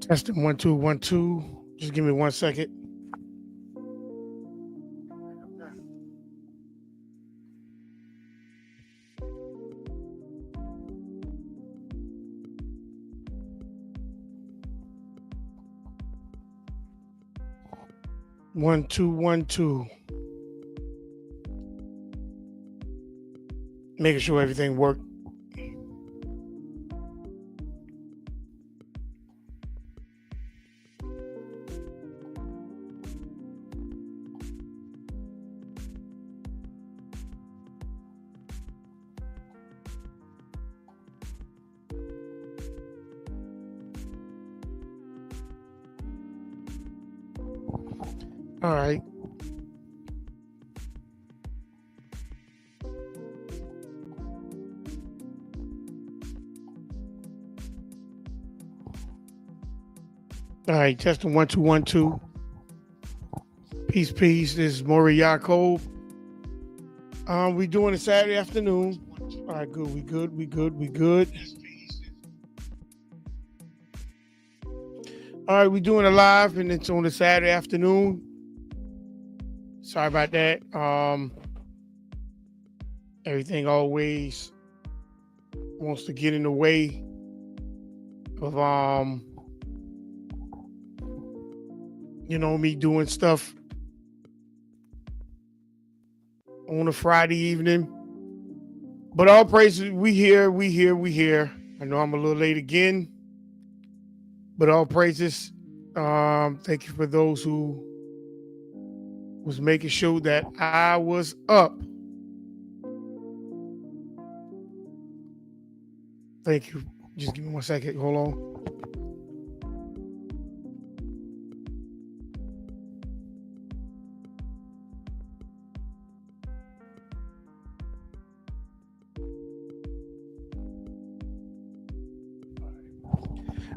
Testing 1 2 1 2. Just give me 1 second. 1 2 1 2. Making sure everything worked. All right. All right. Testing 1 2 1 2. Peace, peace. This is Maury Yaakov. We doing a Saturday afternoon. All right, good. We good. We good. We good. All right, we doing it live, and it's on a Saturday afternoon. Sorry about that. Everything always wants to get in the way of me doing stuff on a Friday evening. But all praises, we here. I know I'm a little late again, but all praises. Thank you for those who was making sure that I was up. Thank you. Just give me 1 second. Hold on.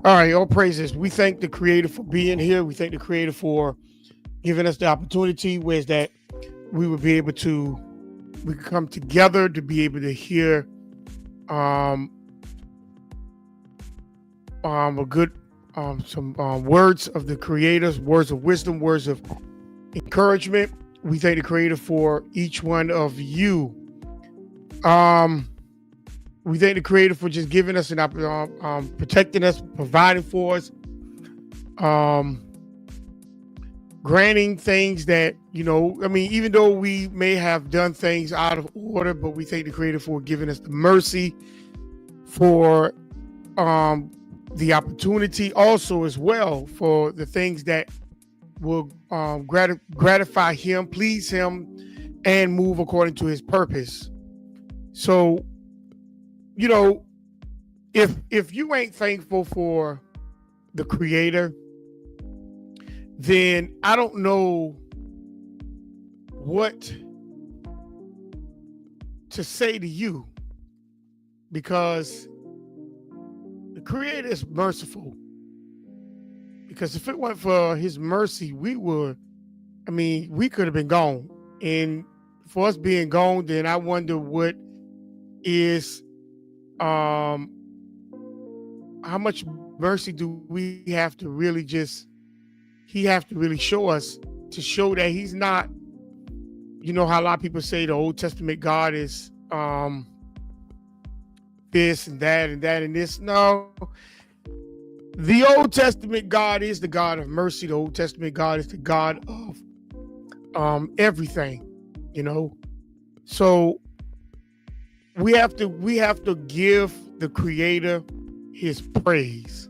All right, all praises. We thank the Creator for being here. We thank the Creator for giving us the opportunity, whereas that we would be able to, we could come together to be able to hear a good some words of the Creator's, words of wisdom, words of encouragement. We thank the Creator for each one of you. We thank the Creator for just giving us an protecting us, providing for us, granting things that, even though we may have done things out of order, but we thank the Creator for giving us the mercy, for the opportunity also as well, for the things that will gratify Him, please Him, and move according to His purpose. So, if you ain't thankful for the Creator, then I don't know what to say to you, because the Creator is merciful. Because if it weren't for His mercy, we could have been gone. And for us being gone, then I wonder what is how much mercy do we have to really He have to really show us, to show that He's not, how a lot of people say the Old Testament God is this and that and that and this. No, the Old Testament God is the God of mercy. The Old Testament God is the God of everything, So we have to give the Creator His praise.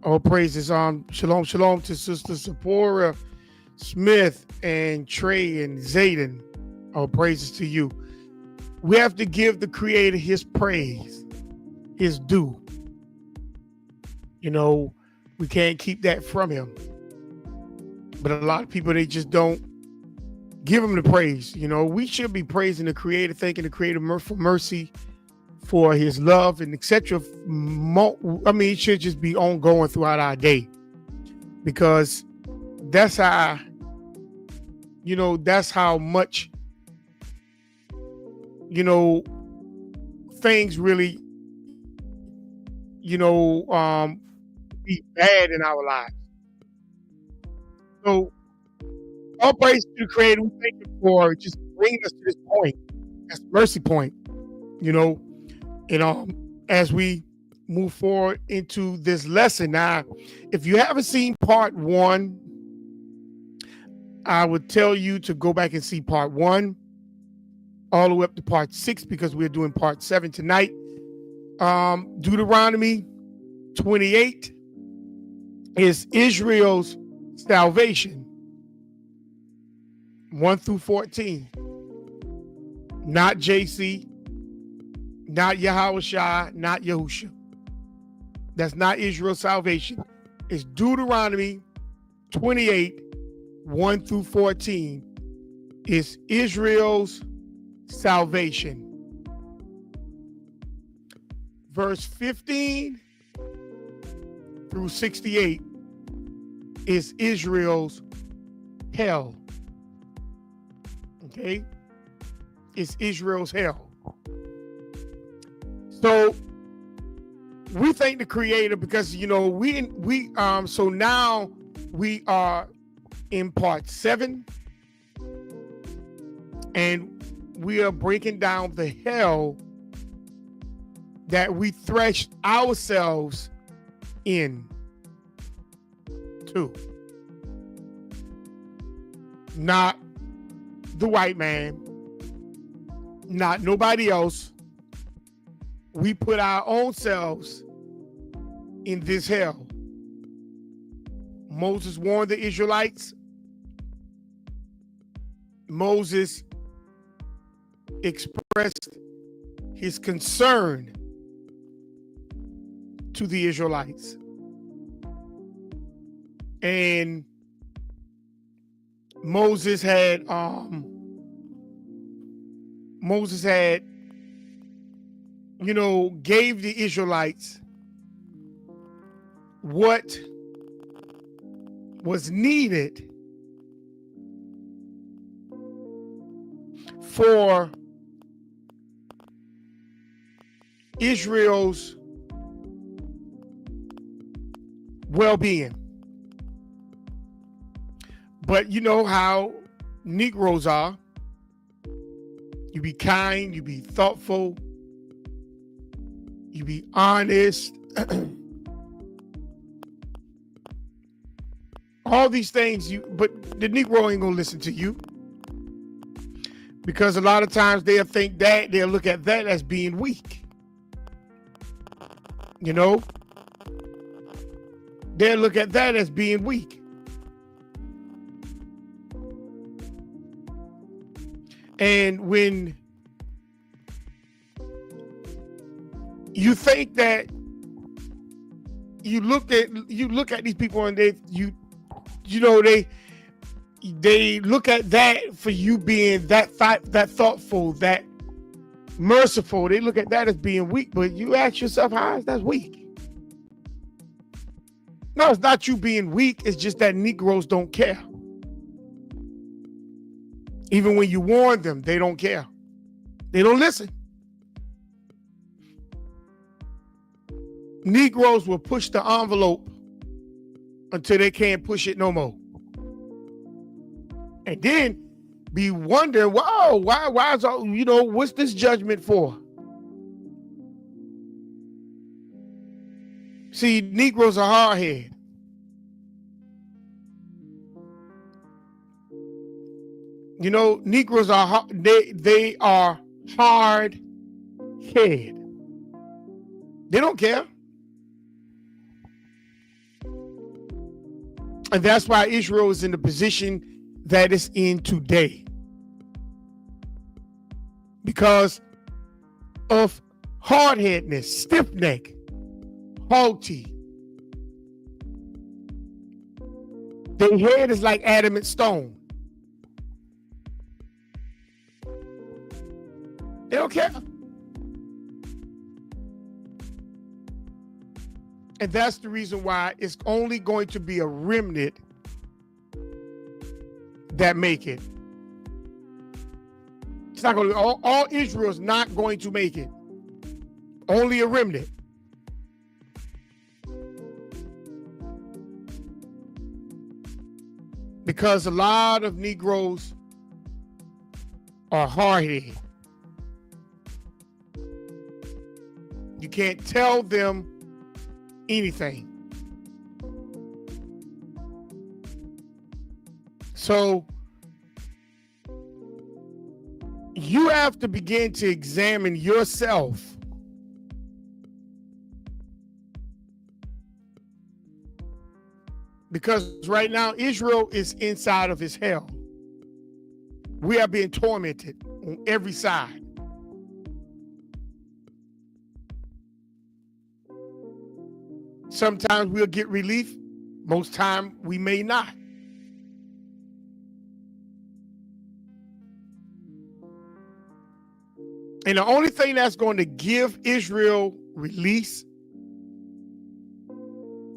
All praises. Shalom to Sister Sephora Smith and Trey and Zayden. All praises to you. We have to give the Creator His praise, His due. We can't keep that from Him. But a lot of people, they just don't give Him the praise. We should be praising the Creator, thanking the Creator for mercy, for His love, and etc. It should just be ongoing throughout our day, because that's how, that's how much, things really, be bad in our lives. So all praise to the Creator. We thank Him for just bringing us to this point. That's the mercy point, you know. And as we move forward into this lesson now, if you haven't seen part 1, I would tell you to go back and see part 1 all the way up to part 6, because we're doing part 7 tonight. Deuteronomy 28 is Israel's salvation, 1 through 14. Not JC, not yahwasha, not yahusha. That's not Israel's salvation. It's Deuteronomy 28, 1 through 14 is Israel's salvation. Verse 15 through 68 is Israel's hell. Okay? It's Israel's hell. So we thank the Creator because, you know, so now we are in part 7, and we are breaking down the hell that we threshed ourselves in to. Not the white man, not nobody else. We put our own selves in this hell. Moses warned the Israelites. Moses expressed his concern to the Israelites. And Moses had gave the Israelites what was needed for Israel's well-being. But you know how Negroes are. You be kind, you be thoughtful, you be honest. All these things, but the Negro ain't gonna listen to you. Because a lot of times they'll look at that as being weak. You know? They'll look at that as being weak. And when you think that you look at these people and they look at that for you being that thoughtful, that merciful. They look at that as being weak, but you ask yourself, how is that weak? No, it's not you being weak. It's just that Negroes don't care. Even when you warn them, they don't care. They don't listen. Negroes will push the envelope until they can't push it no more. And then be wondering, whoa, why is all, what's this judgment for? See, Negroes are hard-headed. Negroes are they are hard-headed. They don't care. And that's why Israel is in the position that it's in today. Because of hard-headedness, stiff-neck, haughty. Their head is like adamant stone. They don't care. And that's the reason why it's only going to be a remnant that make it. It's not going to, all Israel is not going to make it. Only a remnant. because a lot of Negroes are hard-headed. You can't tell them anything. So you have to begin to examine yourself. Because right now, Israel is inside of his hell. We are being tormented on every side. Sometimes we'll get relief. Most time we may not. And the only thing that's going to give Israel release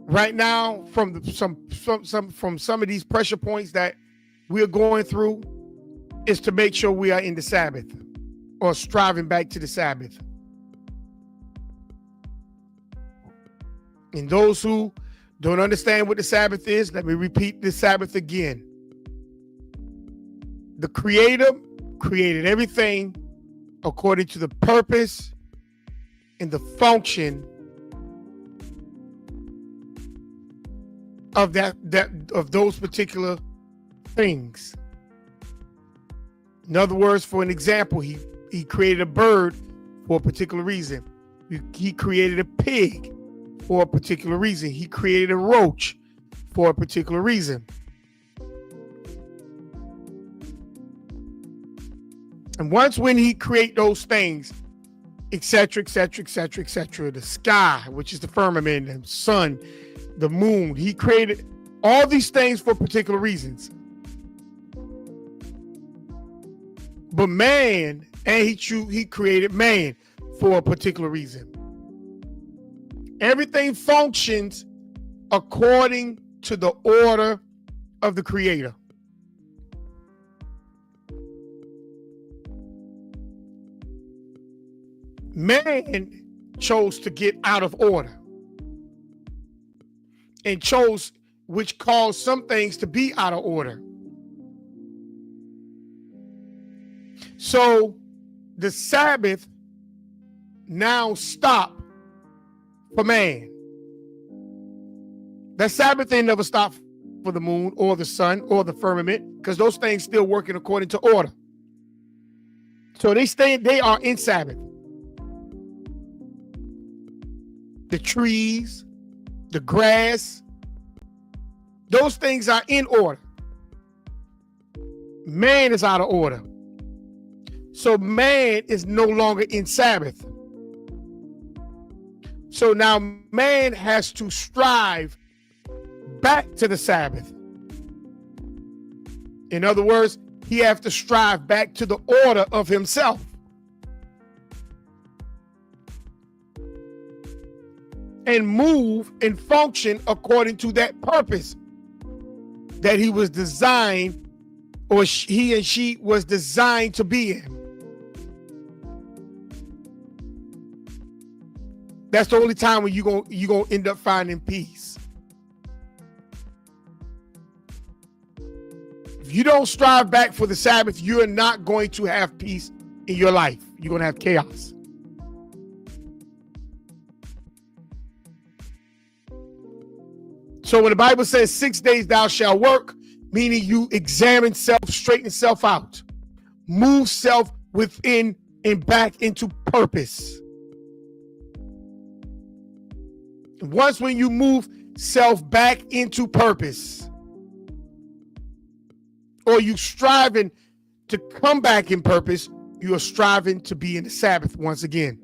right now from some of these pressure points that we're going through is to make sure we are in the Sabbath or striving back to the Sabbath. And those who don't understand what the Sabbath is, let me repeat the Sabbath again. The Creator created everything according to the purpose and the function of of those particular things. In other words, for an example, he created a bird for a particular reason. He created a pig for a particular reason. He created a roach for a particular reason. And once when he create those things, etc., etc., etc., etc., the sky, which is the firmament, the sun, the moon, he created all these things for particular reasons. But man, and he created man for a particular reason. Everything functions according to the order of the Creator. Man chose to get out of order and chose, which caused some things to be out of order. So the Sabbath now stopped for man. That Sabbath ain't never stopped for the moon or the sun or the firmament, because those things still working according to order. So they are in Sabbath. The trees, the grass, those things are in order. Man is out of order. So man is no longer in Sabbath. So now man has to strive back to the Sabbath. In other words, he has to strive back to the order of himself. And move and function according to that purpose that he was designed, or he and she was designed to be in. That's the only time when you're gonna end up finding peace. If you don't strive back for the Sabbath, you're not going to have peace in your life. You're gonna have chaos. So when the Bible says 6 days thou shalt work, meaning you examine self, straighten self out, move self within and back into purpose. Once when you move self back into purpose, or you striving to come back in purpose, you are striving to be in the Sabbath once again.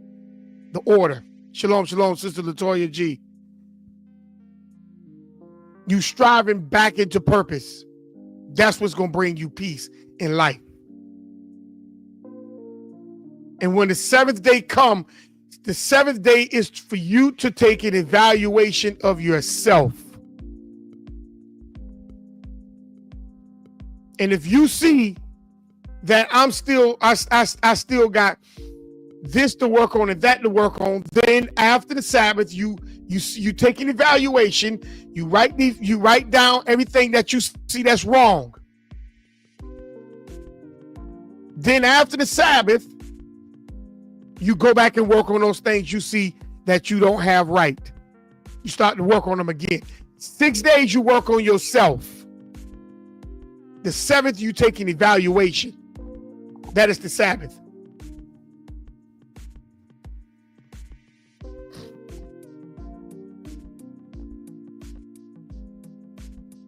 The order. Shalom, shalom, Sister Latoya G. You striving back into purpose. That's what's going to bring you peace in life. And when the seventh day come, the seventh day is for you to take an evaluation of yourself. And if you see that I still got this to work on and that to work on. Then after the Sabbath, you take an evaluation. You write down everything that you see that's wrong. Then after the Sabbath, you go back and work on those things you see that you don't have right. You start to work on them again. 6 days you work on yourself. The seventh you take an evaluation. That is the Sabbath.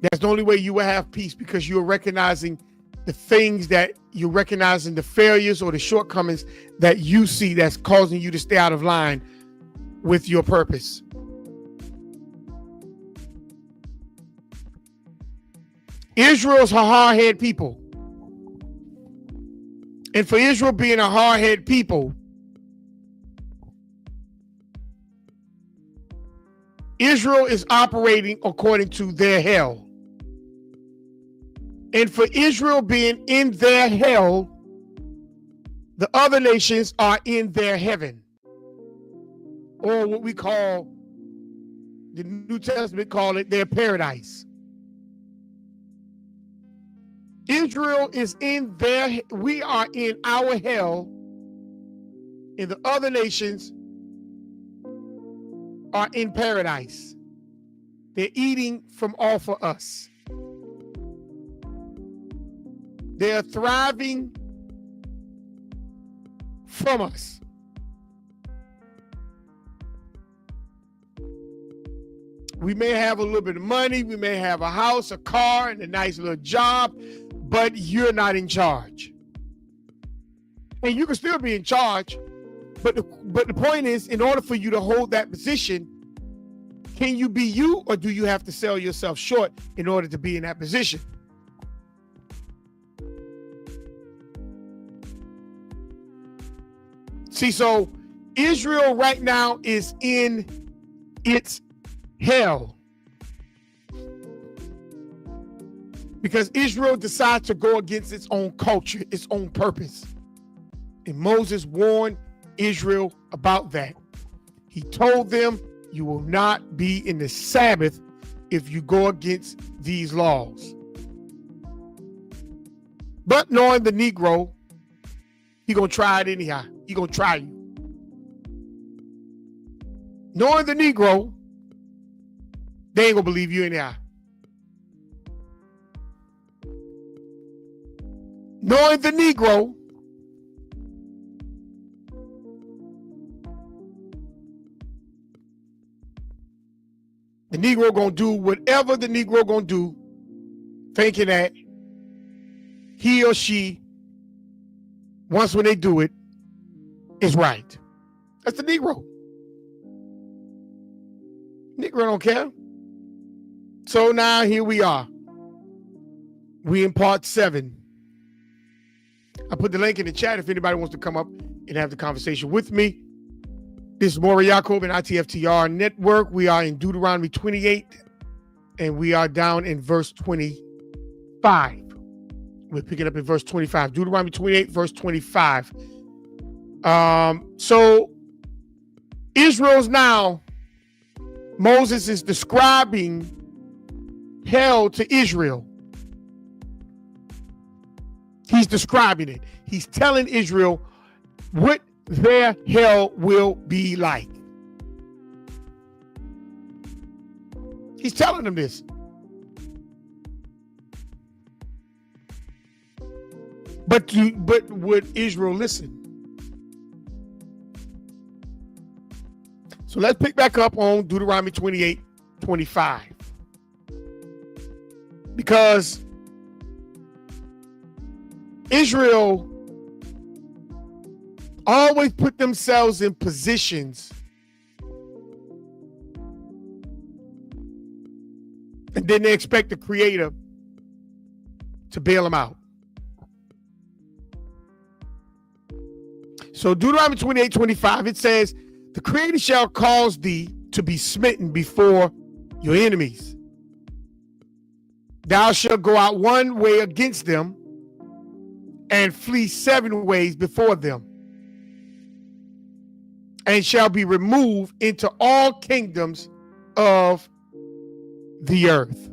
That's the only way you will have peace, because you're recognizing the things that you're recognizing, the failures or the shortcomings that you see that's causing you to stay out of line with your purpose. Israel's a hard-headed people. And for Israel being a hard-headed people, Israel is operating according to their hell. And for Israel being in their hell, the other nations are in their heaven. Or what we call, the New Testament call it their paradise. Israel is in their, we are in our hell, and the other nations are in paradise. They're eating from off of us. They're thriving from us. We may have a little bit of money, we may have a house, a car, and a nice little job, but you're not in charge. And you can still be in charge, but the point is, in order for you to hold that position, can you be you, or do you have to sell yourself short in order to be in that position? See, so Israel right now is in its hell because Israel decides to go against its own culture, its own purpose. And Moses warned Israel about that. He told them, you will not be in the Sabbath if you go against these laws. But knowing the Negro, he gonna try it anyhow. He gonna try you. Knowing the Negro, they ain't gonna believe you anyhow. Knowing the Negro, the Negro gonna do whatever the Negro gonna do, thinking that he or she, once when they do it, is right. That's the Negro. Negro don't care. So now here we are. We in part 7. I put the link in the chat if anybody wants to come up and have the conversation with me. This is Maury Yacob and ITFTR Network. We are in Deuteronomy 28, and we are down in verse 25. We're picking up in verse 25. Deuteronomy 28, verse 25. So Israel's now, Moses is describing hell to Israel. He's describing it. He's telling Israel what their hell will be like. He's telling them this. But would Israel listen? So let's pick back up on Deuteronomy 28, 25. Because Israel always put themselves in positions and then they expect the Creator to bail them out. So Deuteronomy 28, 25, it says, the Creator shall cause thee to be smitten before your enemies. Thou shalt go out one way against them and flee 7 ways before them. and shall be removed into all kingdoms of the earth.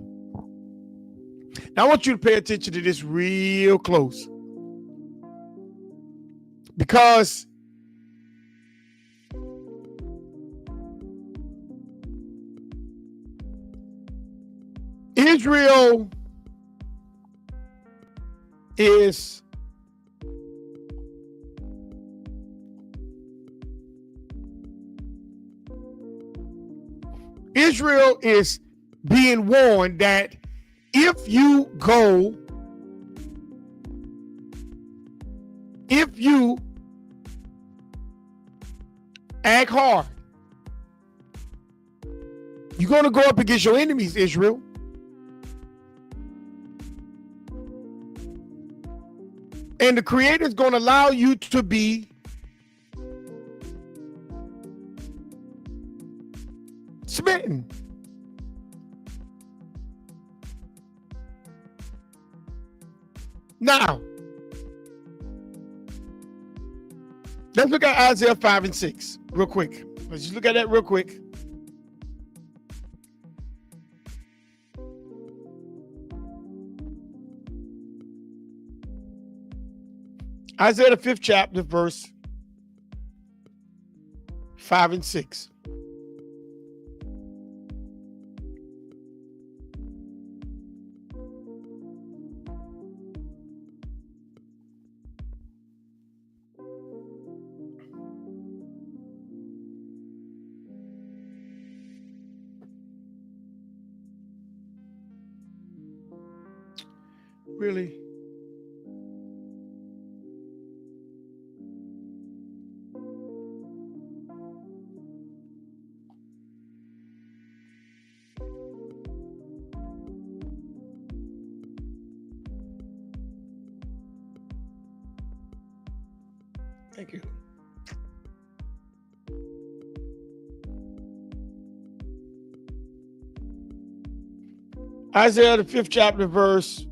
Now I want you to pay attention to this real close, because Israel is being warned that if you act hard, you're going to go up against your enemies, Israel. And the Creator is going to allow you to be smitten. Now, let's look at Isaiah 5 and 6 real quick. Let's just look at that real quick. Isaiah the 5th chapter, verse 5 and 6. Really? Thank you. Isaiah the 5th chapter, verse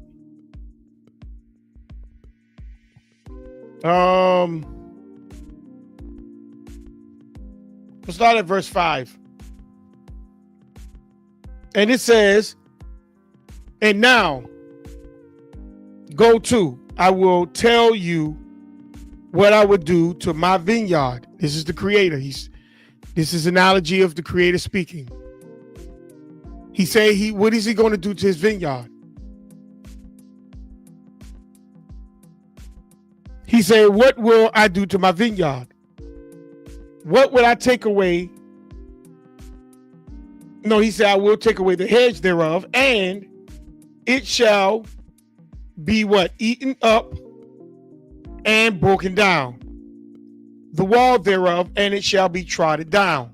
let's start at verse 5. And it says, and now go to, I will tell you what I would do to my vineyard. This is the Creator. This is an analogy of the Creator speaking. He say what is he going to do to his vineyard? He said, what will I do to my vineyard? What will I take away? No, he said, I will take away the hedge thereof, and it shall be what? Eaten up and broken down. The wall thereof, and it shall be trodden down.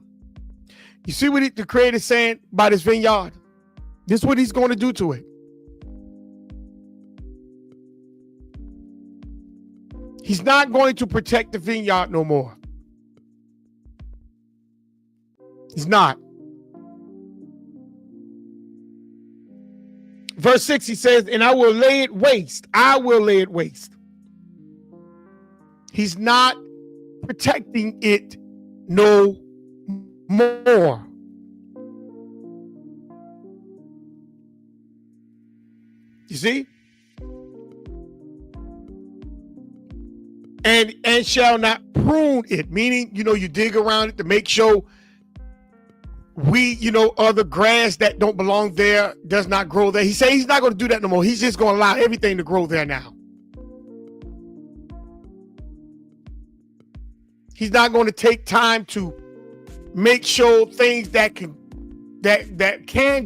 You see what the Creator is saying about his vineyard? This is what he's going to do to it. He's not going to protect the vineyard no more. He's not. Verse 6, he says, and I will lay it waste. I will lay it waste. He's not protecting it no more. You see? And shall not prune it, meaning, you dig around it to make sure other grass that don't belong there does not grow there. He said he's not going to do that no more. He's just going to allow everything to grow there now. He's not going to take time to make sure things that can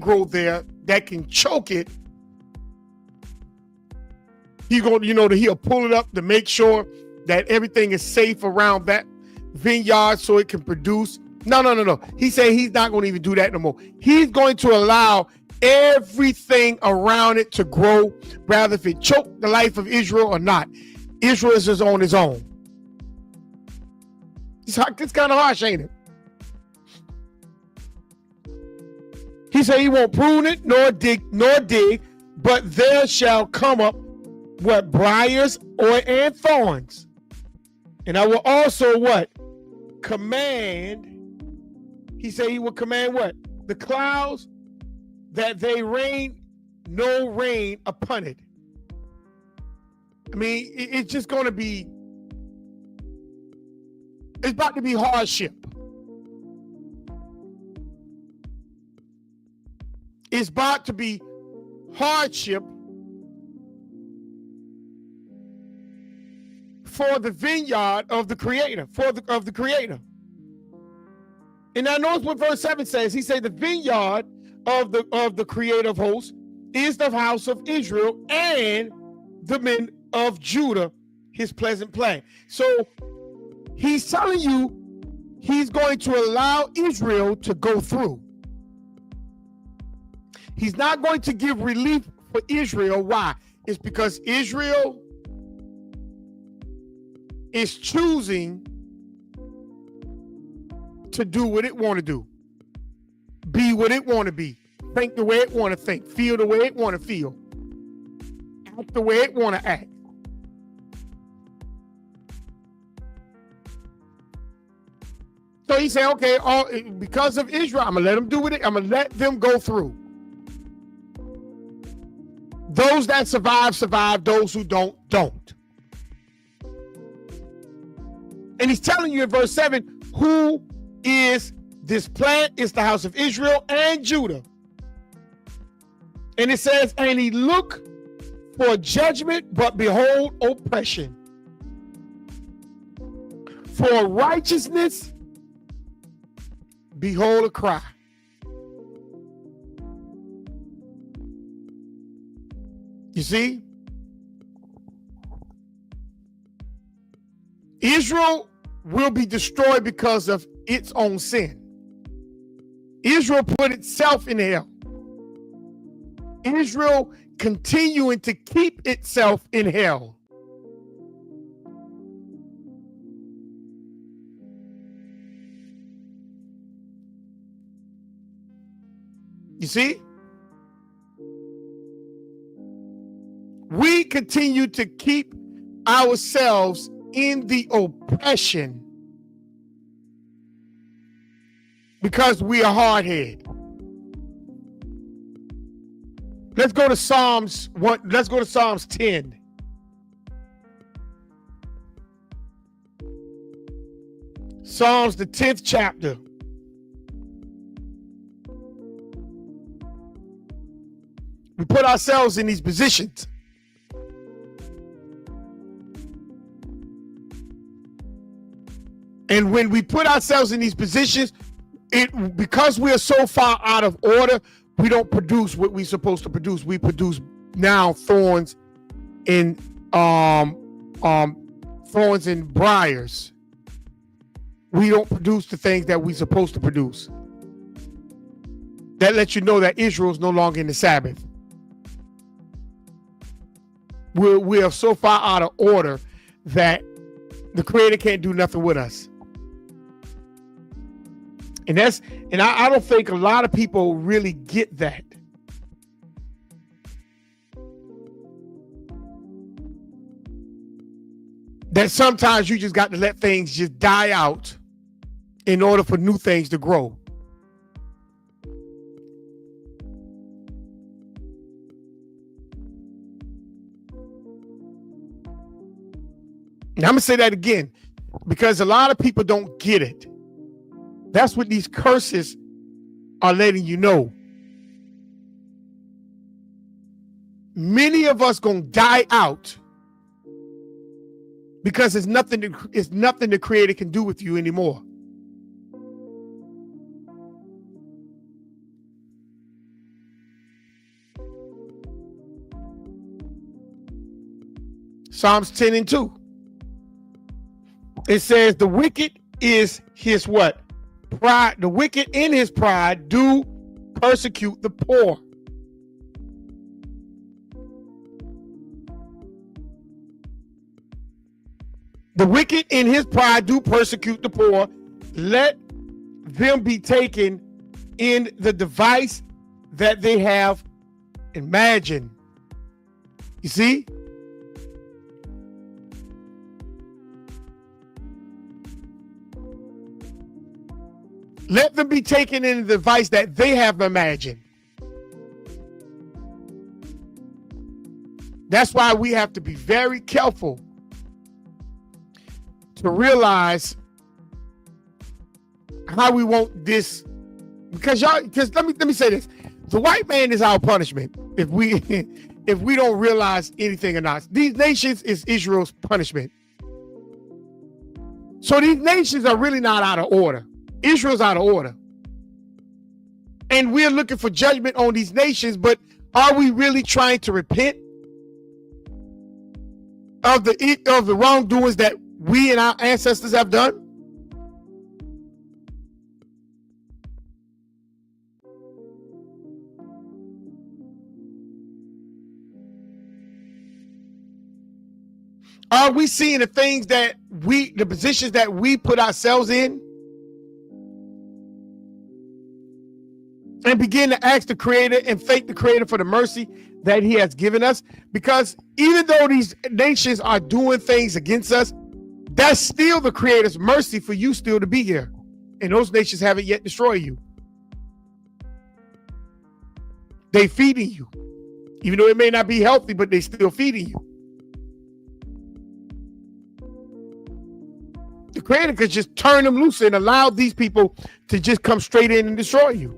grow there, that can choke it. He's going to, he'll pull it up to make sure that everything is safe around that vineyard so it can produce. No. He said he's not going to even do that no more. He's going to allow everything around it to grow, rather if it choked the life of Israel or not. Israel is just on his own. It's kind of harsh, ain't it? He said he won't prune it, nor dig, but there shall come up what? Briars and thorns. And I will also what? command, he said he would command what? The clouds, that they rain no rain upon it. I mean, it's just going to be, it's about to be hardship. It's about to be hardship for the vineyard of the Creator, of the Creator. And I notice what verse 7 says. He said the vineyard of the Creator of hosts is the house of Israel and the men of Judah, his pleasant plan. So he's telling you he's going to allow Israel to go through. He's not going to give relief for Israel. Why? It's because Israel is choosing to do what it want to do, be what it want to be, think the way it want to think, feel the way it want to feel, act the way it want to act. So he said, okay, because of Israel, I'm going to let them do it. I'm going to let them go through. Those that survive, survive. Those who don't, don't. And he's telling you in verse 7, who is this plant? It's the house of Israel and Judah. And it says, and he looked for judgment, but behold, oppression. For righteousness, behold, a cry. You see? Israel will be destroyed because of its own sin. Israel put itself in hell. Israel continuing to keep itself in hell. You see? We continue to keep ourselves in the oppression because we are hard-headed. Let's go to Psalms 1. Let's go to Psalms 10. Psalms, the 10th chapter. We put ourselves in these positions. And when we put ourselves in these positions, because we are so far out of order, we don't produce what we're supposed to produce. We produce now thorns and briars. We don't produce the things that we're supposed to produce. That lets you know that Israel is no longer in the Sabbath. We are so far out of order that the Creator can't do nothing with us. And I don't think a lot of people really get that. That sometimes you just got to let things just die out in order for new things to grow. And I'm going to say that again, because a lot of people don't get it. That's what these curses are letting you know. Many of us gonna die out because it's nothing the Creator can do with you anymore. Psalms 10 and 2. It says the wicked is his what? Pride. The wicked in his pride do persecute the poor. The wicked in his pride do persecute the poor. Let them be taken in the device that they have imagined. You see? Let them be taken in the device that they have imagined. That's why we have to be very careful to realize how we want this, because let me say this: the white man is our punishment if we if we don't realize anything or not. These nations is Israel's punishment. So these nations are really not out of order. Israel's out of order, and we're looking for judgment on these nations. But are we really trying to repent of the wrongdoings that we and our ancestors have done? Are we seeing the things that the positions that we put ourselves in, and begin to ask the Creator and thank the Creator for the mercy that He has given us? Because even though these nations are doing things against us, that's still the Creator's mercy for you still to be here. And those nations haven't yet destroyed you. They feeding you. Even though it may not be healthy, but they still feeding you. The Creator could just turn them loose and allow these people to just come straight in and destroy you.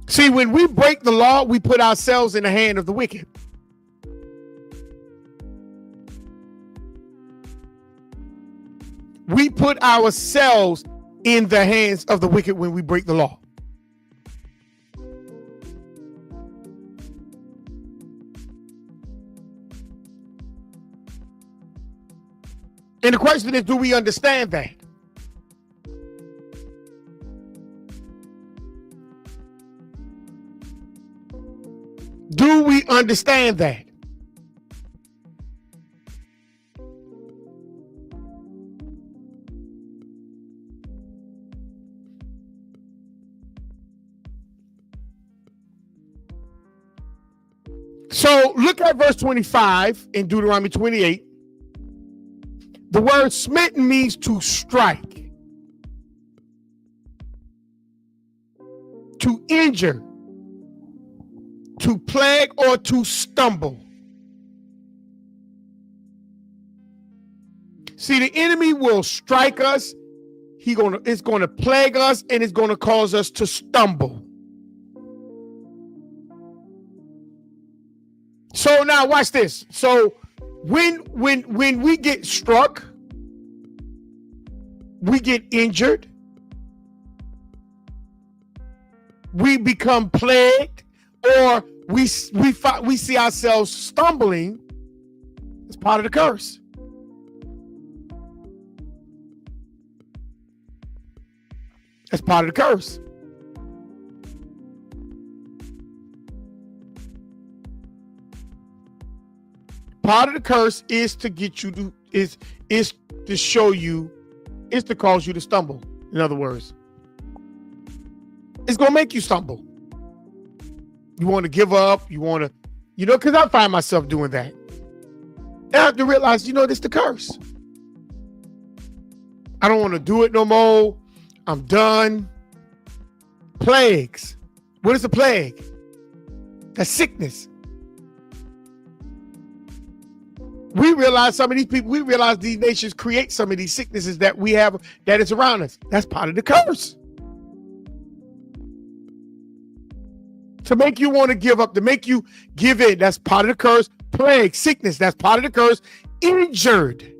See, when we break the law, we put ourselves in the hand of the wicked. We put ourselves in the hands of the wicked when we break the law. And the question is, do we understand that? Do we understand that? So look at verse 25 in Deuteronomy 28. The word smitten means to strike, to injure, to plague, or to stumble. See, the enemy will strike us. It's going to plague us, and it's going to cause us to stumble. So now watch this. So when we get struck, we get injured, we become plagued, or we see ourselves stumbling, it's part of the curse. That's part of the curse. Part of the curse is to get you to is to show you, is to cause you to stumble. In other words, it's gonna make you stumble. You want to give up. You want to, because I find myself doing that. And I have to realize, this is the curse. I don't want to do it no more. I'm done. Plagues. What is a plague? That's sickness. We realize these nations create some of these sicknesses that we have, that is around us. That's part of the curse. To make you want to give up, to make you give in, that's part of the curse. Plague, sickness, that's part of the curse. Injured.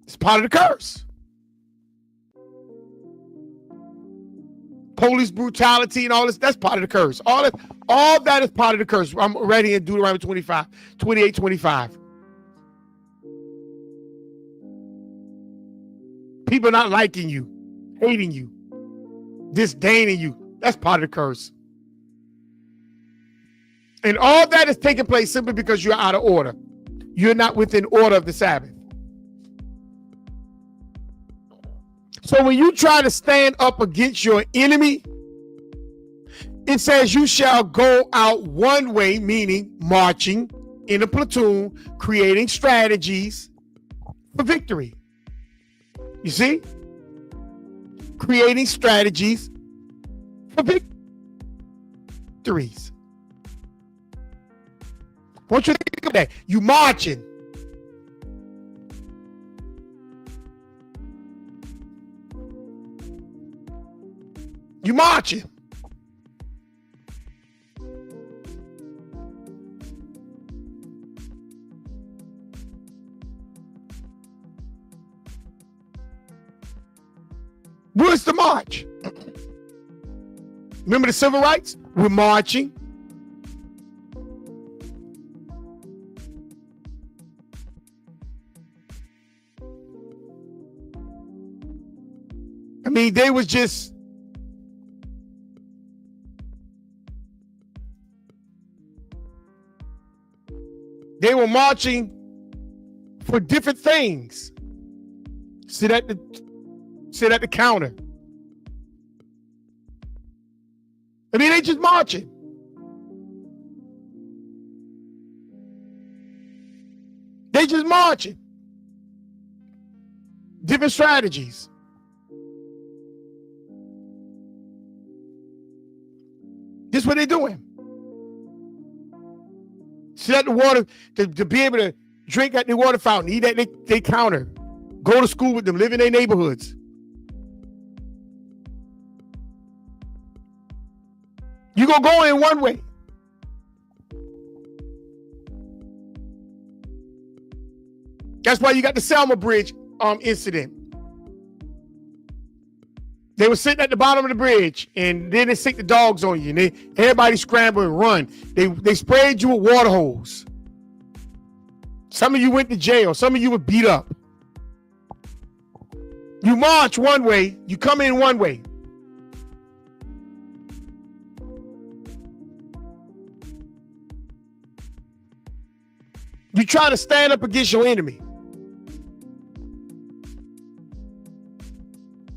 It's part of the curse. Police brutality and all this, that's part of the curse. All that is part of the curse. I'm ready in Deuteronomy 28:25. People not liking you, hating you, disdaining you. That's part of the curse. And all that is taking place simply because you're out of order. You're not within order of the Sabbath. So when you try to stand up against your enemy, It says you shall go out one way, meaning marching in a platoon, creating strategies for victory. You see? Creating strategies for victories. I want you to think of that. You marching. You marching. Where's the march? Remember the civil rights? We're marching. I mean, they were marching for different things. Sit at the counter. I mean, they just marching. They just marching. Different strategies. This is what they're doing. Sit at the water to be able to drink at the water fountain, eat at their counter, go to school with them, live in their neighborhoods. You're going to go in one way. That's why you got the Selma Bridge incident. They were sitting at the bottom of the bridge, and then they sick the dogs on you, and everybody scrambled and run. They sprayed you with water hose. Some of you went to jail. Some of you were beat up. You march one way, you come in one way. You try to stand up against your enemy.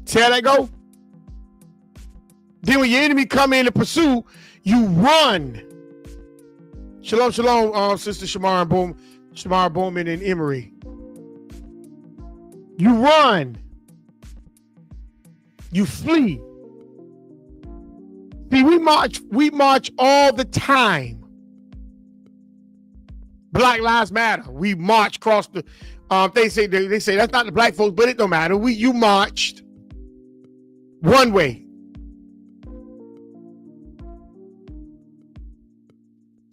See how that go? Then when your enemy come in to pursue, you run. Shalom, shalom, Sister Shamara Bowman and Emery. You run. You flee. See, we march all the time. Black Lives Matter. We march across the. They say that's not the black folks, but it don't matter. You marched one way,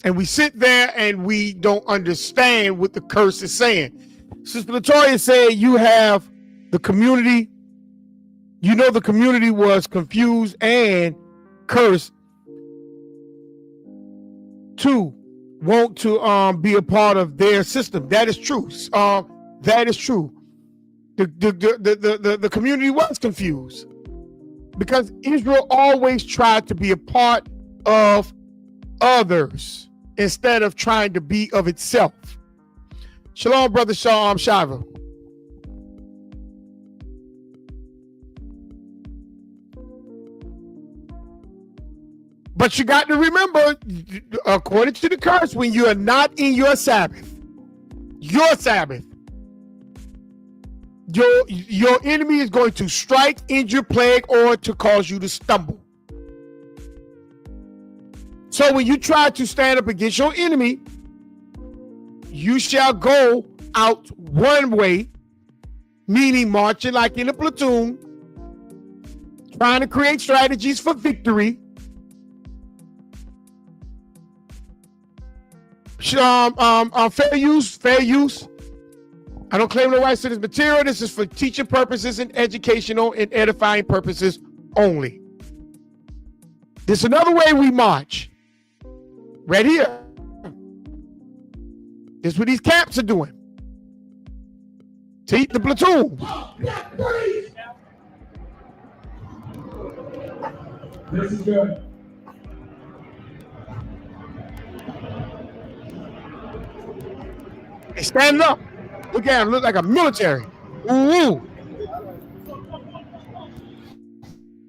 and we sit there and we don't understand what the curse is saying. Sister Latoya said you have the community. You know the community was confused and cursed to want to be a part of their system. That is true. That is true. The community was confused because Israel always tried to be a part of others instead of trying to be of itself. Shalom, brother Shiva. But you got to remember, according to the curse, when you are not in your Sabbath, your enemy is going to strike, injure, plague, or to cause you to stumble. So when you try to stand up against your enemy, you shall go out one way, meaning marching like in a platoon, trying to create strategies for victory. Fair use. I don't claim no rights to this material. This is for teaching purposes and educational and edifying purposes only. This is another way we march. Right here. This is what these camps are doing. To eat the platoon. This is good. They standing up. Look at him. Look like a military. Ooh.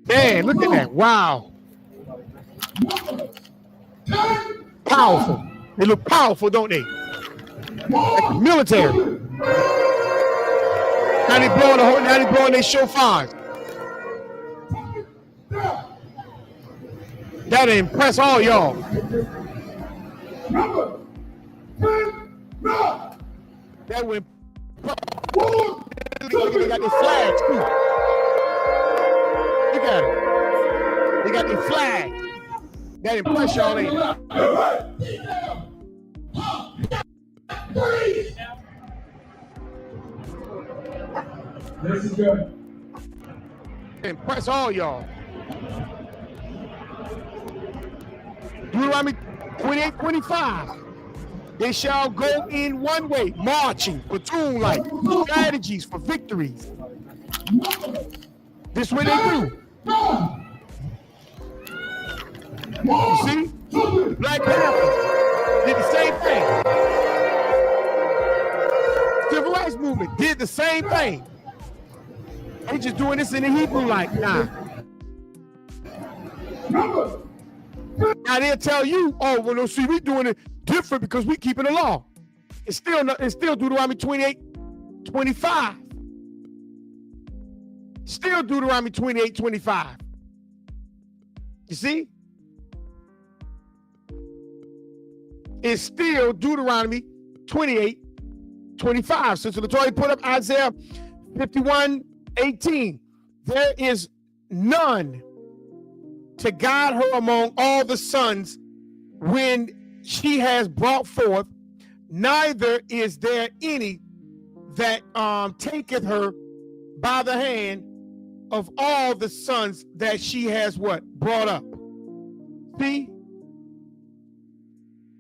Man, look at that. Wow. Powerful. They look powerful, don't they? Like the military. Now they blowing their shofars. That'll impress all y'all. That would. They got their flags too. Look at it. They got their flag. That impress y'all, ain't it? This is good. Impress all y'all. Deuteronomy 28:25. They shall go in one way, marching, platoon-like, strategies for victories. This way they do. You see? Black Panthers did the same thing. Civil rights movement did the same thing. They just doing this in the Hebrew like, nah. Now they'll tell you, oh, well, no, see, we doing it different because we keeping the law. It's still Deuteronomy 28:25. Still Deuteronomy 28:25. You see? It's still Deuteronomy 28:25. Sister Latoya put up Isaiah 51:18. There is none to guide her among all the sons when she has brought forth, neither is there any that taketh her by the hand of all the sons that she has what? Brought up. See?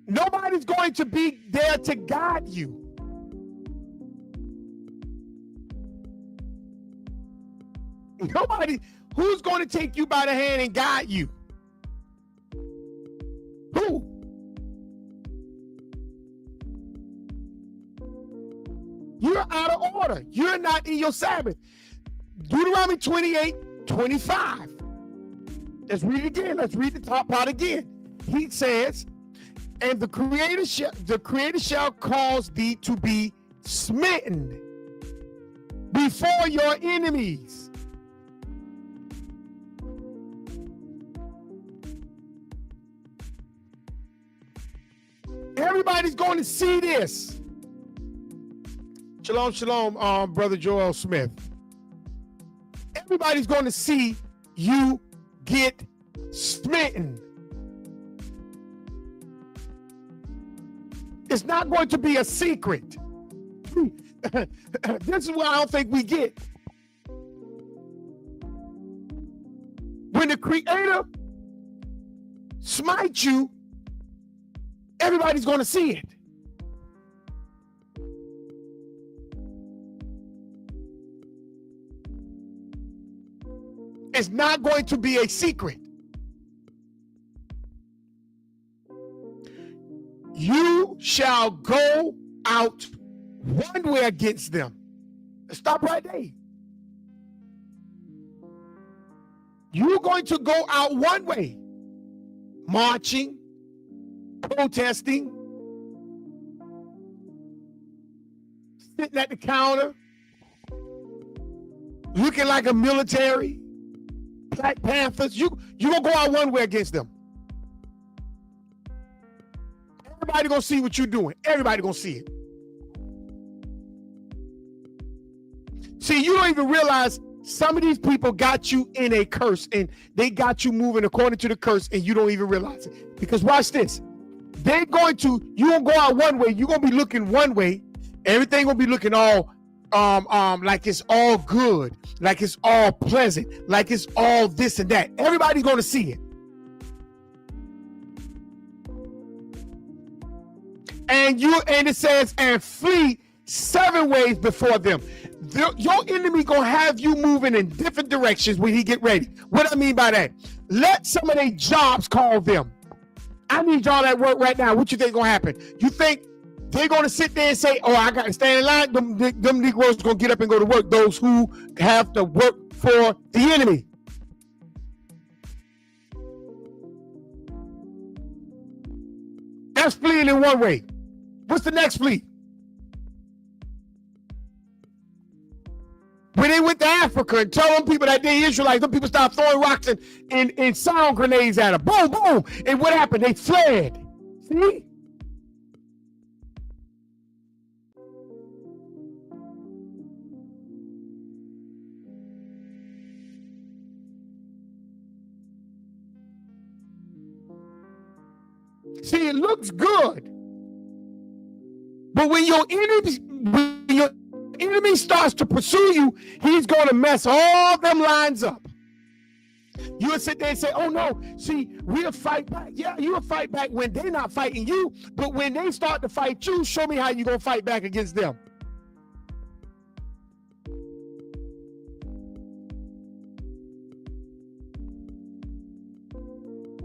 Nobody's going to be there to guide you. Nobody. Who's going to take you by the hand and guide you? Who? You're out of order. You're not in your Sabbath. Deuteronomy 28:25. Let's read it again. Let's read the top part again. He says, and the Creator shall cause thee to be smitten before your enemies. Everybody's going to see this. Shalom, shalom, Brother Joel Smith. Everybody's going to see you get smitten. It's not going to be a secret. This is what I don't think we get. When the Creator smites you, everybody's going to see it. It's not going to be a secret. You shall go out one way against them. Stop right there. You're going to go out one way, marching, protesting, sitting at the counter, looking like a military, Black Panthers. You gonna go out one way against them. Everybody gonna see what you're doing. Everybody gonna see it. See, you don't even realize some of these people got you in a curse and they got you moving according to the curse and you don't even realize it. Because watch this. You gonna go out one way, you're gonna be looking one way, everything gonna be looking all like it's all good, like it's all pleasant, like it's all this and that. Everybody's gonna see it. And it says, and flee 7 ways before them. Your enemy gonna have you moving in different directions when he get ready. What I mean by that? Let some of their jobs call them. I need y'all at work right now. What you think gonna happen? You think they're gonna sit there and say, oh, I gotta stand in line? Them Negroes gonna get up and go to work. Those who have to work for the enemy. That's fleeing in one way. What's the next flee? When they went to Africa and telling people that they Israelites, them people started throwing rocks and sound grenades at them. Boom, boom. And what happened? They fled. See? See, it looks good. But when your enemy starts to pursue you, he's going to mess all them lines up. You'll sit there and say, oh no, see, we'll fight back. Yeah, you'll fight back when they're not fighting you, but when they start to fight you, show me how you're going to fight back against them.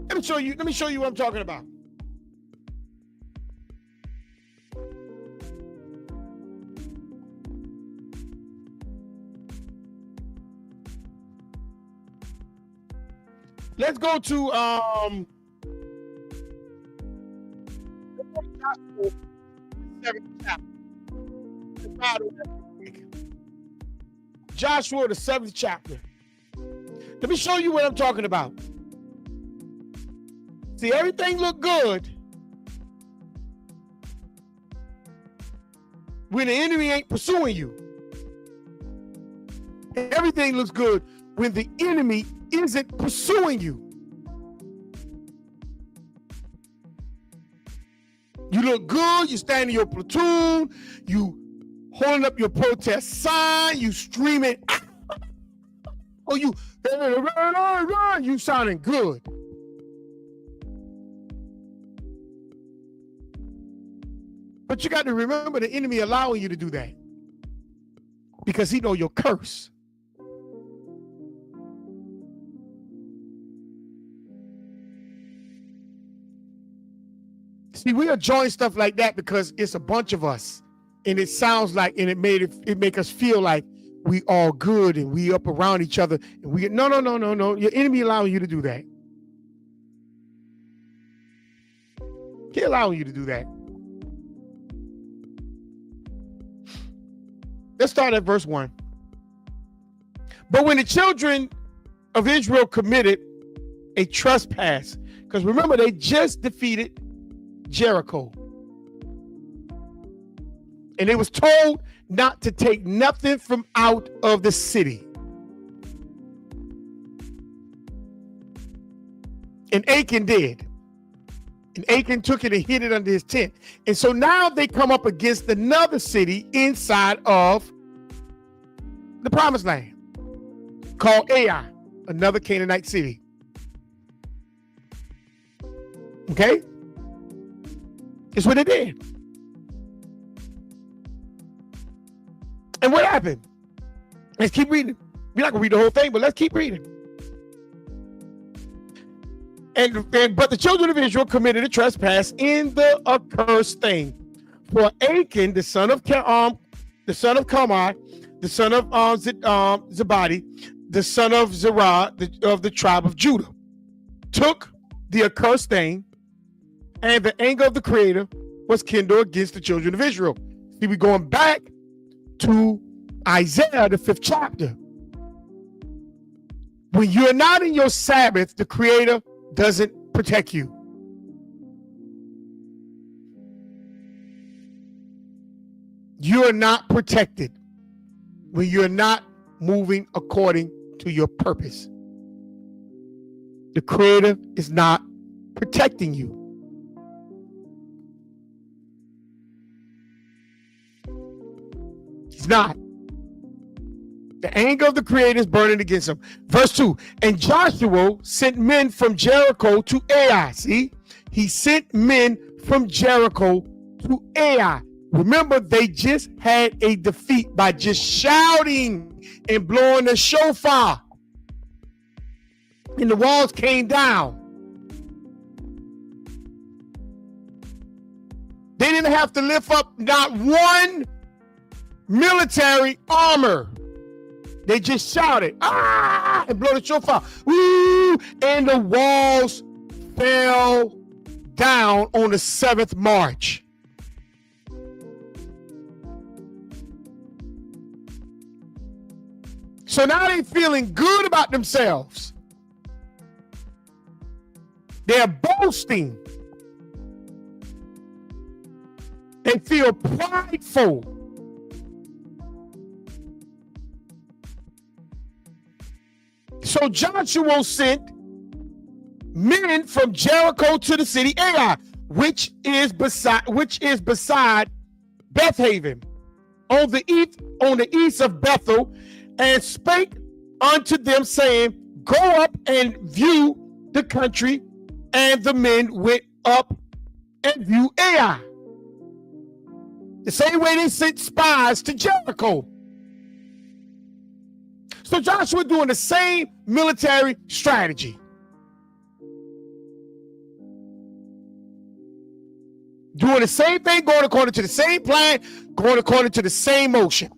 Let me show you what I'm talking about. Let's go to Joshua, the 7th chapter. Let me show you what I'm talking about. See, everything look good when the enemy ain't pursuing you. Everything looks good when the enemy isn't pursuing you. You look good, you stand in your platoon, you holding up your protest sign, you streaming, or you sounding good. But you got to remember the enemy allowing you to do that because he know your curse. See, we are joining stuff like that because it's a bunch of us, and it sounds like, and it make us feel like we all good and we up around each other. And we no. Your enemy allowing you to do that. He allowing you to do that. Let's start at verse 1. But when the children of Israel committed a trespass, because remember they just defeated Jericho. And they was told not to take nothing from out of the city. And Achan did. And Achan took it and hid it under his tent. And so now they come up against another city inside of the promised land called Ai, another Canaanite city. Okay? It's what they did. And what happened? Let's keep reading. We're not going to read the whole thing, but let's keep reading. But the children of Israel committed a trespass in the accursed thing. For Achan, the son of Carmi, the son of Zabadi, the son of Zerah, of the tribe of Judah, took the accursed thing, and the anger of the Creator was kindled against the children of Israel. See, we're going back to Isaiah, the 5th chapter. When you're not in your Sabbath, the Creator doesn't protect you. You are not protected when you're not moving according to your purpose. The Creator is not protecting you. He's not. The anger of the Creator is burning against him. Verse 2, and Joshua sent men from Jericho to Ai. See, he sent men from Jericho to Ai. Remember, they just had a defeat by just shouting and blowing the shofar. And the walls came down. They didn't have to lift up not one military armor. They just shouted, ah, and blow the shofar. Woo! And the walls fell down on the 7th march. So now they're feeling good about themselves. They're boasting. They feel prideful. So Joshua sent men from Jericho to the city Ai, which is beside Bethaven, on the east of Bethel, and spake unto them, saying, Go up and view the country. And the men went up and viewed Ai. The same way they sent spies to Jericho. So Joshua doing the same military strategy. Doing the same thing, going according to the same plan, going according to the same motion.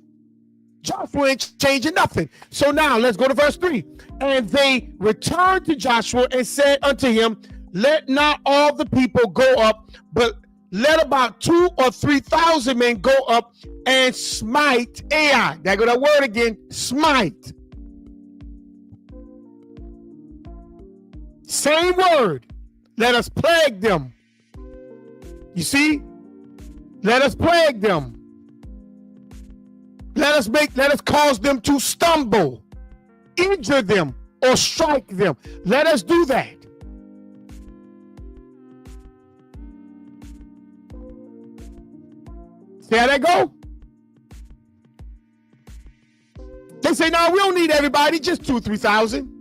Joshua ain't changing nothing. So now let's go to verse 3. And they returned to Joshua and said unto him, Let not all the people go up, but let about 2,000 or 3,000 men go up and smite Ai. There go that word again, smite. Same word. Let us plague them. You see? Let us plague them. Let us cause them to stumble, injure them, or strike them. Let us do that. See how that go? They say, no, we don't need everybody, just 2,000 or 3,000.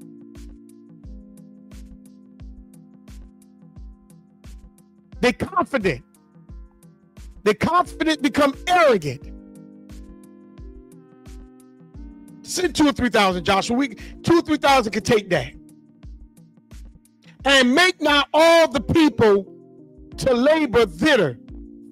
They're confident. They're confident become arrogant. Send 2,000 or 3,000, Joshua. 2,000 or 3,000 can take that. And make not all the people to labor thither,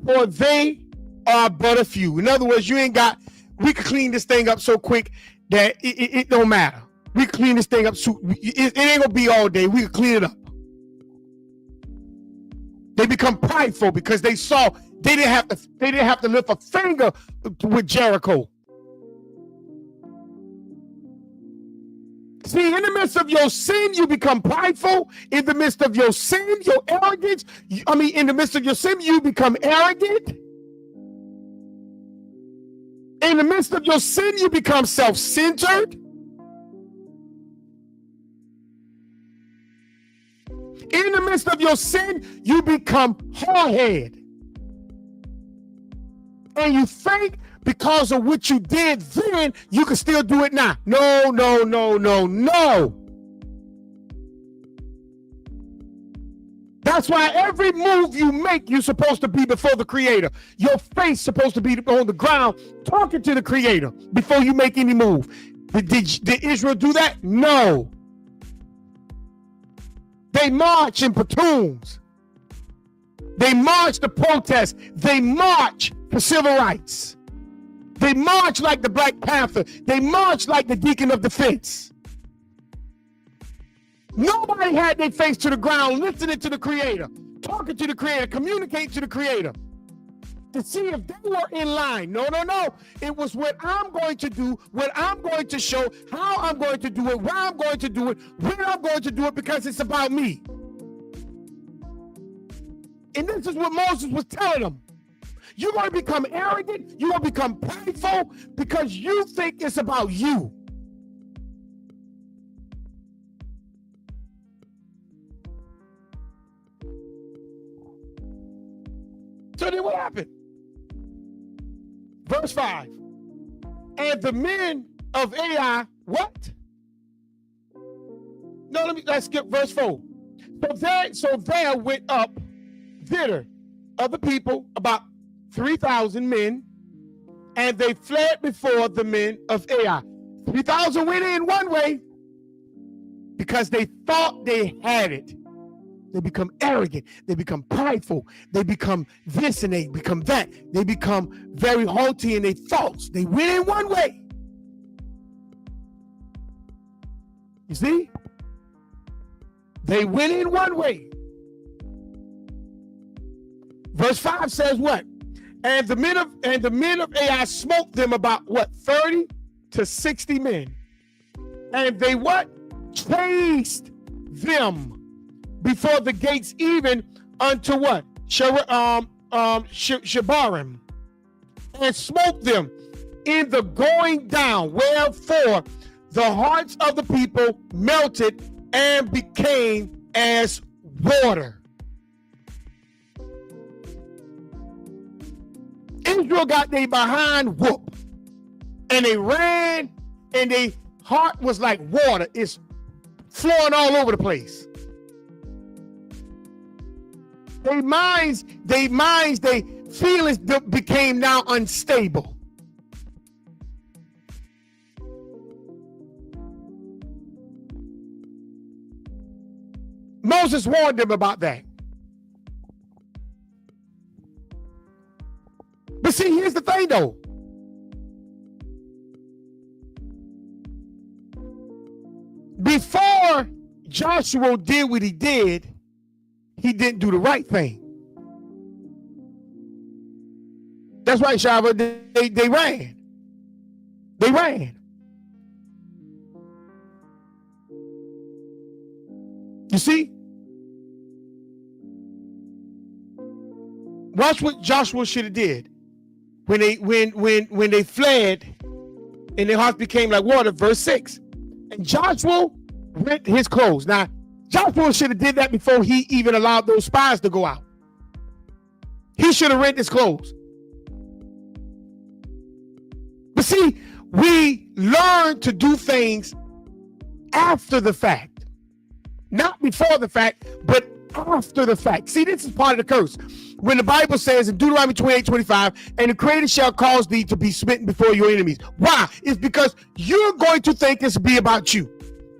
for they are but a few. In other words, we could clean this thing up so quick that it don't matter. We could clean this thing up so it ain't gonna be all day. We could clean it up. They become prideful because they saw they didn't have to lift a finger with Jericho. See, in the midst of your sin, you become prideful. In the midst of your sin, your arrogance. In the midst of your sin, you become arrogant. In the midst of your sin, you become self-centered. In the midst of your sin, you become hard-headed. And you think because of what you did then, you can still do it now. No, no, no, no, no. That's why every move you make, you're supposed to be before the Creator. Your face supposed to be on the ground talking to the Creator before you make any move. Did Israel do that? No. They march in platoons. They march to protest. They march for civil rights. They march like the Black Panther. They march like the Deacon of Defense. Nobody had their face to the ground listening to the Creator, talking to the Creator, communicating to the Creator to see if they were in line. No, no, no. It was what I'm going to do, what I'm going to show, how I'm going to do it, where I'm going to do it, when I'm going to do it, because it's about me. And this is what Moses was telling them. You're going to become arrogant. You're going to become prideful because you think it's about you. So then what happened? Verse 5. And the men of Ai, what? No, let's skip verse 4. So there went up thither of the people about 3,000 men, and they fled before the men of Ai. 3,000 went in one way because they thought they had it. They become arrogant. They become prideful. They become this and they become that. They become very haughty in their thoughts. They went in one way. You see? They went in one way. Verse 5 says what? And the men of Ai smote them about what? 30 to 60 men. And they what? Chased them before the gates, even unto what? Shebarim, and smote them in the going down. Wherefore the hearts of the people melted and became as water. Israel got their behind whoop, and they ran, and their heart was like water. It's flowing all over the place. Their minds, their feelings became now unstable. Moses warned them about that. But see, here's the thing though. Before Joshua did what he didn't do the right thing. That's right, Shava. They ran. They ran. You see? Watch what Joshua should have did when they fled and their hearts became like water. Verse 6. And Joshua rent his clothes. Now, Joshua should have did that before he even allowed those spies to go out. He should have rent his clothes. But see, we learn to do things after the fact. Not before the fact, but after the fact. See, this is part of the curse. When the Bible says in Deuteronomy 28:25, and the Creator shall cause thee to be smitten before your enemies. Why? It's because you're going to think this will be about you.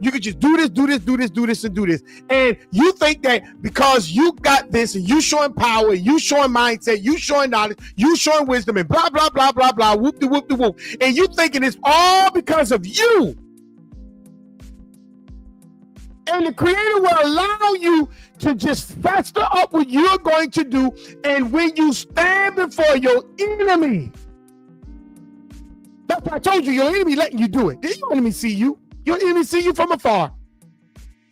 You could just do this, do this, do this, do this, and do this. And you think that because you got this and you showing power, you showing mindset, you showing knowledge, you showing wisdom, and blah, blah, blah, blah, blah, whoop de whoop de whoop. And you thinking it's all because of you. And the Creator will allow you to just fester up what you're going to do. And when you stand before your enemy, that's why I told you, your enemy letting you do it. Did your enemy see you? Your enemy see you from afar.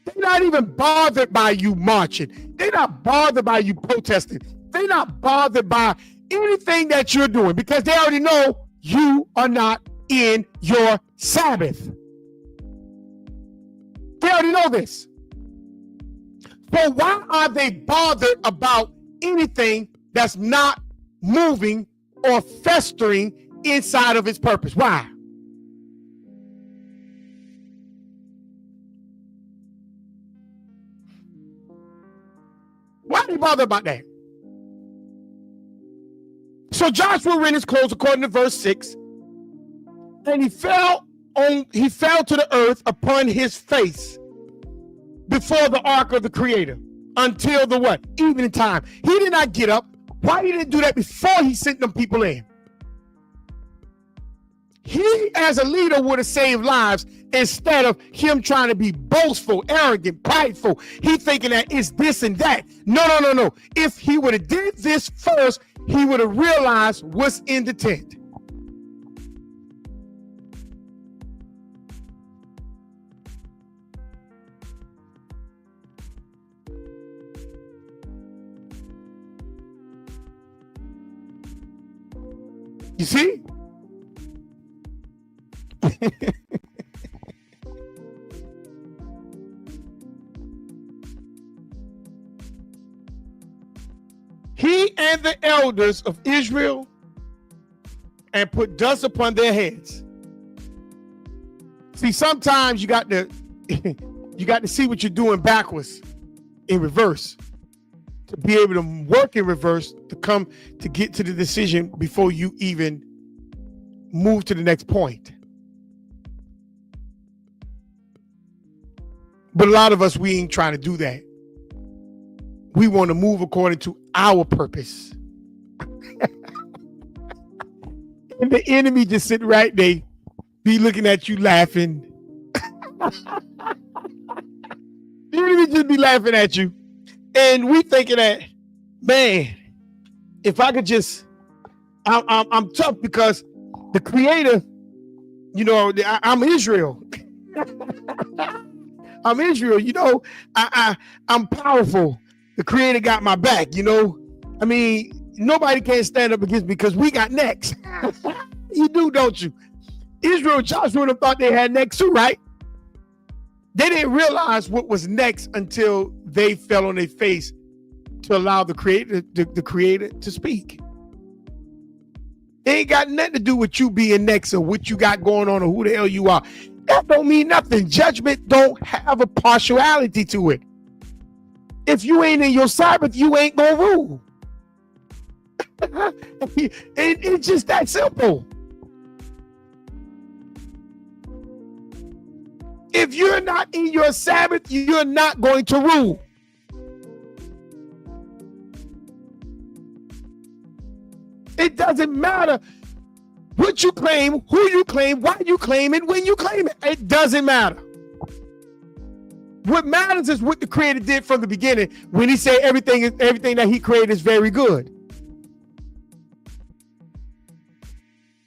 They're not even bothered by you marching. They're not bothered by you protesting. They're not bothered by anything that you're doing because they already know you are not in your Sabbath. They already know this. So why are they bothered about anything that's not moving or festering inside of its purpose? Why? Why are they bothered about that? So Joshua rent his clothes according to verse 6, and he fell to the earth upon his face before the ark of the Creator until the what? Evening time. He did not get up. Why he didn't do that before he sent them people in? He, as a leader, would have saved lives instead of him trying to be boastful, arrogant, prideful. He thinking that it's this and that. No. If he would have did this first, he would have realized what's in the tent. You see? He and the elders of Israel and put dust upon their heads. See, sometimes you got to see what you're doing backwards in reverse to be able to work in reverse to get to the decision before you even move to the next point. But a lot of us, we ain't trying to do that. We want to move according to our purpose. And the enemy just sitting right there, be looking at you laughing. The enemy just be laughing at you. And we thinking that, man, if I could just, I'm tough because the creator, you know, I'm Israel. I'm Israel, you know, I'm powerful. The creator got my back, you know. I mean, nobody can stand up against me because we got necks. You do, don't you? Israel, Joshua would have thought they had necks too, right? They didn't realize what was next until they fell on their face to allow the creator to speak. It ain't got nothing to do with you being next or what you got going on or who the hell you are. That don't mean nothing. Judgment don't have a partiality to it. If you ain't in your Sabbath, you ain't gonna rule. It's just that simple. If you're not in your Sabbath, you're not going to rule. It doesn't matter what you claim, who you claim, why you claim it, when you claim it. It doesn't matter. What matters is what the creator did from the beginning when he said everything that he created is very good.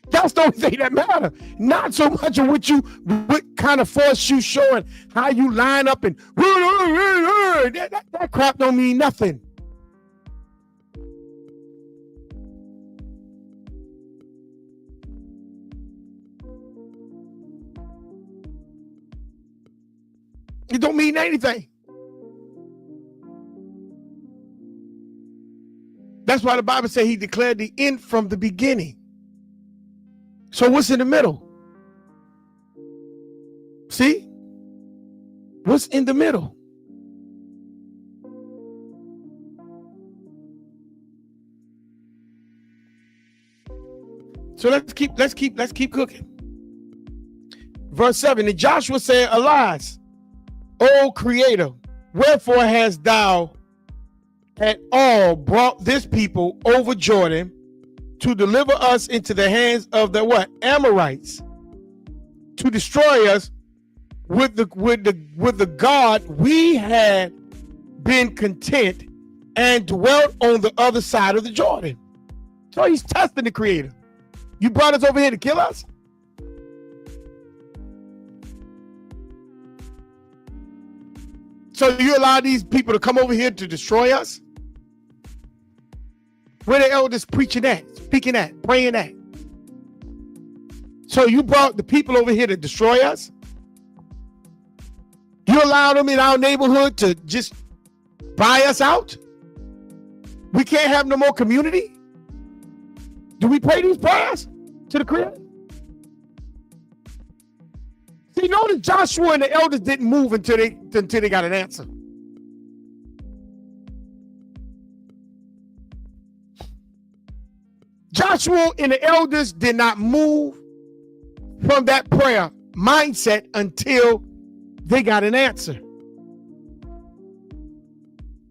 That's the only thing that matters. Not so much of what kind of force you showing, how you line up and that crap don't mean nothing. It don't mean anything. That's why the Bible says he declared the end from the beginning. So what's in the middle? See? What's in the middle? So let's keep cooking. Verse 7, and Joshua said, arise, O Creator, wherefore hast thou at all brought this people over Jordan to deliver us into the hands of the what? Amorites, to destroy us with the God we had been content and dwelt on the other side of the Jordan. So he's testing the Creator. You brought us over here to kill us? So you allow these people to come over here to destroy us? Where the elders preaching at, speaking at, praying at? So you brought the people over here to destroy us? You allow them in our neighborhood to just buy us out? We can't have no more community? Do we pray these prayers to the Creator? See, notice Joshua and the elders didn't move until they got an answer. Joshua and the elders did not move from that prayer mindset until they got an answer.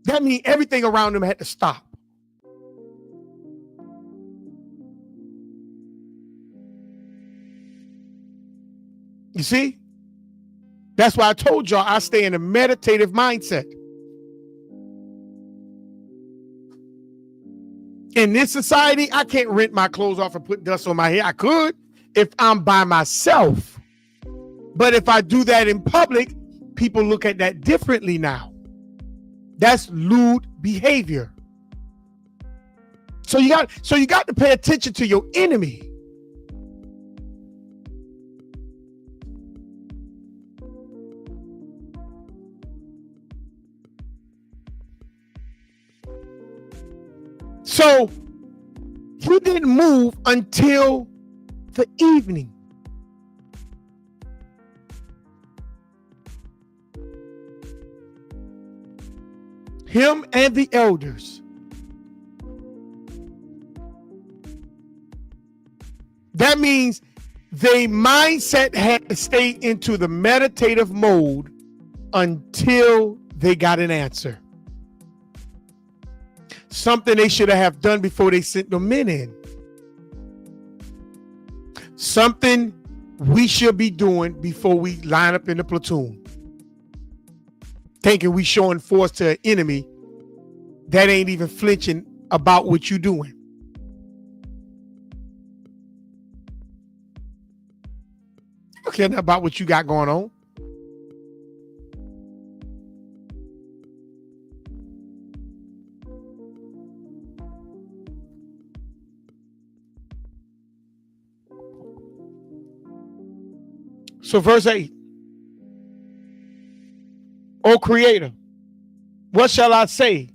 That means everything around them had to stop. You see? That's why I told y'all I stay in a meditative mindset. In this society, I can't rent my clothes off and put dust on my hair. I could if I'm by myself. But if I do that in public, people look at that differently now. That's lewd behavior. So you got to pay attention to your enemy. So he didn't move until the evening. Him and the elders. That means their mindset had to stay into the meditative mode until they got an answer. Something they should have done before they sent the men in. Something we should be doing before we line up in the platoon. Thinking we showing force to an enemy that ain't even flinching about what you're doing. You don't care nothing about what you got going on. So verse 8. O Creator, what shall I say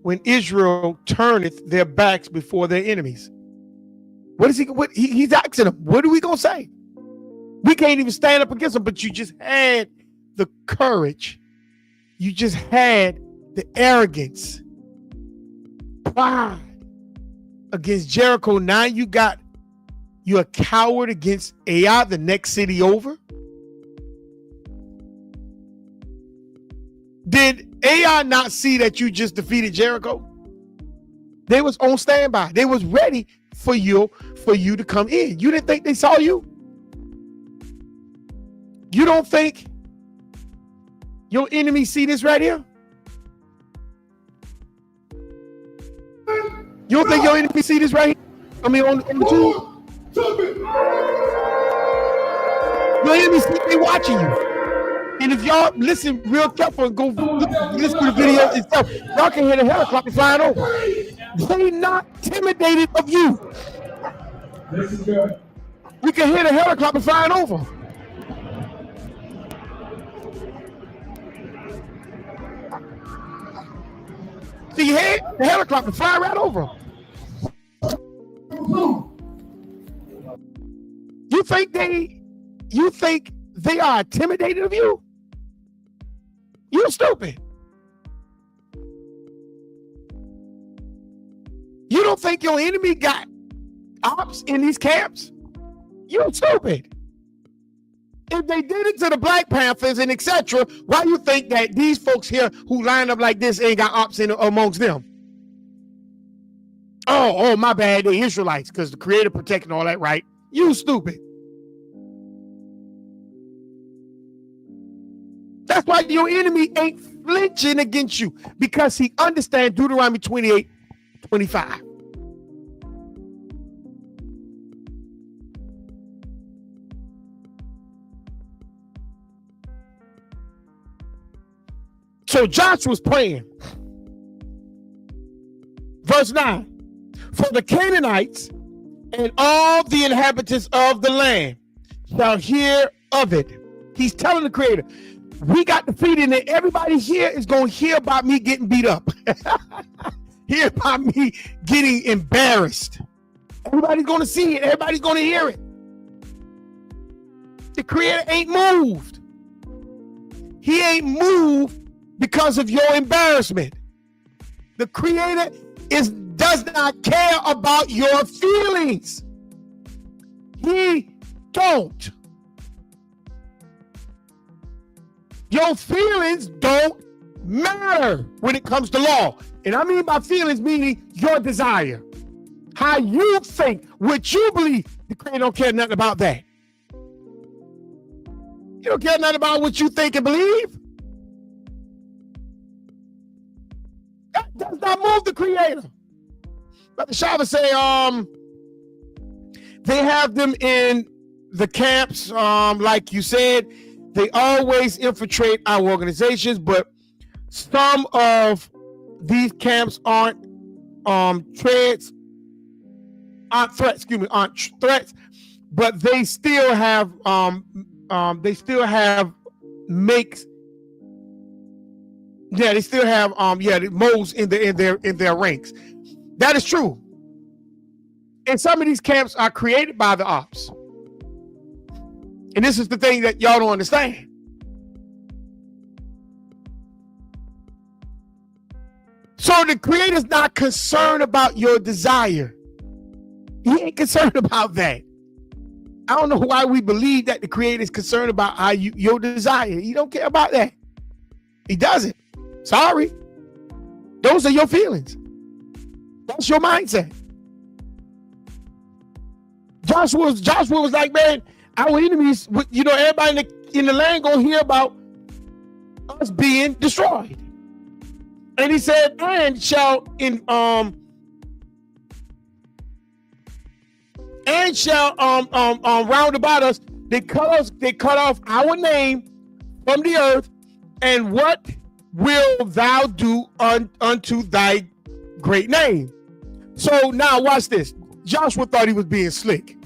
when Israel turneth their backs before their enemies? What is he's asking them? What are we going to say? We can't even stand up against them, but you just had the courage. You just had the arrogance, pride against Jericho. Now you're a coward against Ai, the next city over. Did Ai not see that you just defeated Jericho? They was on standby. They was ready for you to come in. You didn't think they saw you? You don't think your enemy see this right here? You don't think your enemy see this right here? I mean, on the tube? Your enemy see they watching you. And if y'all listen real careful and go listen to the video itself, y'all can hear the helicopter flying over. They not intimidated of you. This is good. We can hear the helicopter flying over. See, you hear the helicopter flying right over. You think they are intimidated of you? You stupid. You don't think your enemy got ops in these camps? You stupid. If they did it to the Black Panthers and etc., why you think that these folks here who line up like this ain't got ops in amongst them? Oh, my bad, the Israelites, because the Creator protecting all that, right? You stupid. That's why your enemy ain't flinching against you, because he understands Deuteronomy 28:25. So Joshua's praying. Verse 9. For the Canaanites and all the inhabitants of the land shall hear of it. He's telling the Creator, we got defeated, and everybody here is going to hear about me getting beat up. Hear about me getting embarrassed. Everybody's going to see it. Everybody's going to hear it. The Creator ain't moved. He ain't moved because of your embarrassment. The Creator does not care about your feelings. He don't. Your feelings don't matter when it comes to law. And I mean by feelings, meaning your desire. How you think, what you believe. The Creator don't care nothing about that. You don't care nothing about what you think and believe. That does not move the Creator. Brother Shava say, they have them in the camps, like you said. They always infiltrate our organizations, but some of these camps aren't threats, but they still have moles in their ranks. That is true. And some of these camps are created by the ops. And this is the thing that y'all don't understand. So the Creator's not concerned about your desire. He ain't concerned about that. I don't know why we believe that the Creator is concerned about your desire. He don't care about that. He doesn't. Sorry. Those are your feelings. That's your mindset. Joshua was like, man, our enemies, everybody in the land gonna hear about us being destroyed. And he said, and shall and shall round about us. They cut off our name from the earth. And what will thou do unto thy great name? So now watch this. Joshua thought he was being slick.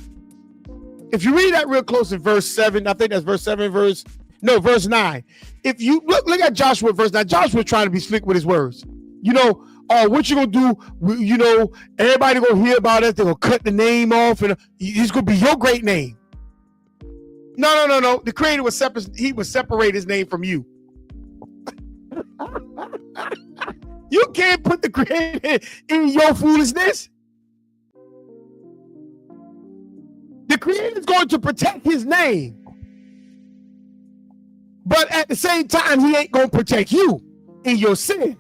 If you read that real close in verse 7, I think that's verse 7, verse 9. If you look at Joshua verse 9, Joshua trying to be slick with his words. You know, what you gonna do? You know, everybody gonna hear about us. They're gonna cut the name off, and it's gonna be your great name. No. The Creator was separate. He would separate his name from you. You can't put the Creator in your foolishness. The Creator is going to protect his name, but at the same time, he ain't going to protect you in your sin.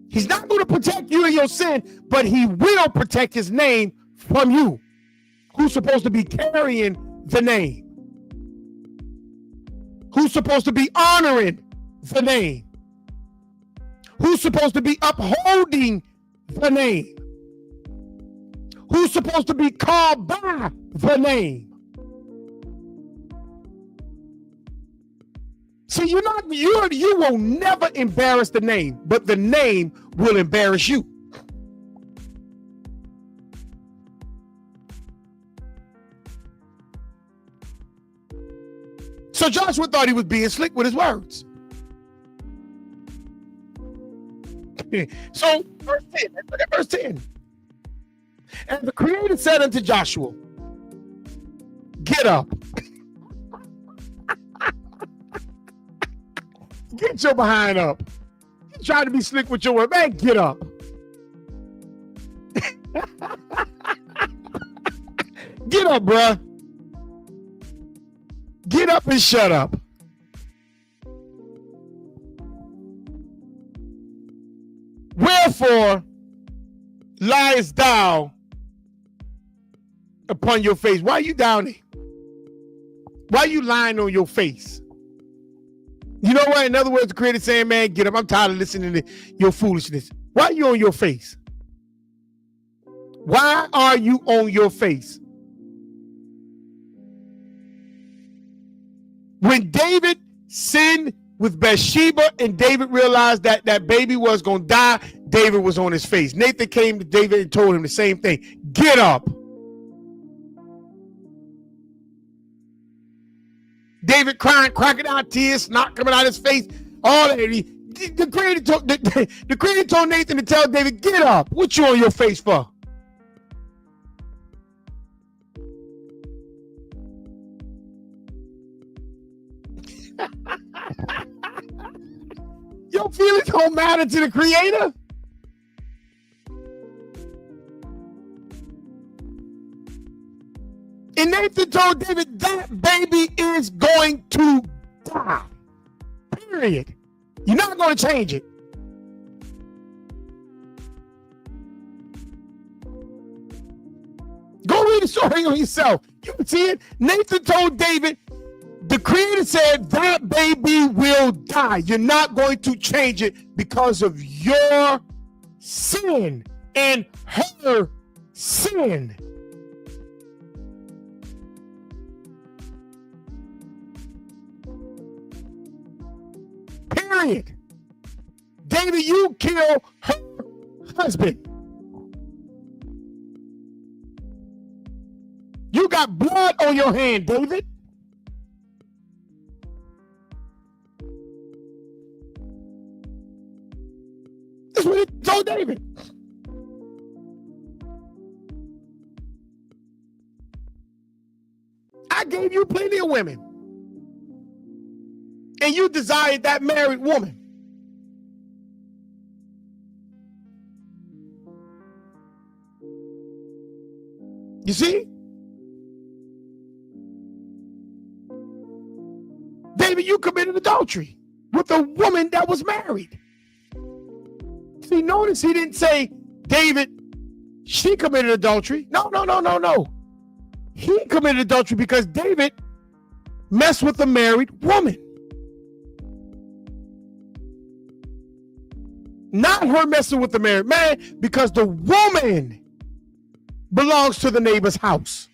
He's not going to protect you in your sin, but he will protect his name from you, who's supposed to be carrying the name, who's supposed to be honoring the name, who's supposed to be upholding the name, who's supposed to be called by the name. See, you will never embarrass the name, but the name will embarrass you. So Joshua thought he was being slick with his words. So verse 10, look at verse 10. And the Creator said unto Joshua, get up. Get your behind up. You try to be slick with your word. Man, get up. Get up, bruh. Get up and shut up. Wherefore liest thou upon your face? Why are you down there? Why are you lying on your face? You know what? In other words, the Creator saying, man, get up. I'm tired of listening to your foolishness. Why are you on your face? Why are you on your face? When David sinned with Bathsheba and David realized that that baby was going to die, David was on his face. Nathan came to David and told him the same thing. Get up. David crying, crocodile tears, snot coming out his face. All that. The Creator told Nathan to tell David, get up. What you on your face for? Your feelings don't matter to the Creator. And Nathan told David, that baby is going to die. Period. You're not going to change it. Go read the story on yourself. You can see it. Nathan told David, the Creator said that baby will die. You're not going to change it because of your sin and her sin. Period. David, you kill her husband. You got blood on your hand, David. That's what he told David. I gave you plenty of women. And you desired that married woman. You see? David, you committed adultery with a woman that was married. See, notice he didn't say, David, she committed adultery. No. He committed adultery because David messed with a married woman. Not her messing with the married man, because the woman belongs to the neighbor's house.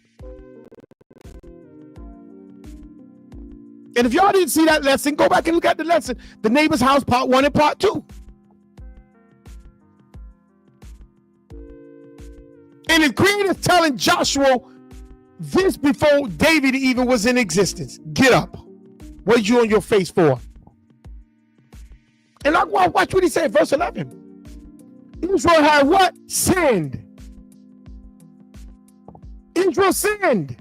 And if y'all didn't see that lesson, go back and look at the lesson, the neighbor's house, part 1 and part 2. And the creator's telling Joshua this before David even was in existence. Get up. What are you on your face for? And watch what he said, verse 11. Israel had what? Sinned. Israel sinned.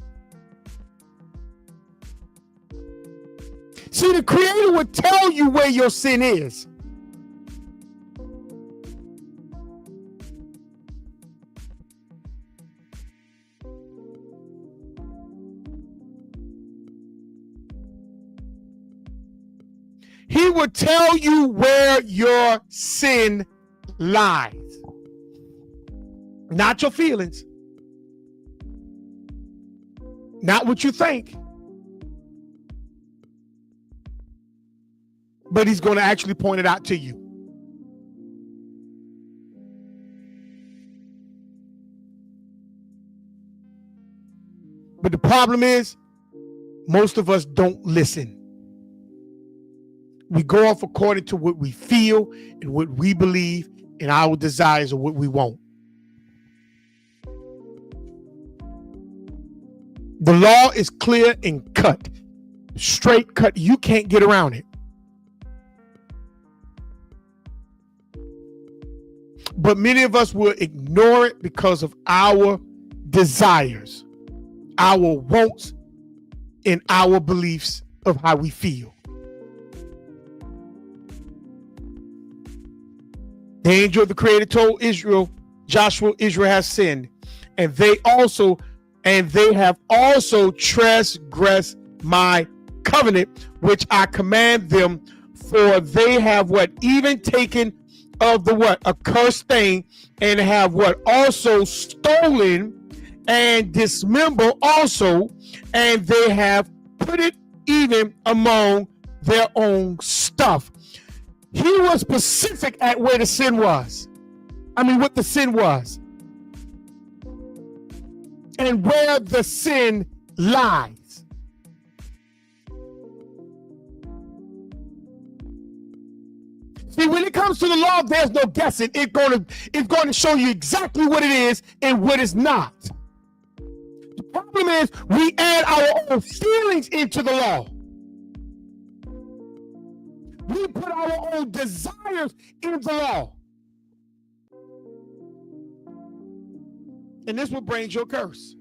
See, the creator would tell you where your sin is. He will tell you where your sin lies. Not your feelings. Not what you think. But he's going to actually point it out to you. But the problem is, most of us don't listen. We go off according to what we feel and what we believe and our desires or what we want. The law is clear and cut. Straight cut. You can't get around it. But many of us will ignore it because of our desires, our wants, and our beliefs of how we feel. The angel of the creator told Israel, Joshua, Israel has sinned, and they have also transgressed my covenant, which I command them, for they have what? Even taken of the what? Accursed thing, and have what? Also stolen and dismembered also, and they have put it even among their own stuff. He was specific at where the sin was. I mean, what the sin was. And where the sin lies. See, when it comes to the law, there's no guessing. It's going to show you exactly what it is and what it's not. The problem is we add our own feelings into the law. We put our own desires in the law. And this will bring you a curse.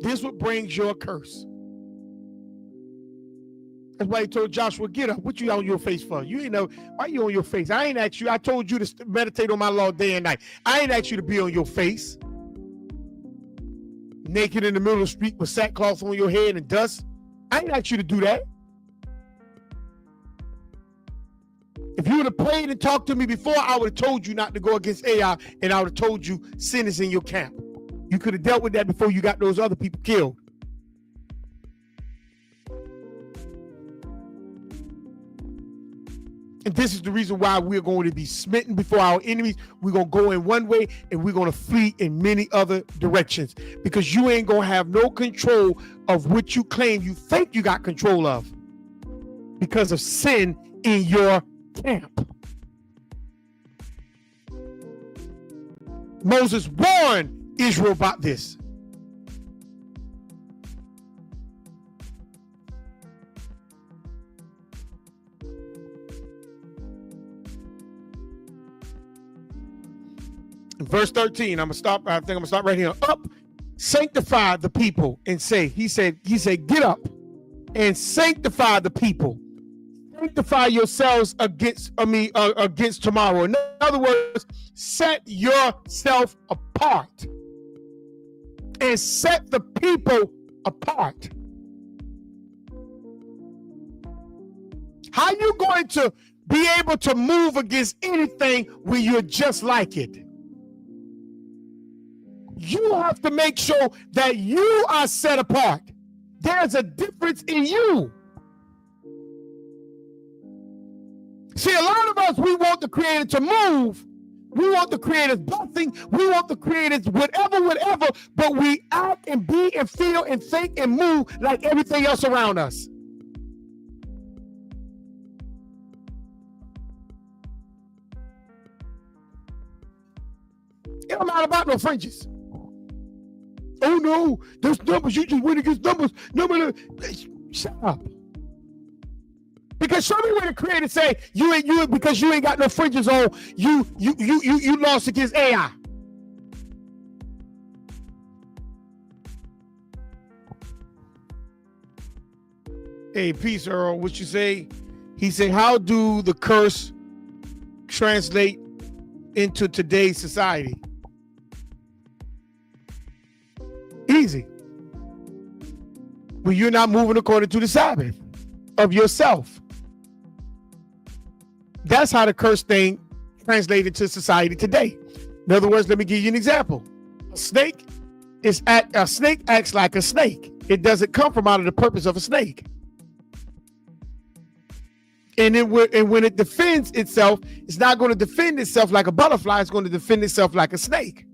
This what brings your curse. That's why he told Joshua, get up. What you on your face for? You ain't know. Why you on your face? I ain't asked you. I told you to meditate on my law day and night. I ain't asked you to be on your face. Naked in the middle of the street with sackcloth on your head and dust. I ain't asked you to do that. If you would have prayed and talked to me before, I would have told you not to go against AI, and I would have told you sin is in your camp. You could have dealt with that before you got those other people killed. And this is the reason why we're going to be smitten before our enemies. We're going to go in one way and we're going to flee in many other directions, because you ain't going to have no control of what you claim you think you got control of because of sin in your camp. Moses warned Israel about this. In verse 13, I think I'm gonna stop right here. Up, sanctify the people and say, he said, get up and sanctify the people. Sanctify yourselves against tomorrow. In other words, set yourself apart and set the people apart. How are you going to be able to move against anything when you're just like it? You have to make sure that you are set apart. There's a difference in you. See, a lot of us, we want the Creator to move. We want the Creator's blessing. We want the Creator's whatever, but we act and be and feel and think and move like everything else around us. I'm not about no fringes. Oh no, those numbers, you just went against numbers. No. Shut up. Because show me where the Creator say you ain't because you ain't got no fringes on, you lost against AI. Hey, peace, Earl. What you say? He said, how do the curse translate into today's society? Easy. When you're not moving according to the Sabbath of yourself. That's how the curse thing translated to society today. In other words, let me give you an example. A snake acts like a snake. It doesn't come from out of the purpose of a snake. And when it defends itself, it's not going to defend itself like a butterfly. It's going to defend itself like a snake.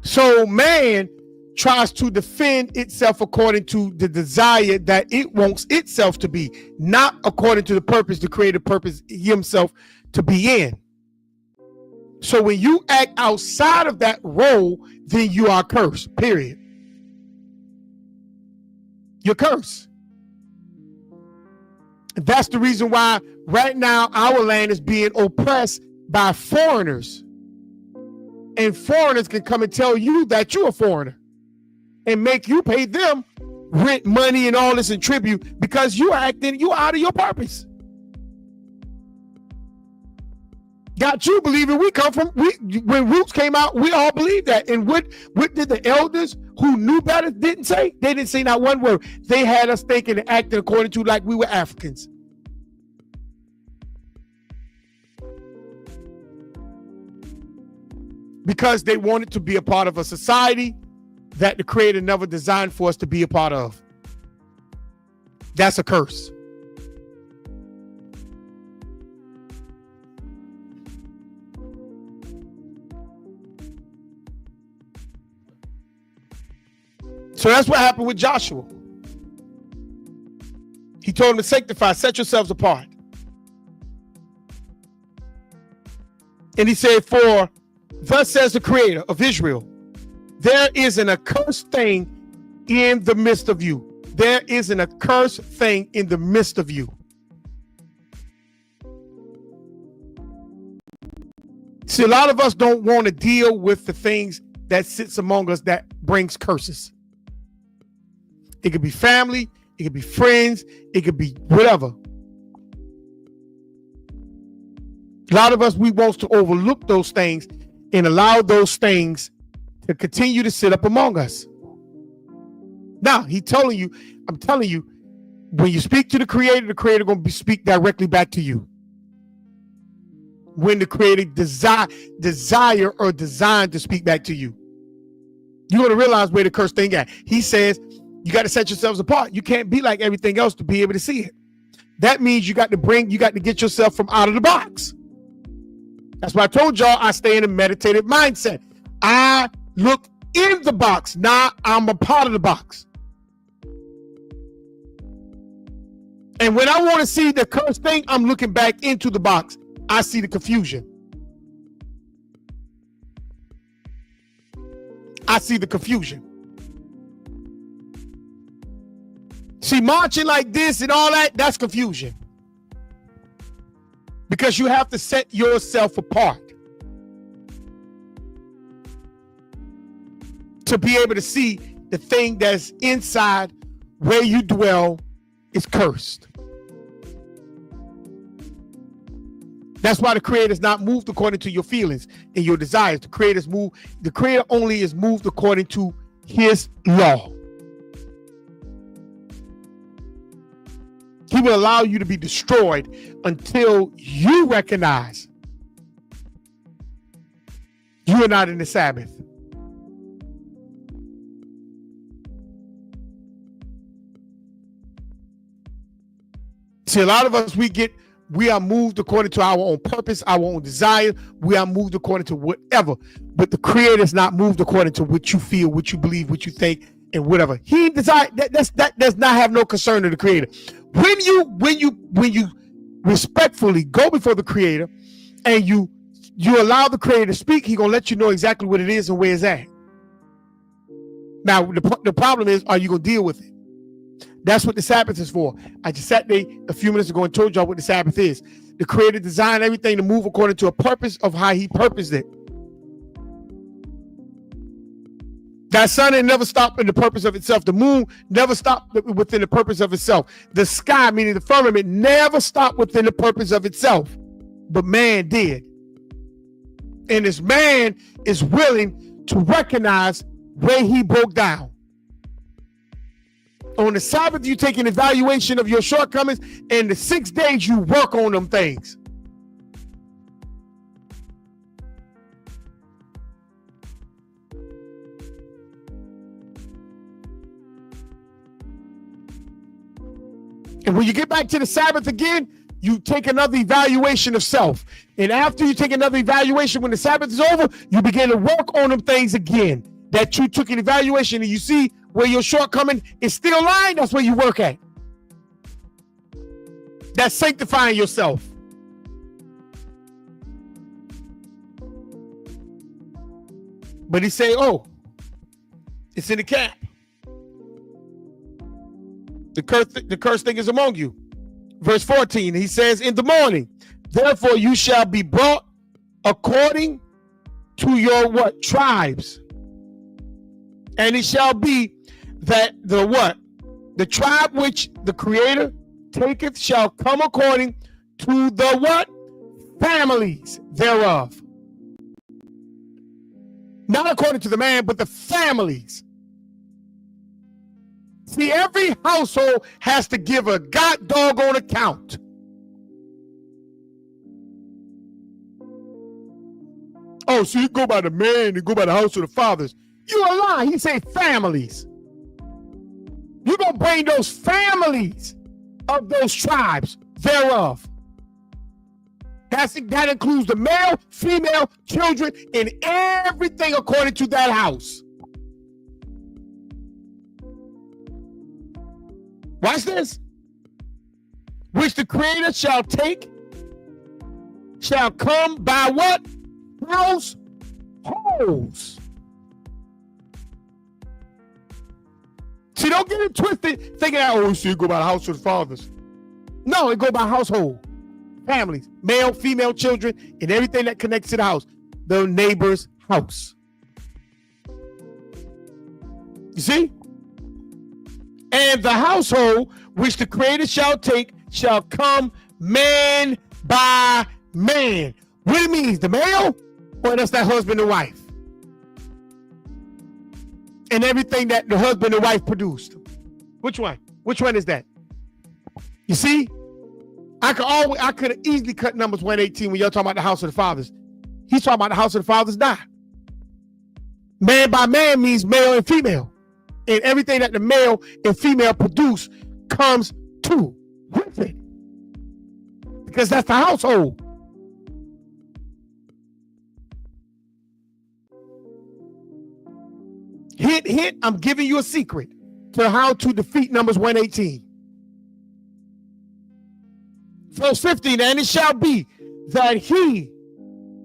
So man tries to defend itself according to the desire that it wants itself to be, not according to the purpose, the creative purpose himself to be in. So when you act outside of that role, then you are cursed, period. You're cursed. That's the reason why right now our land is being oppressed by foreigners. And foreigners can come and tell you that you're a foreigner and make you pay them rent, money, and all this and tribute because you out of your purpose. Got you believing when Roots came out, we all believed that. And what did the elders who knew better didn't say? They didn't say not one word. They had us thinking and acting according to like we were Africans. Because they wanted to be a part of a society that the Creator never designed for us to be a part of. That's a curse. So that's what happened with Joshua. He told him to sanctify, set yourselves apart. And he said, for thus says the Creator of Israel, there is an accursed thing in the midst of you. There is an accursed thing in the midst of you. See, a lot of us don't want to deal with the things that sits among us that brings curses. It could be family, it could be friends, it could be whatever. A lot of us, we want to overlook those things and allow those things to continue to sit up among us. Now, I'm telling you, when you speak to the Creator going to speak directly back to you. When the Creator desire or designed to speak back to you. You're going to realize where the curse thing at. He says, you got to set yourselves apart. You can't be like everything else to be able to see it. That means you got to get yourself from out of the box. That's why I told y'all I stay in a meditative mindset. I look in the box. Now I'm a part of the box. And when I want to see the cursed thing, I'm looking back into the box. I see the confusion. I see the confusion. See, marching like this and all that, that's confusion. Because you have to set yourself apart to be able to see the thing that's inside where you dwell is cursed. That's why the Creator is not moved according to your feelings and your desires. The Creator only is moved according to His law. He will allow you to be destroyed until you recognize you are not in the Sabbath. See, a lot of us, we are moved according to our own purpose, our own desire. We are moved according to whatever. But the Creator is not moved according to what you feel, what you believe, what you think, and whatever. He desire that does not have no concern to the Creator. When you respectfully go before the Creator and you allow the Creator to speak, He's gonna let you know exactly what it is and where it's at. Now the problem is, are you gonna deal with it? That's what the Sabbath is for. I just sat there a few minutes ago and told y'all what the Sabbath is. The Creator designed everything to move according to a purpose of how He purposed it. That sun ain't never stopped in the purpose of itself. The moon never stopped within the purpose of itself. The sky, meaning the firmament, never stopped within the purpose of itself. But man did. And this man is willing to recognize where he broke down. On the Sabbath, you take an evaluation of your shortcomings, and the 6 days you work on them things. And when you get back to the Sabbath again, you take another evaluation of self. And after you take another evaluation, when the Sabbath is over, you begin to work on them things again that you took an evaluation, and you see where your shortcoming is still lying. That's where you work at. That's sanctifying yourself. But he say, oh, it's in the cap. The cursed thing is among you. Verse 14, he says, in the morning, therefore you shall be brought according to your what? Tribes. And it shall be that the tribe which the Creator taketh shall come according to the what? Families thereof. Not according to the man, but the families. See, every household has to give a god doggone account. Oh, so you go by the man, you go by the house of the fathers. You a lie. He say families. You're going to bring those families of those tribes thereof. That includes the male, female, children, and everything according to that house. Watch this. Which the Creator shall take, shall come by what? Households. See, don't get it twisted thinking that, oh, so you go by the house of the fathers. No, it go by household. Families, male, female, children, and everything that connects to the house. The neighbor's house. You see? And the household which the Creator shall take shall come man by man. What it means, the male, or that's that husband and wife? And everything that the husband and wife produced. Which one? Which one is that? You see? I could have easily cut Numbers 118 when y'all talking about the house of the fathers. He's talking about the house of the fathers not. Man by man means male and female. And everything that the male and female produce comes to with it. Because that's the household. Hint, I'm giving you a secret to how to defeat Numbers 118. Verse 15, and it shall be that he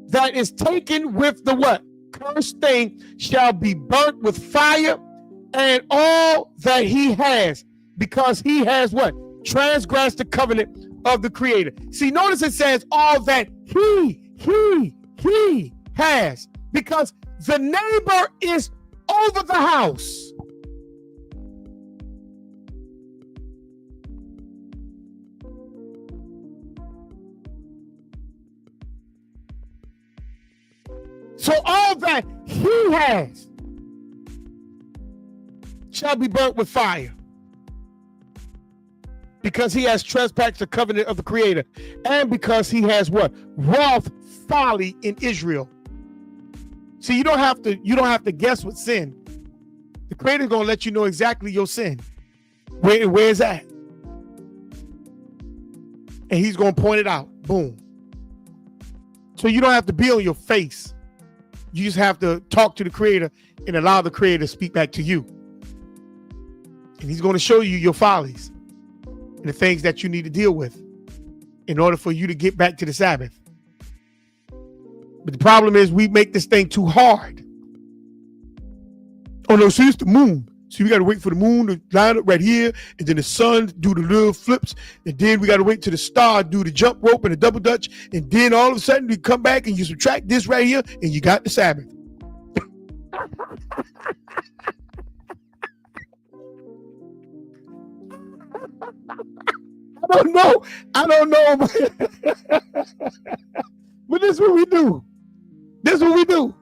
that is taken with the what? Cursed thing shall be burnt with fire, and all that he has, because he has what? Transgressed the covenant of the Creator. See, notice it says all that he has, because the neighbor is over the house. So all that he has shall be burnt with fire, because he has trespassed the covenant of the Creator, and because he has what? Wrought folly in Israel. See, you don't have to guess what sin. The Creator's gonna let you know exactly your sin. Where's that? and he's going to point it out. Boom. So you don't have to be on your face. You just have to talk to the creator and allow the creator to speak back to you. And he's going to show you your follies and the things that you need to deal with in order for you to get back to the Sabbath. But the problem is we make this thing too hard. Oh no, so it's the moon. So we got to wait for the moon to line up right here, and then the sun do the little flips, and then we got to wait till the star do the jump rope and the double dutch, and then all of a sudden we come back and you subtract this right here, and you got the Sabbath. I don't know, but this is what we do. This is what we do.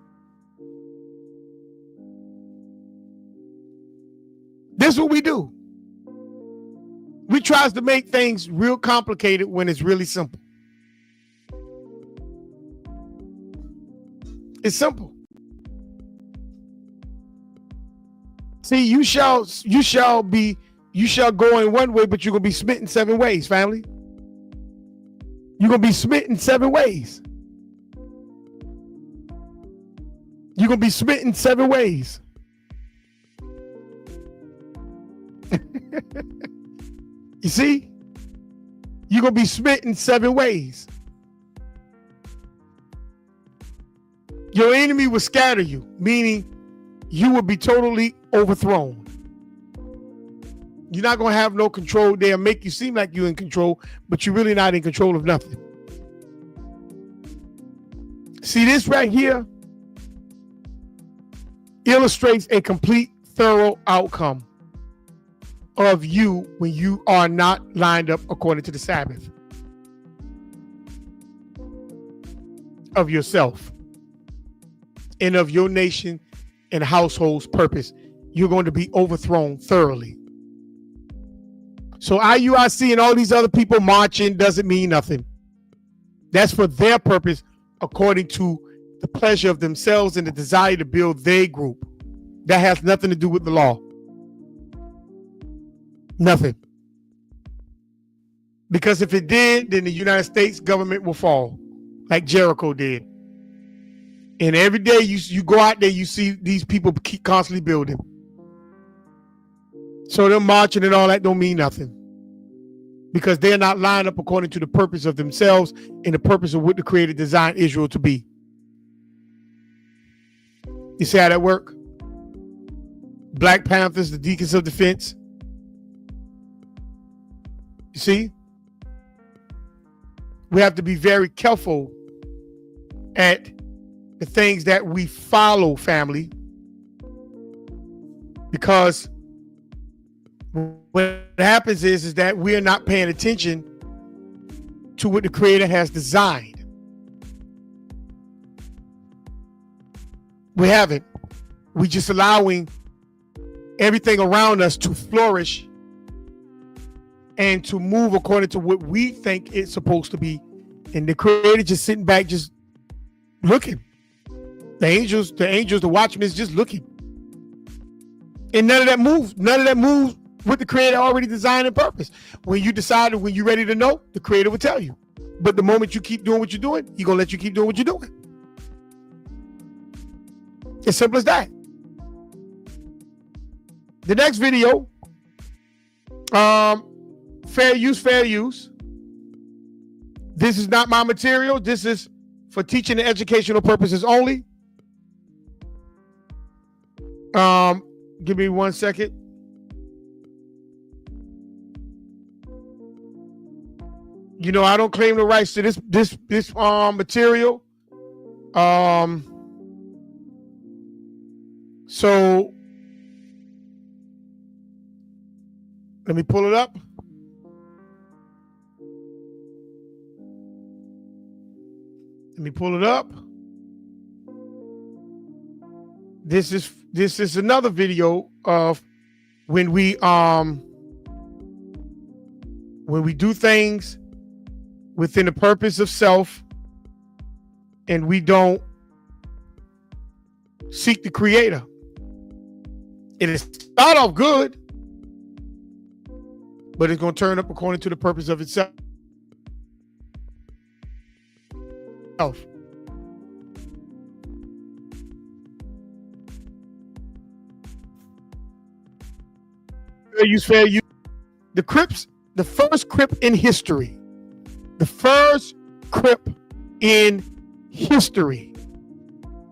This is what we do. We tries to make things real complicated when it's really simple. It's simple. See, you shall go in one way, but you're gonna be smitten 7 ways, family. You're gonna be smitten 7 ways. You're gonna be smitten 7 ways. You see? You're going to be smitten 7 ways. Your enemy will scatter you, meaning you will be totally overthrown. You're not going to have no control. They'll make you seem like you're in control, but you're really not in control of nothing. See, this right here illustrates a complete, thorough outcome of you when you are not lined up according to the Sabbath of yourself and of your nation and household's purpose. You're going to be overthrown thoroughly. So IUIC and all these other people marching doesn't mean nothing. That's for their purpose according to the pleasure of themselves and the desire to build their group. That has nothing to do with the law. Nothing. Because if it did, then the United States government will fall, like Jericho did. And every day you go out there, you see these people keep constantly building. So them marching and all that don't mean nothing. Because they're not lined up according to the purpose of themselves and the purpose of what the Creator designed Israel to be. You see how that work? Black Panthers, the Deacons of Defense. You see, we have to be very careful at the things that we follow, family, because what happens is that we're not paying attention to what the Creator has designed. We haven't. We're just allowing everything around us to flourish and to move according to what we think it's supposed to be. And the Creator just sitting back, just looking. The angels, the watchmen is just looking. And none of that moves. None of that moves what the Creator already designed and purpose. When you decide, when you're ready to know, the Creator will tell you. But the moment you keep doing what you're doing, He's going to let you keep doing what you're doing. As simple as that. The next video, fair use. This is not my material. This is for teaching and educational purposes only. Give me 1 second. You know, I don't claim the rights to this material. So let me pull it up. This is another video of when we do things within the purpose of self and we don't seek the Creator. It'll start off good, but it's going to turn up according to the purpose of itself. Fair use. The Crips, the first Crip in history. The first Crip in history.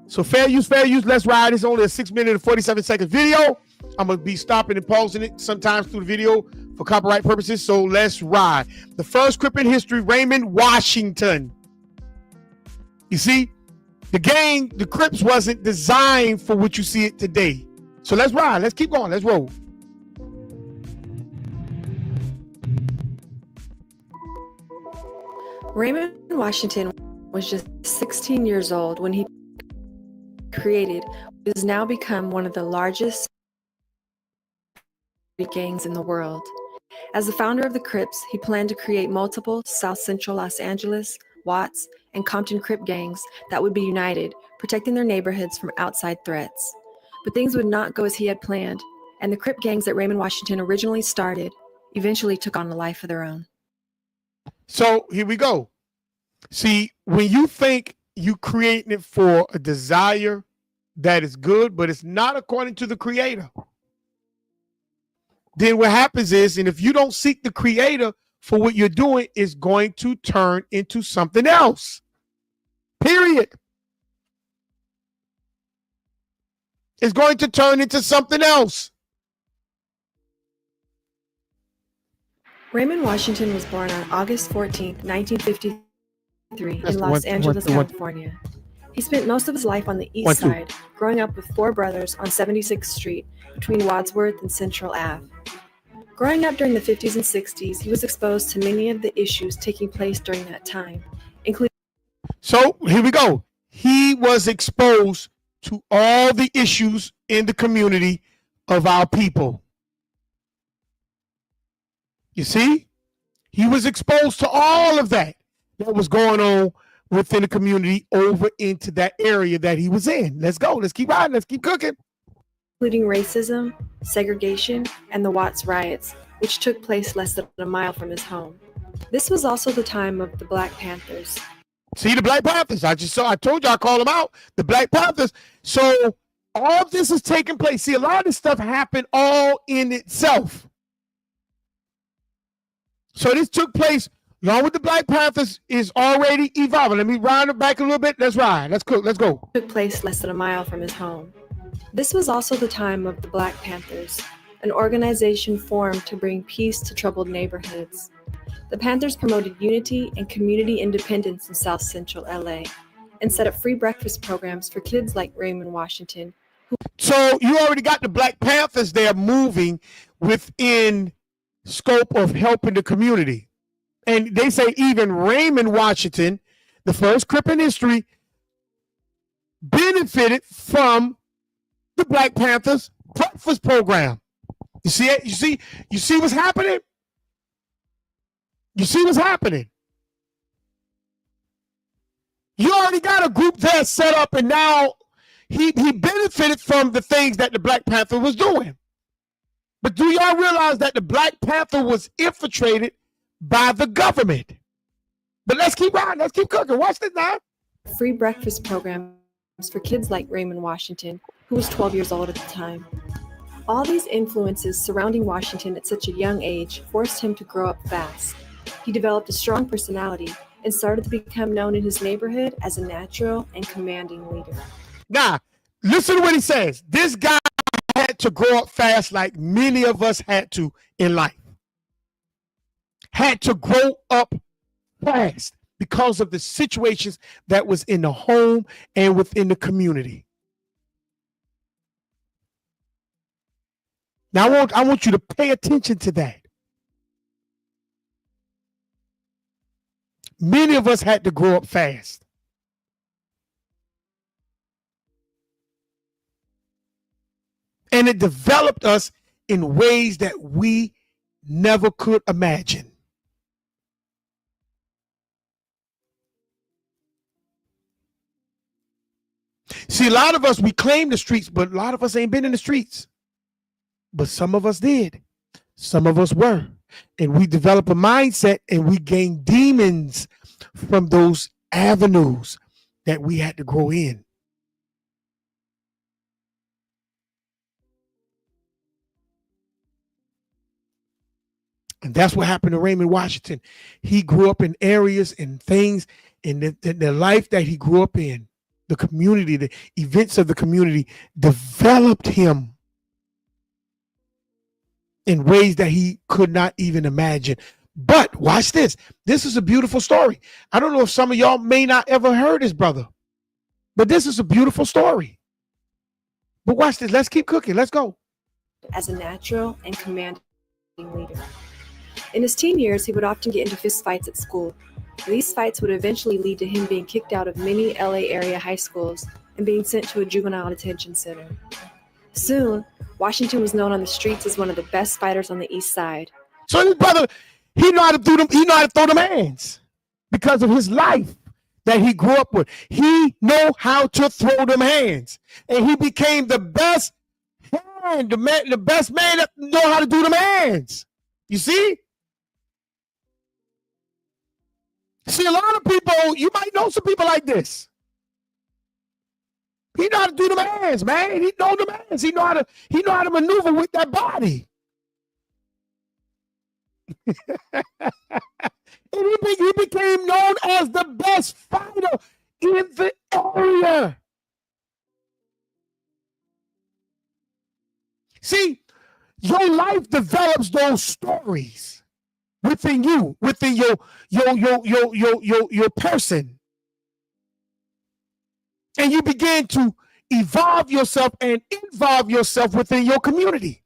So fair use, let's ride. It's only a 6 minute and 47 second video. I'm going to be stopping and pausing it sometimes through the video for copyright purposes. So let's ride. The first Crip in history, Raymond Washington. You see, the Crips wasn't designed for what you see it today. So let's ride. Let's keep going. Let's roll. Raymond Washington was just 16 years old when he created what has now become one of the largest gangs in the world. As the founder of the Crips, he planned to create multiple South Central Los Angeles, Watts, and Compton Crip gangs that would be united, protecting their neighborhoods from outside threats. But things would not go as he had planned, and the Crip gangs that Raymond Washington originally started eventually took on a life of their own. So here we go. See, when you think you creating it for a desire that is good, but it's not according to the creator, then what happens is, and if you don't seek the creator for what you're doing, it's going to turn into something else. Period. It's going to turn into something else. Raymond Washington was born on August 14, 1953, in Los Angeles, California. He spent most of his life on the east side, growing up with four brothers on 76th Street between Wadsworth and Central Ave. Growing up during the 50s and 60s, he was exposed to many of the issues taking place during that time, including... So here we go. He was exposed to all the issues in the community of our people. You see, he was exposed to all of that was going on within the community over into that area that he was in. Let's go. Let's keep riding. Let's keep cooking. Including racism, segregation, and the Watts riots, which took place less than a mile from his home. This was also the time of the Black Panthers. See, the Black Panthers. I told you I call them out. The Black Panthers. So all of this is taking place. See, a lot of this stuff happened all in itself. So this took place along with the Black Panthers is already evolving. Let me round it back a little bit. Let's ride. Let's cook. Let's go. Took place less than a mile from his home. This was also the time of the Black Panthers, an organization formed to bring peace to troubled neighborhoods. The Panthers promoted unity and community independence in South Central LA and set up free breakfast programs for kids like Raymond Washington. So you already got the Black Panthers there moving within scope of helping the community. And they say even Raymond Washington, the first Crip in history, benefited from the Black Panthers breakfast program. You see it? You see what's happening? You see what's happening? You already got a group there set up, and now he benefited from the things that the Black Panther was doing. But do y'all realize that the Black Panther was infiltrated by the government? But let's keep riding. Let's keep cooking. Watch this now. Free breakfast programs for kids like Raymond Washington, who was 12 years old at the time. All these influences surrounding Washington at such a young age forced him to grow up fast. He developed a strong personality and started to become known in his neighborhood as a natural and commanding leader. Now, listen to what he says. This guy had to grow up fast like many of us had to in life. Had to grow up fast because of the situations that was in the home and within the community. Now, I want you to pay attention to that. Many of us had to grow up fast. And it developed us in ways that we never could imagine. See, a lot of us, we claim the streets, but a lot of us ain't been in the streets. But some of us did. Some of us were. And we develop a mindset and we gain demons from those avenues that we had to grow in. And that's what happened to Raymond Washington. He grew up in areas and things in the life that he grew up in, the community, the events of the community developed him in ways that he could not even imagine. But watch this. This is a beautiful story. I don't know if some of y'all may not ever heard this, brother, but this is a beautiful story. But watch this. Let's keep cooking. Let's go. As a natural and commanding leader. In his teen years, he would often get into fist fights at school. These fights would eventually lead to him being kicked out of many LA area high schools and being sent to a juvenile detention center. Soon, Washington was known on the streets as one of the best fighters on the East Side. So his brother, he know how to throw them hands because of his life that he grew up with. He know how to throw them hands, and he became the best hand, the best man that know how to do them hands. You see? See, a lot of people, you might know some people like this. He know how to do them hands, man. He know them hands. He know how to maneuver with that body. And he became known as the best fighter in the area. See, your life develops those stories within you, within your person. And you begin to evolve yourself and involve yourself within your community,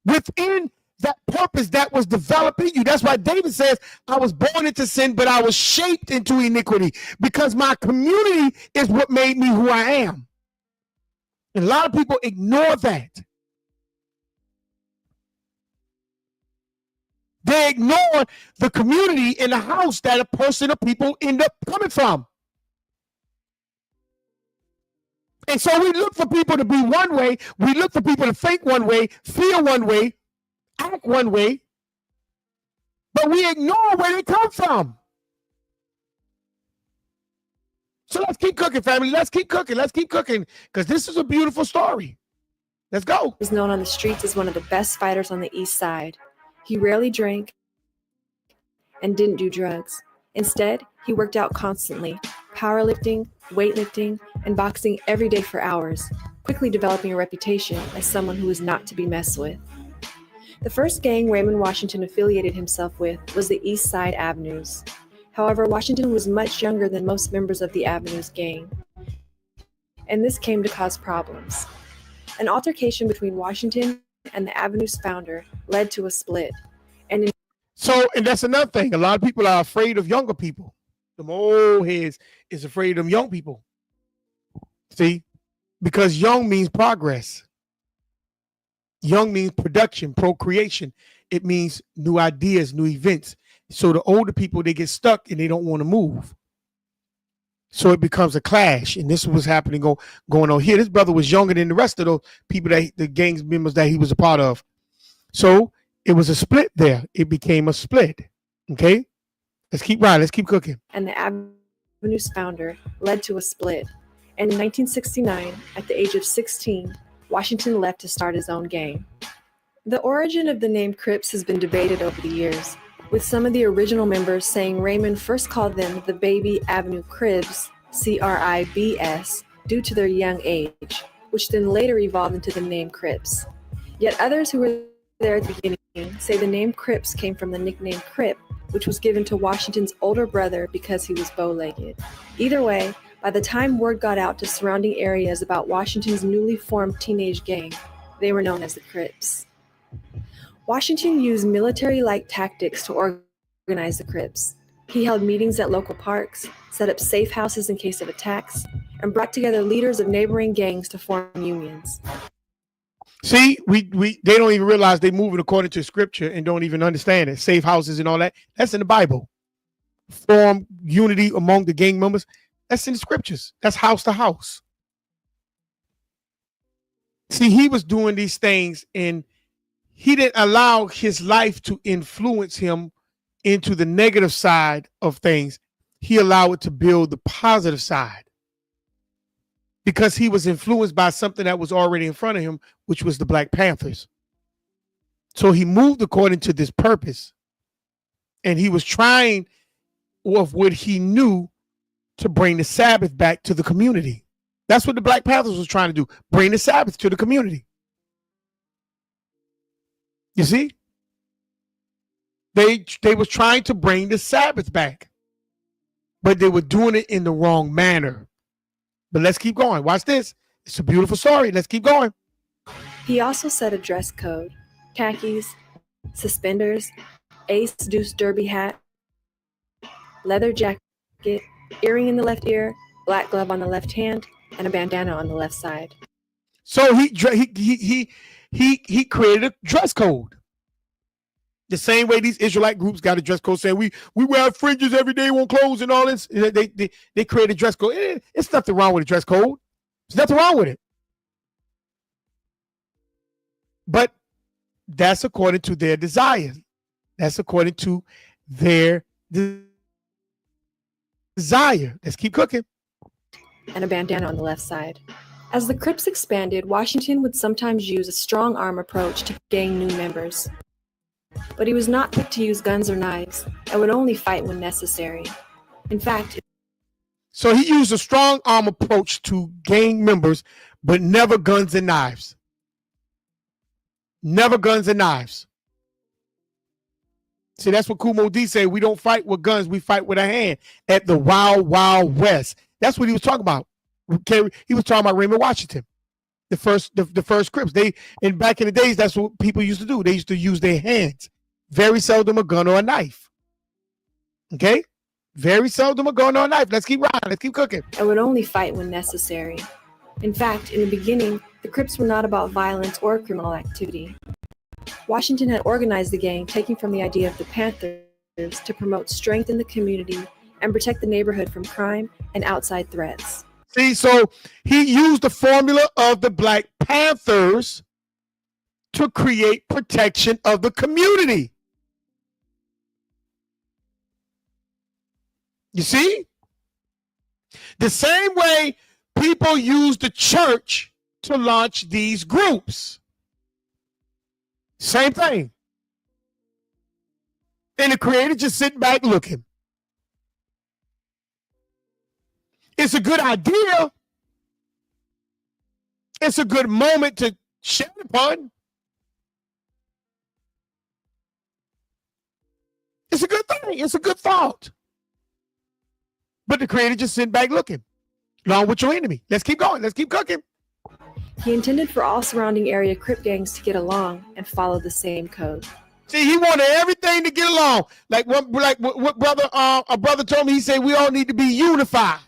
within that purpose that was developing you. That's why David says, I was born into sin, but I was shaped into iniquity, because my community is what made me who I am. And a lot of people ignore that. They ignore the community in the house that a person or people end up coming from. And so we look for people to be one way. We look for people to think one way, feel one way, act one way. But we ignore where they come from. So let's keep cooking, family. Let's keep cooking. Let's keep cooking, because this is a beautiful story. Let's go. He was known on the streets as one of the best fighters on the East Side. He rarely drank and didn't do drugs. Instead, he worked out constantly, powerlifting, weightlifting, and boxing every day for hours, quickly developing a reputation as someone who was not to be messed with. The first gang Raymond Washington affiliated himself with was the East Side Avenues. However, Washington was much younger than most members of the Avenues gang, and this came to cause problems. An altercation between Washington and the Avenues founder led to a split. And that's another thing. A lot of people are afraid of younger people. The old heads is afraid of young people. See, because young means progress. Young means production, procreation. It means new ideas, new events. So the older people, they get stuck and they don't want to move. So it becomes a clash. And this was happening going on here. This brother was younger than the rest of those people, the gang members that he was a part of. So it was a split there. It became a split. Okay? Let's keep riding. Let's keep cooking. And the Avenues founder led to a split. And in 1969, at the age of 16, Washington left to start his own gang. The origin of the name Crips has been debated over the years, with some of the original members saying Raymond first called them the Baby Avenue Cribs, Cribs, due to their young age, which then later evolved into the name Crips. Yet others who were there at the beginning say the name Crips came from the nickname Crip, which was given to Washington's older brother because he was bow-legged. Either way, by the time word got out to surrounding areas about Washington's newly formed teenage gang, they were known as the Crips. Washington used military-like tactics to organize the Crips. He held meetings at local parks, set up safe houses in case of attacks, and brought together leaders of neighboring gangs to form unions. See, they don't even realize they're moving according to scripture and don't even understand it. Safe houses and all that. That's in the Bible. Form unity among the gang members. That's in the scriptures. That's house to house. See, he was doing these things and he didn't allow his life to influence him into the negative side of things. he allowed it to build the positive side because he was influenced by something that was already in front of him, which was the Black Panthers. So he moved according to this purpose, and he was trying with what he knew to bring the Sabbath back to the community. That's what the Black Panthers was trying to do, bring the Sabbath to the community. You see? They was trying to bring the Sabbath back, but they were doing it in the wrong manner. But let's keep going. Watch this. It's a beautiful story. Let's keep going. He also set a dress code: khakis, suspenders, ace deuce derby hat, leather jacket, earring in the left ear, black glove on the left hand, and a bandana on the left side. So he created a dress code. The same way these Israelite groups got a dress code saying we wear fringes every day on clothes and all this. They create a dress code. It's nothing wrong with a dress code. There's nothing wrong with it. But that's according to their desire. That's according to their desire. Let's keep cooking. And a bandana on the left side. As the Crips expanded, Washington would sometimes use a strong arm approach to gain new members. But he was not quick to use guns or knives and would only fight when necessary. In fact, so he used a strong arm approach to gain members, but never guns and knives. Never guns and knives. See, that's what Kumo D said. We don't fight with guns, we fight with a hand at the Wild Wild West. That's what he was talking about. He was talking about Raymond Washington, the first Crips. And back in the days, that's what people used to do. They used to use their hands. Very seldom a gun or a knife. Okay? Very seldom a gun or a knife. Let's keep riding. Let's keep cooking. And would only fight when necessary. In fact, in the beginning, the Crips were not about violence or criminal activity. Washington had organized the gang, taking from the idea of the Panthers to promote strength in the community and protect the neighborhood from crime and outside threats. See, so he used the formula of the Black Panthers to create protection of the community. You see? The same way people use the church to launch these groups. Same thing. And the creator just sitting back looking. It's a good idea. It's a good moment to share upon. It's a good thing. It's a good thought. But the creator just sitting back looking, along with your enemy. Let's keep going. Let's keep cooking. He intended for all surrounding area Crip gangs to get along and follow the same code. See, he wanted everything to get along. Like what brother, a brother told me, he said we all need to be unified.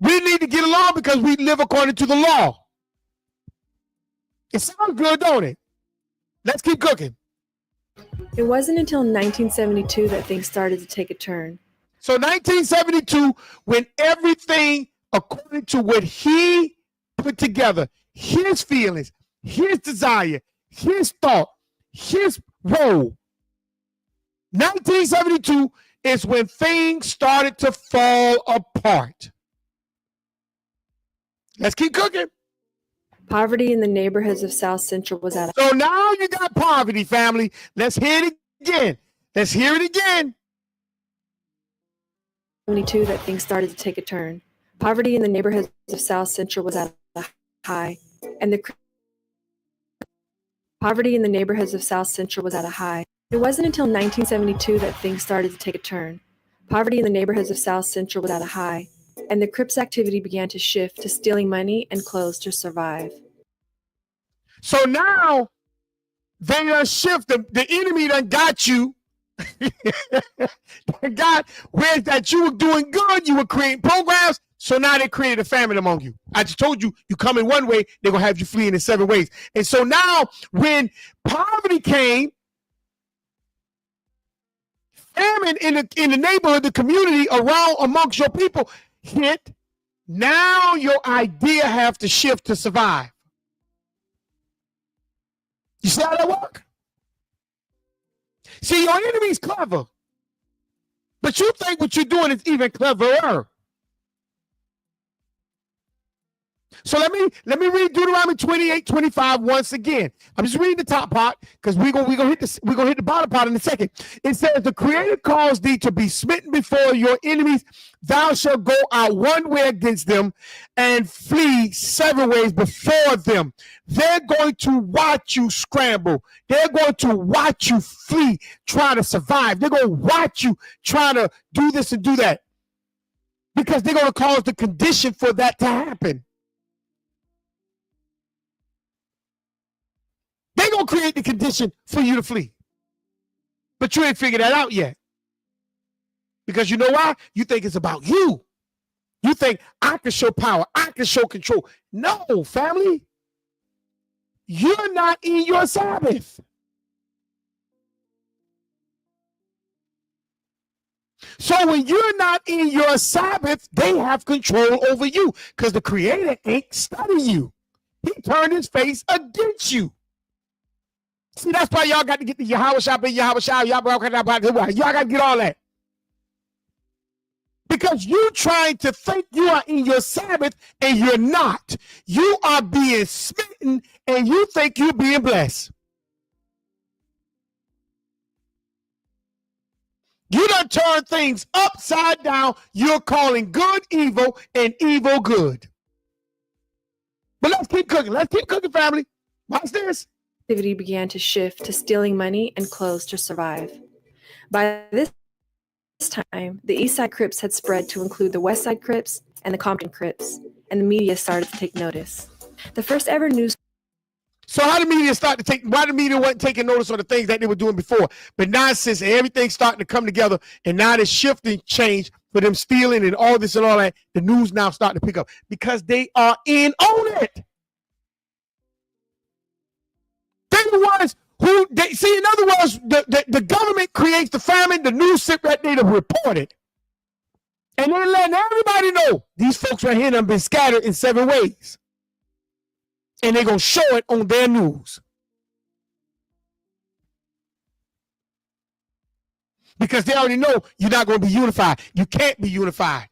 We need to get along because we live according to the law. It sounds good, don't it? Let's keep cooking. It wasn't until 1972 that things started to take a turn. So 1972, when everything, according to what he put together, his feelings, his desire, his thought, his role, 1972 is when things started to fall apart. Let's keep cooking. Poverty in the neighborhoods of South Central was at a... So now you got poverty, family. Let's hear it again. Let's hear it again. 72 that things started to take a turn. Poverty in the neighborhoods of South Central was at a high, and the poverty in the neighborhoods of South Central was at a high. It wasn't until 1972 that things started to take a turn. Poverty in the neighborhoods of South Central was at a high, and the Crips' activity began to shift to stealing money and clothes to survive. So now they done shift. The enemy done got you. God, whereas that you were doing good, you were creating programs. So now they created a famine among you. I just told you, you come in one way, they're going to have you fleeing in 7 ways. And so now when poverty came, famine in the neighborhood, the community around amongst your people hit, now your idea have to shift to survive. You see how that work? See, your enemy's clever. But you think what you're doing is even cleverer. So let me read Deuteronomy 28:25 once again. I'm just reading the top part because we're gonna hit the bottom part in a second. It says, the Creator caused thee to be smitten before your enemies. Thou shalt go out one way against them and flee 7 ways before them. They're going to watch you scramble. They're going to watch you flee, trying to survive. They're going to watch you trying to do this and do that because they're going to cause the condition for that to happen. They're going to create the condition for you to flee. But you ain't figured that out yet. Because you know why? You think it's about you. You think I can show power. I can show control. No, family. You're not in your Sabbath. So when you're not in your Sabbath, they have control over you because the Creator ain't studying you. He turned his face against you. See, that's why y'all got to get the yahusha, y'all got to get all that. Because you trying to think you are in your Sabbath and you're not. You are being smitten and you think you're being blessed. You done turn things upside down. You're calling good evil and evil good. But let's keep cooking. Let's keep cooking, family. Watch this. Activity began to shift to stealing money and clothes to survive. By this time, the East Side Crips had spread to include the West Side Crips and the Compton Crips, and the media started to take notice. The first ever news. So how the media why the media wasn't taking notice of the things that they were doing before? But now since everything's starting to come together and now the shifting change for them stealing and all this and all that, the news now starting to pick up because they are in on it. They're the ones who, see, in other words, the government creates the famine, the news sit right there to report it. And they're letting everybody know these folks right here have been scattered in 7 ways. And they're going to show it on their news. Because they already know you're not going to be unified. You can't be unified.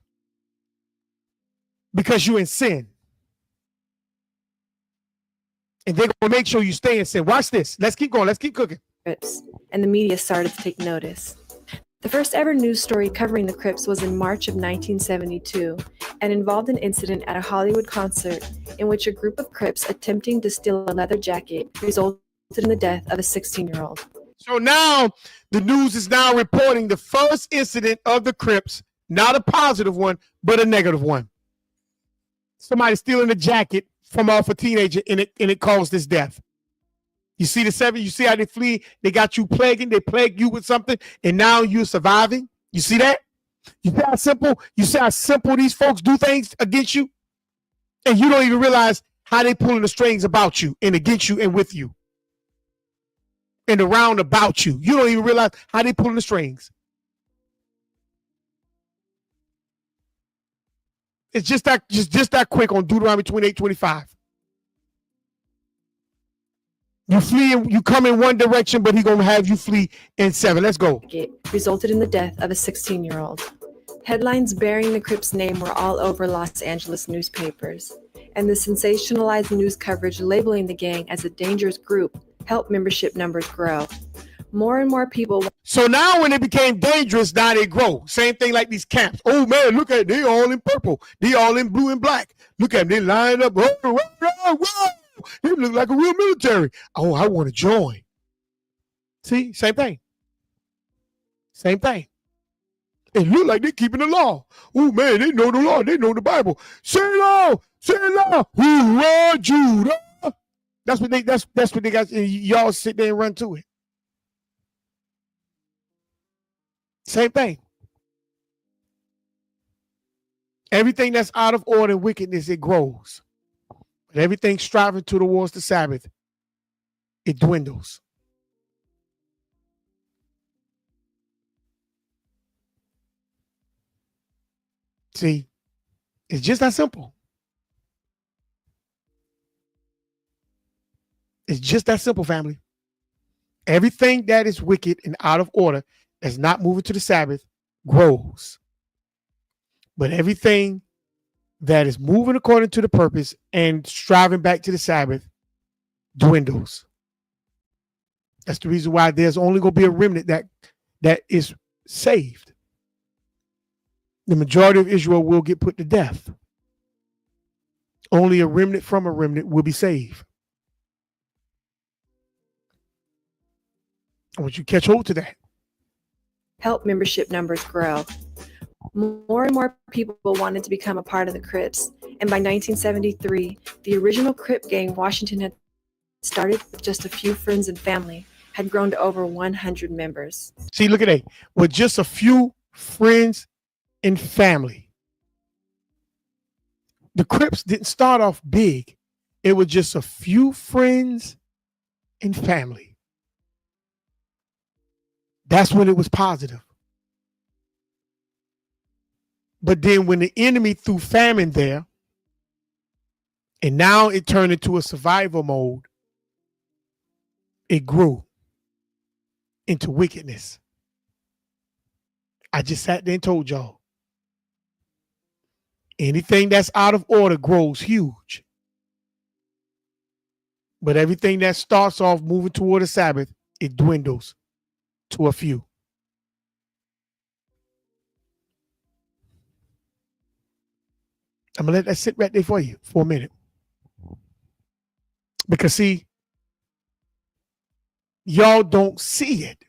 Because you're in sin. And they're going to make sure you stay in sin. Watch this. Let's keep going. Let's keep cooking. And the media started to take notice. The first ever news story covering the Crips was in March of 1972 and involved an incident at a Hollywood concert in which a group of Crips attempting to steal a leather jacket resulted in the death of a 16-year-old. So now the news is now reporting the first incident of the Crips, not a positive one, but a negative one. Somebody stealing a jacket from off a teenager and it caused his death. You see the 7, you see how they flee, they got you plaguing, they plague you with something, and now you're surviving. You see that? You see how simple these folks do things against you? And you don't even realize how they pulling the strings about you and against you and with you. And around about you. You don't even realize how they pulling the strings. It's just that quick on Deuteronomy 28:25. You flee, you come in one direction, but he's going to have you flee in 7. Let's go. It resulted in the death of a 16-year-old. Headlines bearing the Crips' name were all over Los Angeles newspapers, and the sensationalized news coverage labeling the gang as a dangerous group helped membership numbers grow. More and more people. So now when it became dangerous, now they grow. Same thing like these camps. Oh man, look at it. They all in purple. They all in blue and black. Look at them. They lined up. Whoa. They look like a real military. Oh, I want to join. See, same thing. Same thing. It look like they're keeping the law. Oh man, they know the law. They know the Bible. Say law. Hoorah, Judah. That's what they got. Y'all sit there and run to it. Same thing. Everything that's out of order and wickedness, it grows. But everything striving towards the Sabbath, it dwindles. See, it's just that simple. It's just that simple, family. Everything that is wicked and out of order, that's not moving to the Sabbath, grows. But everything that is moving according to the purpose and striving back to the Sabbath dwindles. That's the reason why there's only going to be a remnant that is saved. The majority of Israel will get put to death. Only a remnant from a remnant will be saved. I want you to catch hold to that. Help membership numbers grow. More and more people wanted to become a part of the Crips, and by 1973, the original Crip gang Washington had started with just a few friends and family had grown to over 100 members. See, look at that. With just a few friends and family. The Crips didn't start off big. It was just a few friends and family. That's when it was positive. But then when the enemy threw famine there, and now it turned into a survival mode, it grew into wickedness. I just sat there and told y'all, anything that's out of order grows huge. But everything that starts off moving toward the Sabbath, it dwindles to a few. I'm going to let that sit right there for you for a minute. Because see, y'all don't see it.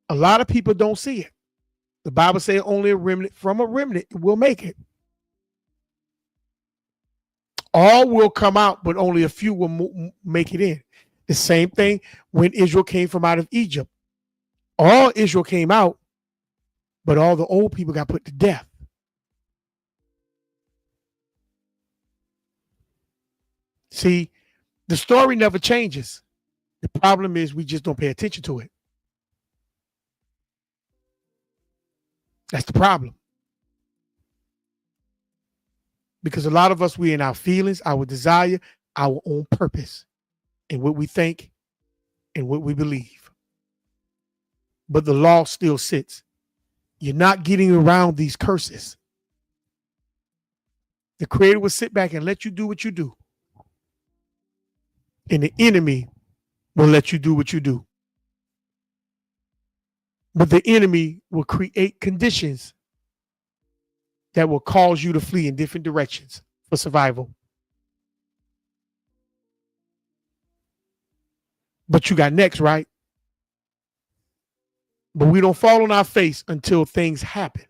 A lot of people don't see it. The Bible says only a remnant from a remnant will make it. All will come out, but only a few will make it in. The same thing when Israel came from out of Egypt. All Israel came out, but all the old people got put to death. See, the story never changes. The problem is we just don't pay attention to it. That's the problem. Because a lot of us, we're in our feelings, our desire, our own purpose, and what we think and what we believe. But the law still sits. You're not getting around these curses. The Creator will sit back and let you do what you do. And the enemy will let you do what you do. But the enemy will create conditions that will cause you to flee in different directions for survival. But you got next, right? But we don't fall on our face until things happen.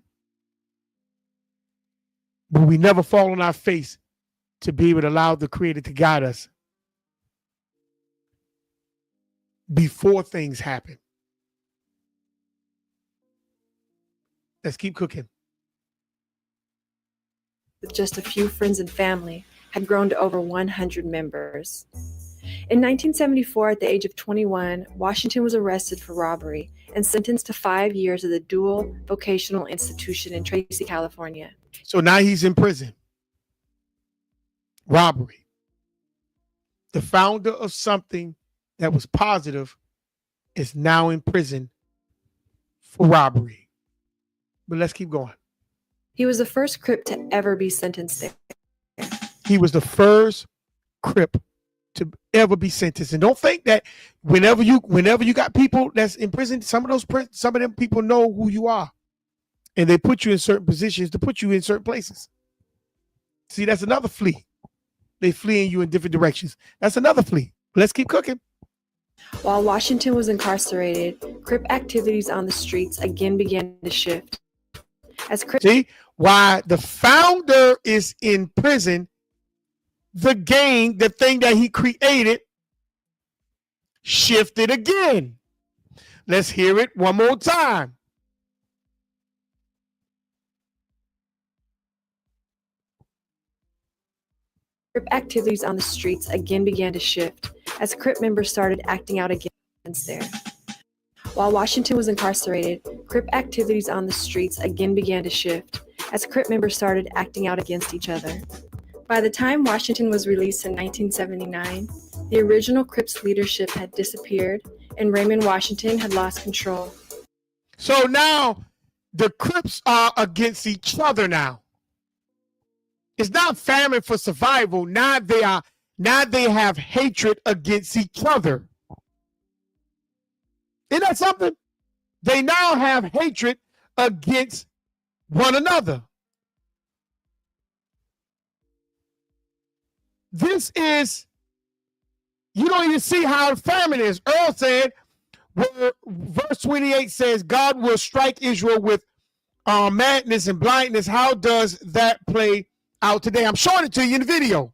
But we never fall on our face to be able to allow the Creator to guide us before things happen. Let's keep cooking. With just a few friends and family, had grown to over 100 members. In 1974, at the age of 21, Washington was arrested for robbery and sentenced to 5 years at the Dual Vocational Institution in Tracy, California. So now he's in prison. Robbery. The founder of something that was positive is now in prison for robbery. But let's keep going. He was the first Crip to ever be sentenced there. He was the first Crip to ever be sentenced. And don't think that whenever you got people that's in prison, some of them people know who you are. And they put you in certain positions to put you in certain places. See, that's another flea. They fleeing you in different directions. That's another flea. Let's keep cooking. While Washington was incarcerated, Crip activities on the streets again began to shift. As Crip, see, why the founder is in prison, the gang, the thing that he created, shifted again. Let's hear it one more time. Crip activities on the streets again began to shift as Crip members started acting out against there. While Washington was incarcerated, Crip activities on the streets again began to shift as Crip members started acting out against each other. By the time Washington was released in 1979, the original Crips leadership had disappeared and Raymond Washington had lost control. So now the Crips are against each other now. It's not famine for survival. Now they have hatred against each other. Isn't that something? They now have hatred against one another. This is, you don't even see how the famine is. Earl said, where verse 28 says, God will strike Israel with madness and blindness. How does that play out today? I'm showing it to you in the video.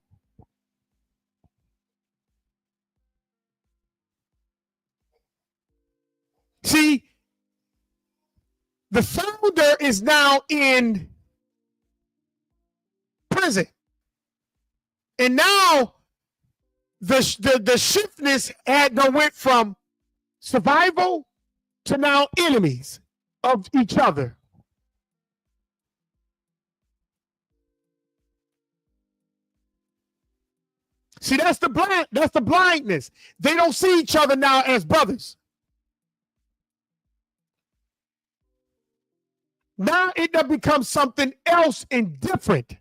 See, the founder is now in prison. And now the shiftness went from survival to now enemies of each other. See, that's the blindness. They don't see each other now as brothers. Now it does become something else and different.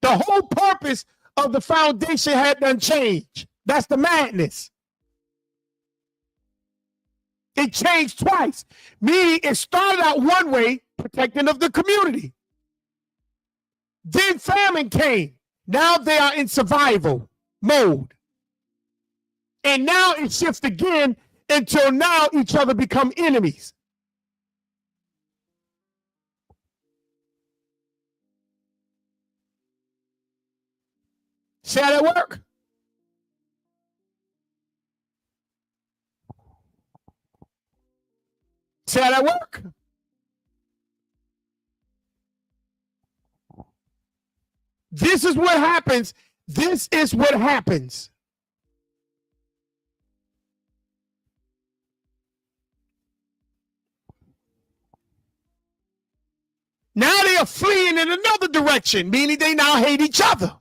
The whole purpose of the foundation had done changed. That's the madness. It changed twice, meaning it started out one way, protecting of the community. Then famine came. Now they are in survival mode. And now it shifts again until now each other become enemies. See how that work? See how that work? This is what happens. This is what happens. Now they are fleeing in another direction, meaning they now hate each other.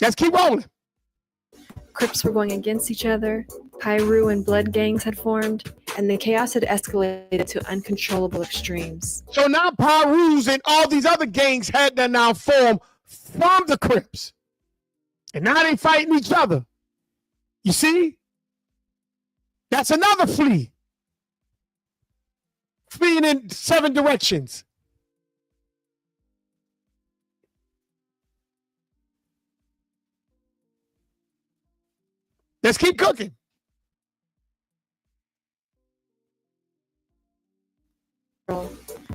Let's keep rolling. Crips were going against each other, Pyru and blood gangs had formed, and the chaos had escalated to uncontrollable extremes. So now Pyrus and all these other gangs had to now form from the Crips. And now they fighting each other. You see? That's another flee. Fleeing in 7 directions. Let's keep cooking.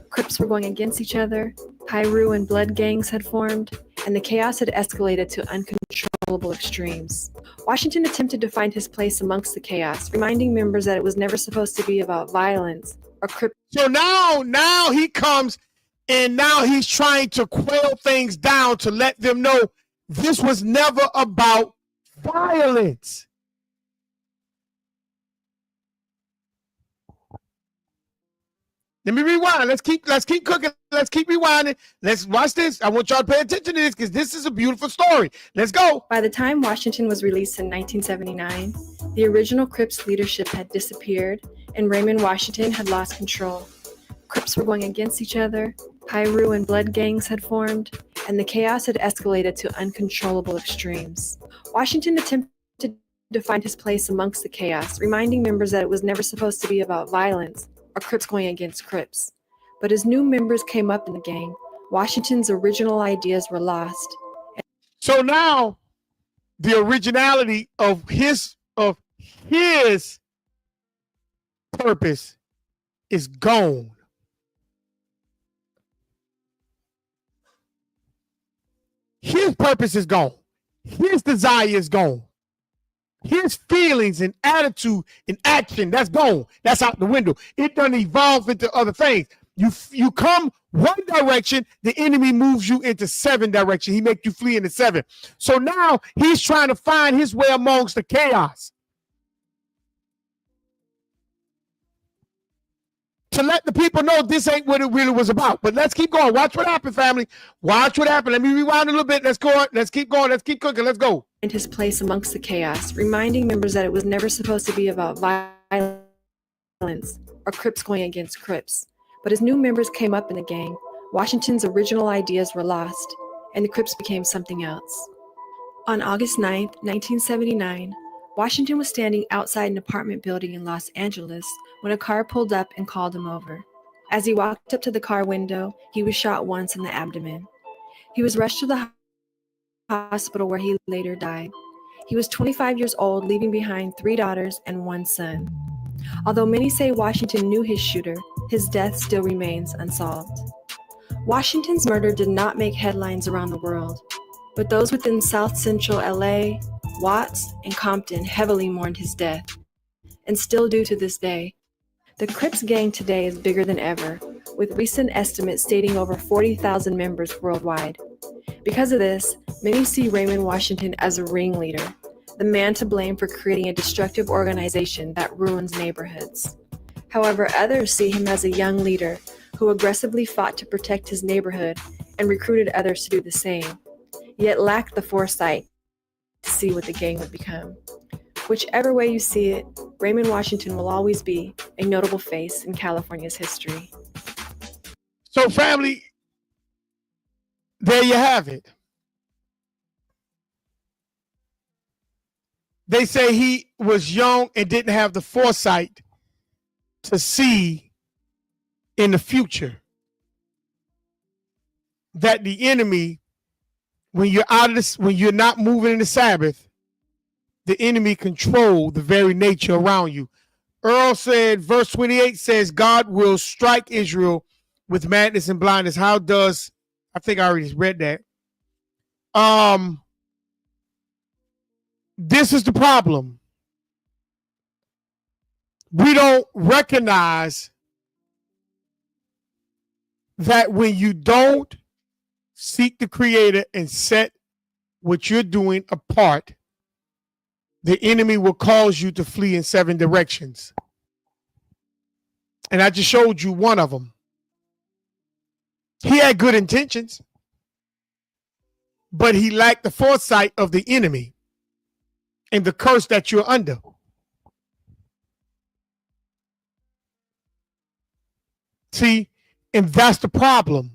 Crips were going against each other, Pyru and blood gangs had formed, and the chaos had escalated to uncontrollable extremes. Washington attempted to find his place amongst the chaos, reminding members that it was never supposed to be about violence or Crips. So now he comes and now he's trying to quail things down to let them know this was never about violence. Let me rewind. Let's keep cooking. Let's keep rewinding. Let's watch this. I want y'all to pay attention to this because this is a beautiful story. Let's go. By the time Washington was released in 1979, the original Crips leadership had disappeared and Raymond Washington had lost control. Crips were going against each other, Pyru and blood gangs had formed, and the chaos had escalated to uncontrollable extremes. Washington attempted to find his place amongst the chaos, reminding members that it was never supposed to be about violence or Crips going against Crips. But as new members came up in the gang, Washington's original ideas were lost. So now the originality of his purpose is gone. His purpose is gone. His desire is gone. His feelings and attitude and action, that's gone. That's out the window. It doesn't evolve into other things. You come one direction, the enemy moves you into 7 directions. He makes you flee into 7. So now he's trying to find his way amongst the chaos. To let the people know this ain't what it really was about. But let's keep going. Watch what happened, family. Watch what happened. Let me rewind a little bit. Let's go. Let's keep going. Let's keep cooking. Let's go. his place amongst the chaos, reminding members that it was never supposed to be about violence or Crips going against Crips. But as new members came up in the gang, Washington's original ideas were lost, and the Crips became something else. On August 9, 1979, Washington was standing outside an apartment building in Los Angeles when a car pulled up and called him over. As he walked up to the car window, he was shot once in the abdomen. He was rushed to the hospital where he later died. He was 25 years old, leaving behind 3 daughters and 1 son. Although many say Washington knew his shooter, his death still remains unsolved. Washington's murder did not make headlines around the world, but those within South Central LA, Watts, and Compton heavily mourned his death, and still do to this day. The Crips gang today is bigger than ever, with recent estimates stating over 40,000 members worldwide. Because of this, many see Raymond Washington as a ringleader, the man to blame for creating a destructive organization that ruins neighborhoods. However, others see him as a young leader who aggressively fought to protect his neighborhood and recruited others to do the same, yet lacked the foresight to see what the gang would become. Whichever way you see it, Raymond Washington will always be a notable face in California's history. So, family, there you have it. They say he was young and didn't have the foresight to see in the future that the enemy, when you're out of this, when you're not moving in the Sabbath, the enemy control the very nature around you. Earl said, verse 28 says, God will strike Israel with madness and blindness. How does, I think I already read that. This is the problem. We don't recognize that when you don't seek the Creator and set what you're doing apart, the enemy will cause you to flee in 7 directions. And I just showed you one of them. He had good intentions, but he lacked the foresight of the enemy and the curse that you're under. See, and that's the problem.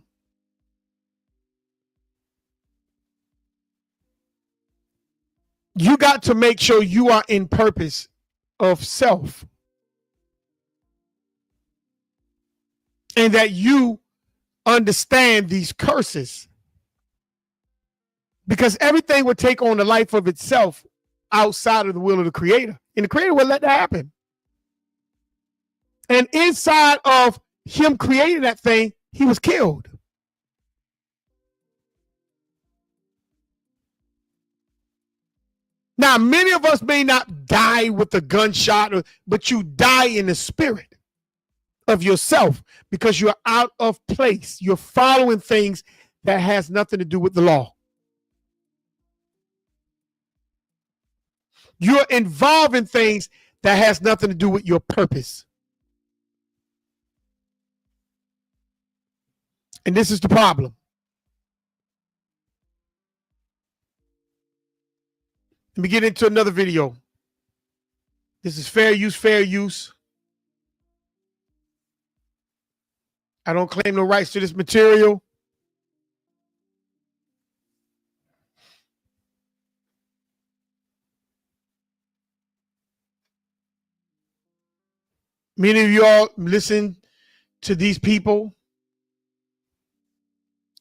You got to make sure you are in purpose of self. And that you understand these curses. Because everything will take on the life of itself outside of the will of the Creator. And the Creator will let that happen. And inside of him creating that thing, he was killed. Now, many of us may not die with a gunshot, but you die in the spirit of yourself because you're out of place. You're following things that has nothing to do with the law. You're involved in things that has nothing to do with your purpose. And this is the problem. Let me get into another video. This is fair use, fair use. I don't claim no rights to this material. Many of y'all listen to these people.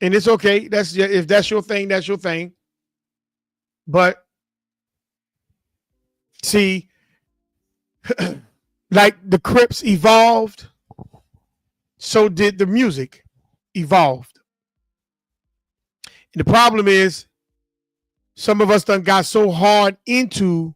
And it's okay. If that's your thing, that's your thing. But see, like the Crips evolved, so did the music evolved. And the problem is, some of us done got so hard into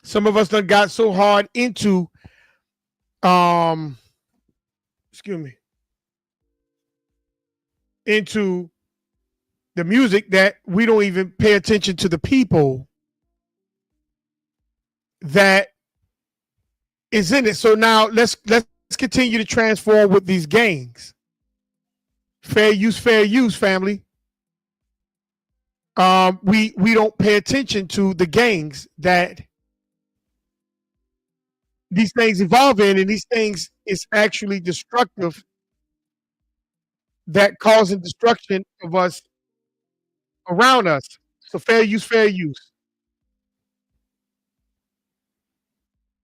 some of us done got so hard into into the music that we don't even pay attention to the people that is in it. So now let's continue to transform with these gangs. Fair use, family. We don't pay attention to the gangs that these things evolve in, and these things is actually destructive, that causing destruction of us around us. So fair use, fair use.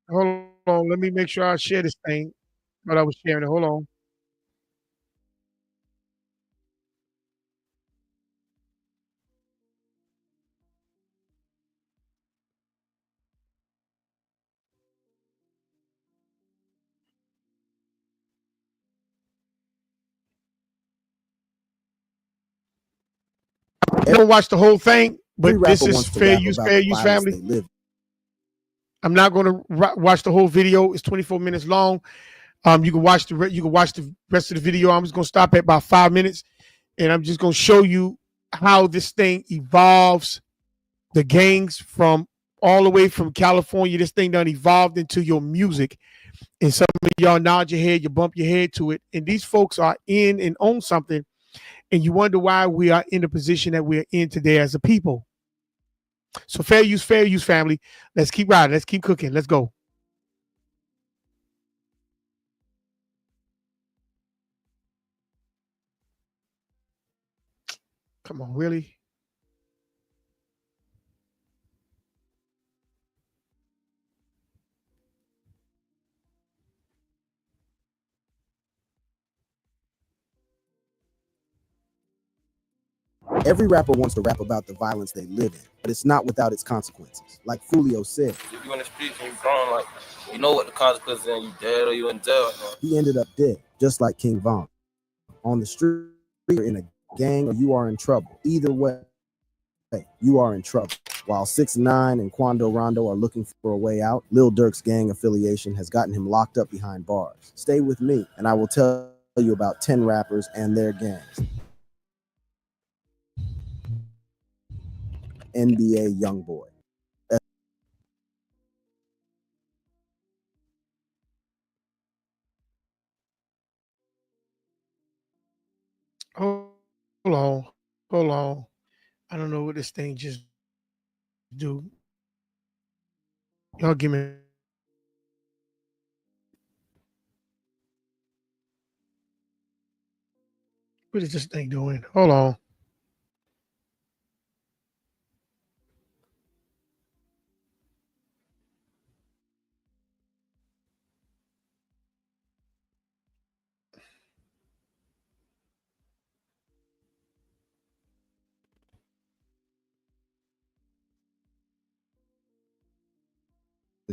Hold on, let me make sure I share this thing. What I was sharing it. Hold on. I don't watch the whole thing, but this is fair use, family. I'm not going to watch the whole video. It's 24 minutes long. You can watch the rest of the video. I'm just going to stop at about 5 minutes, and I'm just going to show you how this thing evolves. The gangs from all the way from California. This thing done evolved into your music, and some of y'all nod your head, you bump your head to it, and these folks are in and own something, and you wonder why we are in the position that we're in today as a people. So fair use, family. Let's keep riding. Let's keep cooking. Let's go. Come on, really? Every rapper wants to rap about the violence they live in, but it's not without its consequences. Like Fulio said, if you in the streets and you grown, like, you know what the consequences are, you dead or you in jail. He ended up dead, just like King Von. On the street, you're in a gang, or you are in trouble. Either way, you are in trouble. While 6ix9ine and Quando Rondo are looking for a way out, Lil Durk's gang affiliation has gotten him locked up behind bars. Stay with me, and I will tell you about 10 rappers and their gangs. NBA Youngboy. Hold on. I don't know what this thing just do. Y'all give me. What is this thing doing? Hold on.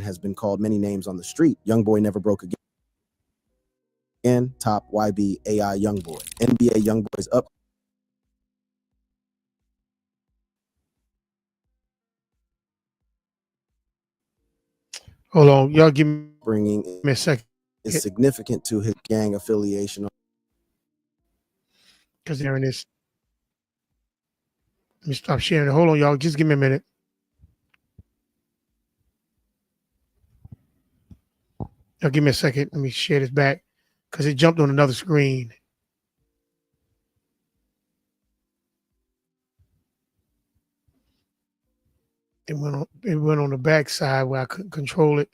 Has been called many names on the street. Youngboy never broke again. Top YB AI Youngboy. NBA Youngboy's up. Hold on. Y'all give Bringing me a second. Is significant to his gang affiliation. Because there it is. Let me stop sharing it. Hold on, y'all. Just give me a minute. Now give me a second. Let me share this back because it jumped on another screen. It went on the back side where I couldn't control it.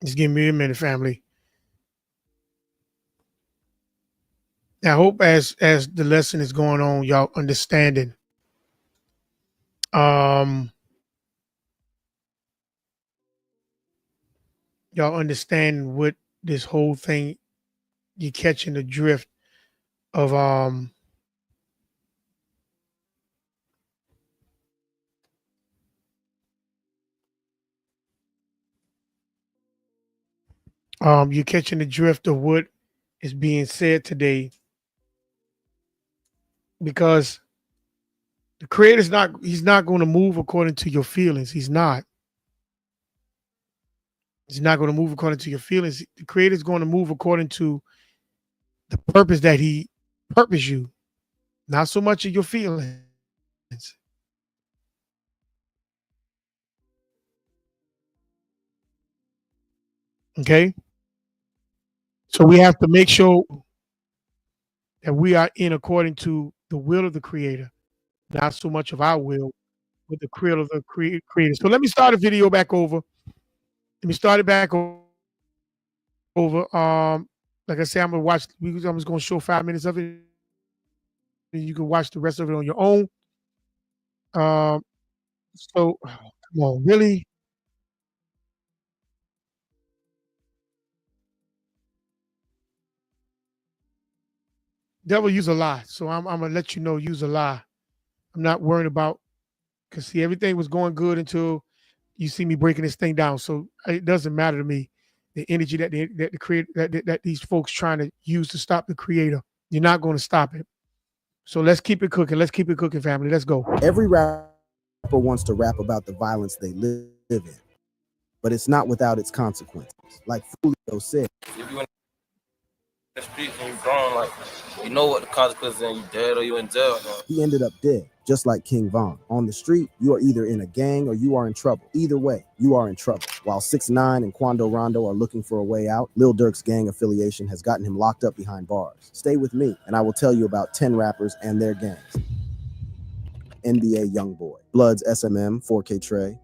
Just give me a minute, family. I hope as the lesson is going on, y'all understanding. Y'all understand what this whole thing, you're catching the drift of you're catching the drift of what is being said today, because the creator's he's not going to move according to your feelings. He's not going to move according to your feelings. The creator's going to move according to the purpose that he purpose you, not so much of your feelings. Okay? So we have to make sure that we are in according to the will of the Creator, not so much of our will, but the will of the Creator. So let me start a video back over. Let me start it back over. Like I said, I'm gonna watch. I'm just gonna show 5 minutes of it, and you can watch the rest of it on your own. So come on, really? Devil use a lie. So I'm gonna let you know use a lie. I'm not worried about because see everything was going good until you see me breaking this thing down. So it doesn't matter to me the energy that the create that these folks trying to use to stop the Creator. You're not going to stop it. So let's keep it cooking. Let's keep it cooking, family. Let's go. Every rapper wants to rap about the violence they live in, but it's not without its consequences. Like Fulio said, If you in the streets and you grown, like, you know what the consequences and you dead or you in jail. he ended up dead, just like King Von. On the street, you are either in a gang or you are in trouble. Either way, you are in trouble. While 6ix9ine and Quando Rondo are looking for a way out, Lil Durk's gang affiliation has gotten him locked up behind bars. Stay with me, and I will tell you about 10 rappers and their gangs. NBA Youngboy, Bloods SMM, 4K Trey.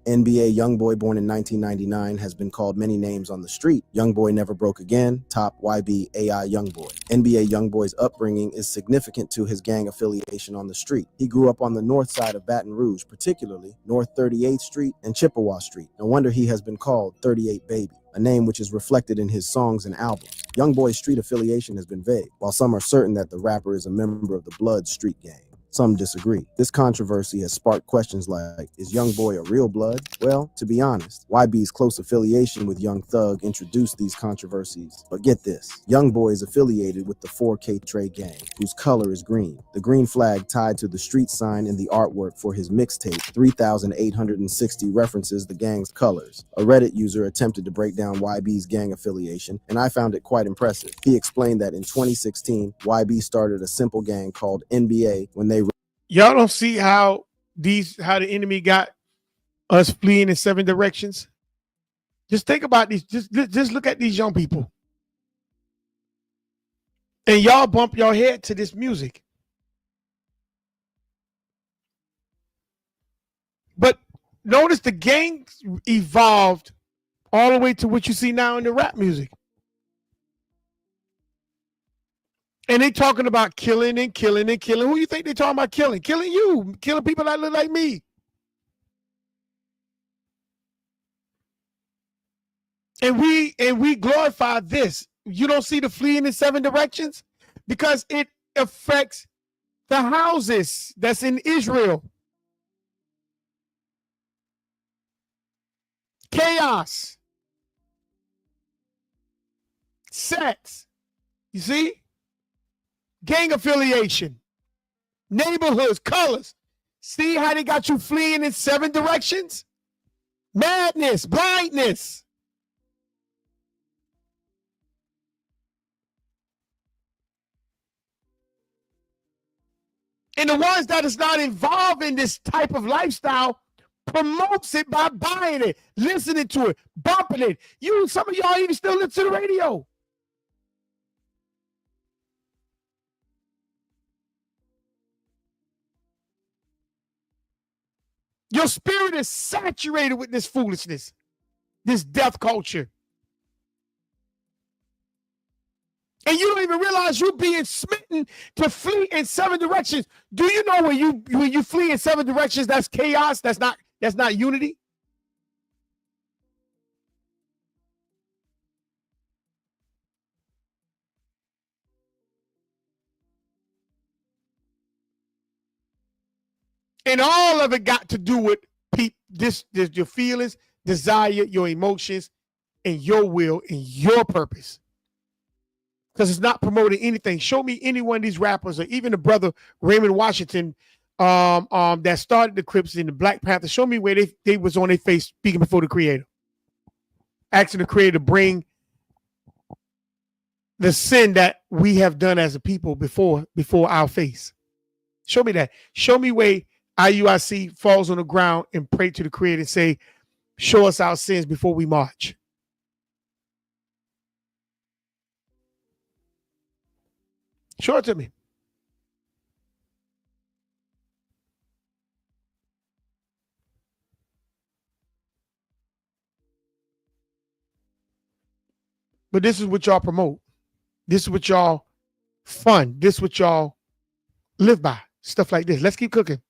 NBA Youngboy, born in 1999, has been called many names on the street. Youngboy Never Broke Again, Top, YB, AI Youngboy. NBA Youngboy's upbringing is significant to his gang affiliation on the street. He grew up on the north side of Baton Rouge, particularly North 38th Street and Chippewa Street. No wonder he has been called 38 Baby, a name which is reflected in his songs and albums. Youngboy's street affiliation has been vague, while some are certain that the rapper is a member of the Bloods street gang. Some disagree. This controversy has sparked questions like, is Youngboy a real Blood? Well, to be honest, YB's close affiliation with Young Thug introduced these controversies. But get this, Youngboy is affiliated with the 4K Trey gang, whose color is green. The green flag tied to the street sign in the artwork for his mixtape, 3,860 references the gang's colors. A Reddit user attempted to break down YB's gang affiliation, and I found it quite impressive. He explained that in 2016, YB started a simple gang called NBA when they Y'all don't see how the enemy got us fleeing in 7 directions. Just think about these. Just look at these young people, and y'all bump your head to this music. But notice the gang evolved all the way to what you see now in the rap music. And they talking about killing and killing and killing. Who you think they talking about killing? Killing you. Killing people that look like me. And we glorify this. You don't see the fleeing in 7 directions? Because it affects the houses that's in Israel. Chaos. Sex. You see? Gang affiliation, neighborhoods, colors. See how they got you fleeing in 7 directions? Madness, blindness. And the ones that is not involved in this type of lifestyle promotes it by buying it, listening to it, bumping it. Some of y'all even still listen to the radio. Your spirit is saturated with this foolishness, this death culture. And you don't even realize you're being smitten to flee in 7 directions. Do you know when you flee in 7 directions, that's chaos, that's not unity? And all of it got to do with this your feelings, desire, your emotions, and your will and your purpose. Because it's not promoting anything. Show me any one of these rappers, or even the brother Raymond Washington, that started the Crips in the Black Panther. Show me where they was on their face speaking before the Creator, asking the Creator to bring the sin that we have done as a people before our face. Show me that. Show me where IUIC falls on the ground and pray to the Creator and say, show us our sins before we march. Show it to me. But this is what y'all promote. This is what y'all fund. This is what y'all live by. Stuff like this. Let's keep cooking.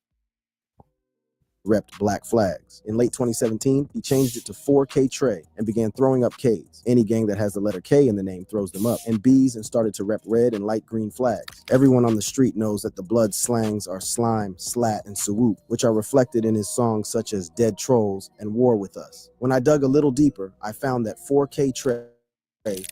Repped black flags. In late 2017, he changed it to 4K Trey and began throwing up Ks. Any gang that has the letter K in the name throws them up, and Bs, and started to rep red and light green flags. Everyone on the street knows that the blood slangs are slime, slat, and swoop, which are reflected in his songs such as Dead Trolls and War With Us. When I dug a little deeper, I found that 4K Trey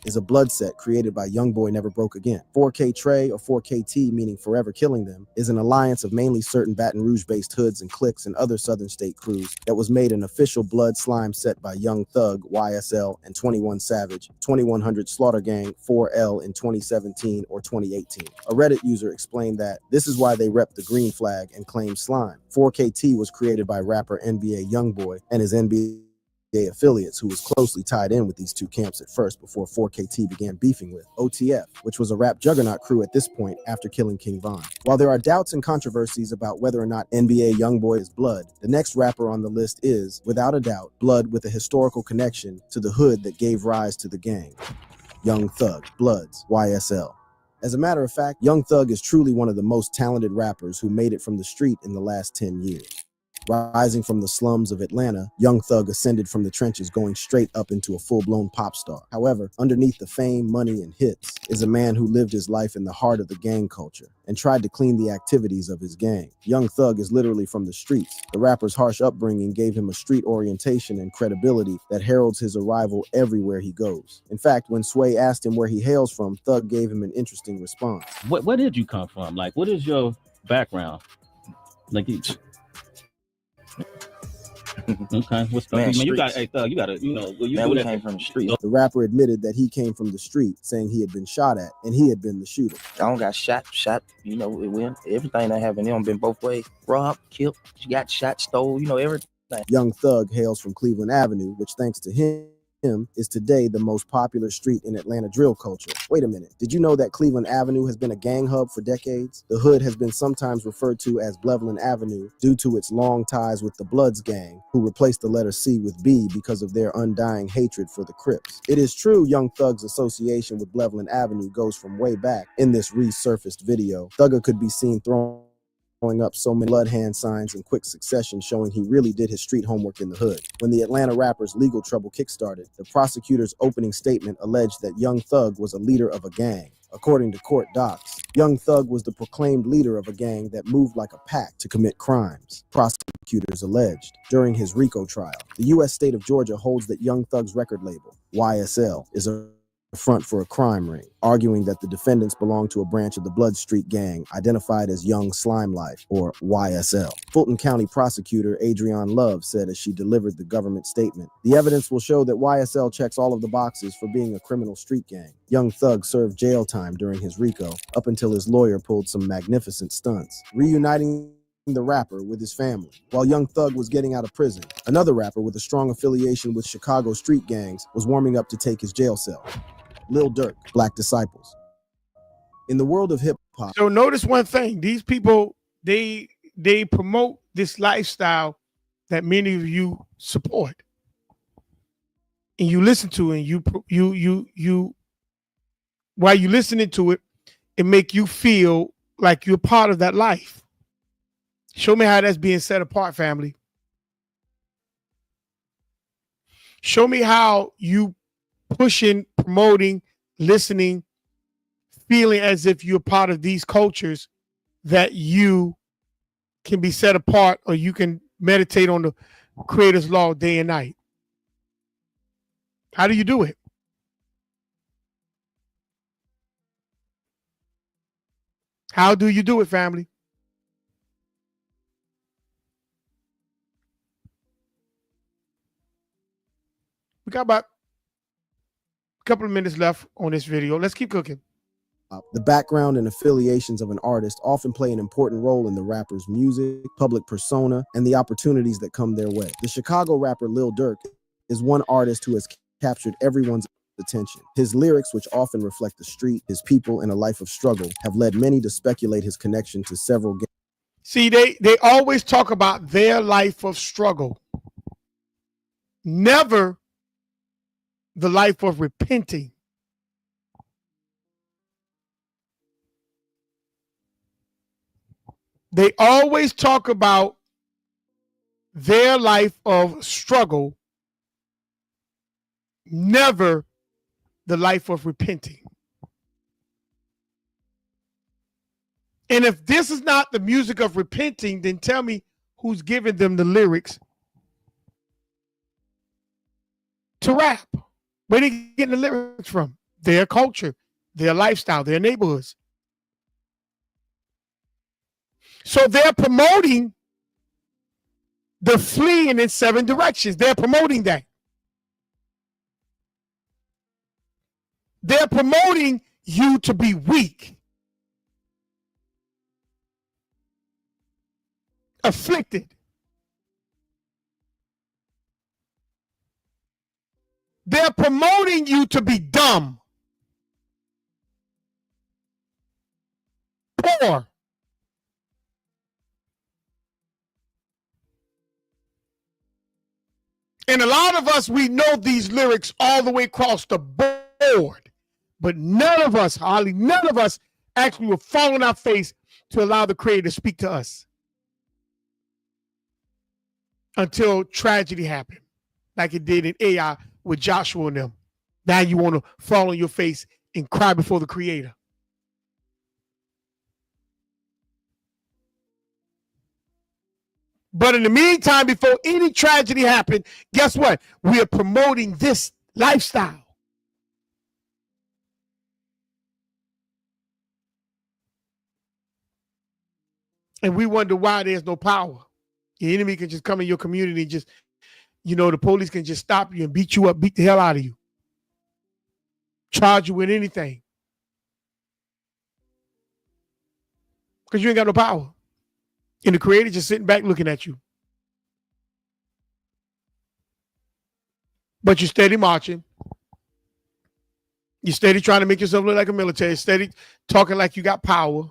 is a blood set created by Youngboy Never Broke Again. 4K Trey, or 4KT, meaning Forever Killing Them, is an alliance of mainly certain Baton Rouge-based hoods and cliques and other southern state crews that was made an official blood slime set by Young Thug, YSL, and 21 Savage, 2100 Slaughter Gang, 4L in 2017 or 2018. A Reddit user explained that this is why they rep the green flag and claim slime. 4KT was created by rapper NBA Youngboy and his NBA affiliates, who was closely tied in with these two camps at first before 4KT began beefing with OTF, which was a rap juggernaut crew at this point after killing King Von. While there are doubts and controversies about whether or not NBA Youngboy is blood, the next rapper on the list is, without a doubt, blood with a historical connection to the hood that gave rise to the gang. Young Thug, Bloods, YSL. As a matter of fact, Young Thug is truly one of the most talented rappers who made it from the street in the last 10 years. Rising from the slums of Atlanta, Young Thug ascended from the trenches, going straight up into a full-blown pop star. However, underneath the fame, money, and hits is a man who lived his life in the heart of the gang culture and tried to clean the activities of his gang. Young Thug is literally from the streets. The rapper's harsh upbringing gave him a street orientation and credibility that heralds his arrival everywhere he goes. In fact, when Sway asked him where he hails from, Thug gave him an interesting response. Where did you come from? Like, what is your background? Like, okay, what's man, you got, hey, Thug, you gotta, you know, you man, we came from the street. The rapper admitted that he came from the street, saying he had been shot at and he had been the shooter. I don't got shot, you know, it went, everything that happened, it don't been both ways. Robbed, killed, got shot, stole, you know, everything. Young Thug hails from Cleveland Avenue, which thanks to him is today the most popular street in Atlanta drill culture. Wait a minute, did you know that Cleveland Avenue has been a gang hub for decades? The hood has been sometimes referred to as Blevelin Avenue due to its long ties with the Bloods gang, who replaced the letter C with B because of their undying hatred for the Crips. It is true Young Thug's association with Blevelin Avenue goes from way back. In this resurfaced video, Thugger could be seen throwing up so many blood hand signs in quick succession, showing he really did his street homework in the hood. When the Atlanta rapper's legal trouble kickstarted, the prosecutor's opening statement alleged that Young Thug was a leader of a gang. According to court docs, Young Thug was the proclaimed leader of a gang that moved like a pack to commit crimes, prosecutors alleged. During his RICO trial, the U.S. state of Georgia holds that Young Thug's record label, YSL, is a front for a crime ring, arguing that the defendants belong to a branch of the Blood Street gang identified as Young Slime Life, or YSL. Fulton County prosecutor Adrienne Love said as she delivered the government statement, "The evidence will show that YSL checks all of the boxes for being a criminal street gang. Young Thug served jail time during his RICO, up until his lawyer pulled some magnificent stunts, reuniting the rapper with his family. While Young Thug was getting out of prison, another rapper with a strong affiliation with Chicago street gangs was warming up to take his jail cell. Lil Durk, Black Disciples." In the world of hip-hop. So notice one thing. These people, they promote this lifestyle that many of you support. And you listen to it, and you while you listening to it, it make you feel like you're part of that life. Show me how that's being set apart, family. Show me how you pushing, promoting, listening, feeling as if you're part of these cultures, that you can be set apart, or you can meditate on the Creator's law day and night. How do you do it? How do you do it, family? We got about couple of minutes left on this video. Let's keep cooking. The background and affiliations of an artist often play an important role in the rapper's music, public persona, and the opportunities that come their way. The Chicago rapper Lil Durk is one artist who has captured everyone's attention. His lyrics, which often reflect the street, his people, and a life of struggle, have led many to speculate his connection to several gangs. See, they always talk about their life of struggle. Never the life of repenting. They always talk about their life of struggle, never the life of repenting. And if this is not the music of repenting, then tell me who's giving them the lyrics to rap. Where are they getting the lyrics from? Their culture, their lifestyle, their neighborhoods. So they're promoting the fleeing in 7 directions. They're promoting that. They're promoting you to be weak, afflicted. They're promoting you to be dumb, poor. And a lot of us, we know these lyrics all the way across the board, but none of us, hardly none of us, actually will fall on our face to allow the Creator to speak to us until tragedy happened, like it did in Ai with Joshua and them. Now you want to fall on your face and cry before the Creator. But in the meantime, before any tragedy happened, guess what? We are promoting this lifestyle. And we wonder why there's no power. The enemy can just come in your community and just, the police can just stop you and beat you up, beat the hell out of you. Charge you with anything. Because you ain't got no power. And the Creator just sitting back looking at you. But you're steady marching. You're steady trying to make yourself look like a military, steady talking like you got power.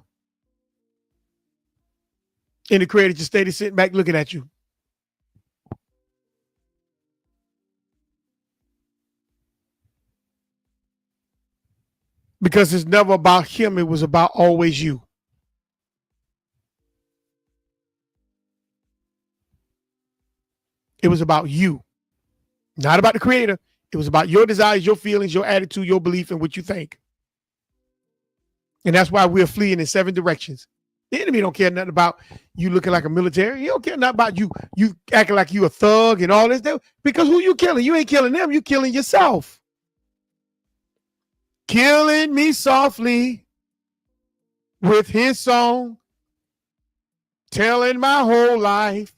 And the Creator just steady sitting back looking at you. Because it's never about him, it was about always you. It was about you, not about the Creator. It was about your desires, your feelings, your attitude, your belief, and what you think. And that's why we're fleeing in 7 directions. The enemy don't care nothing about you looking like a military. He don't care nothing about you acting like you a thug and all this. Because who you killing? You ain't killing them. You killing yourself. Killing me softly with his song, telling my whole life.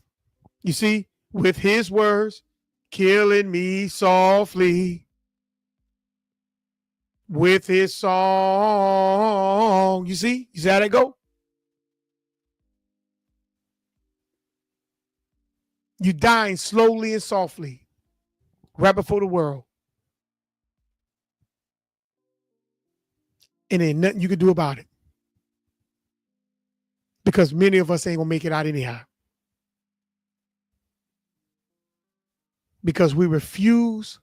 You see? With his words, killing me softly with his song. You see how that go? You dying slowly and softly right before the world. And ain't nothing you can do about it. Because many of us ain't gonna make it out anyhow. Because we refuse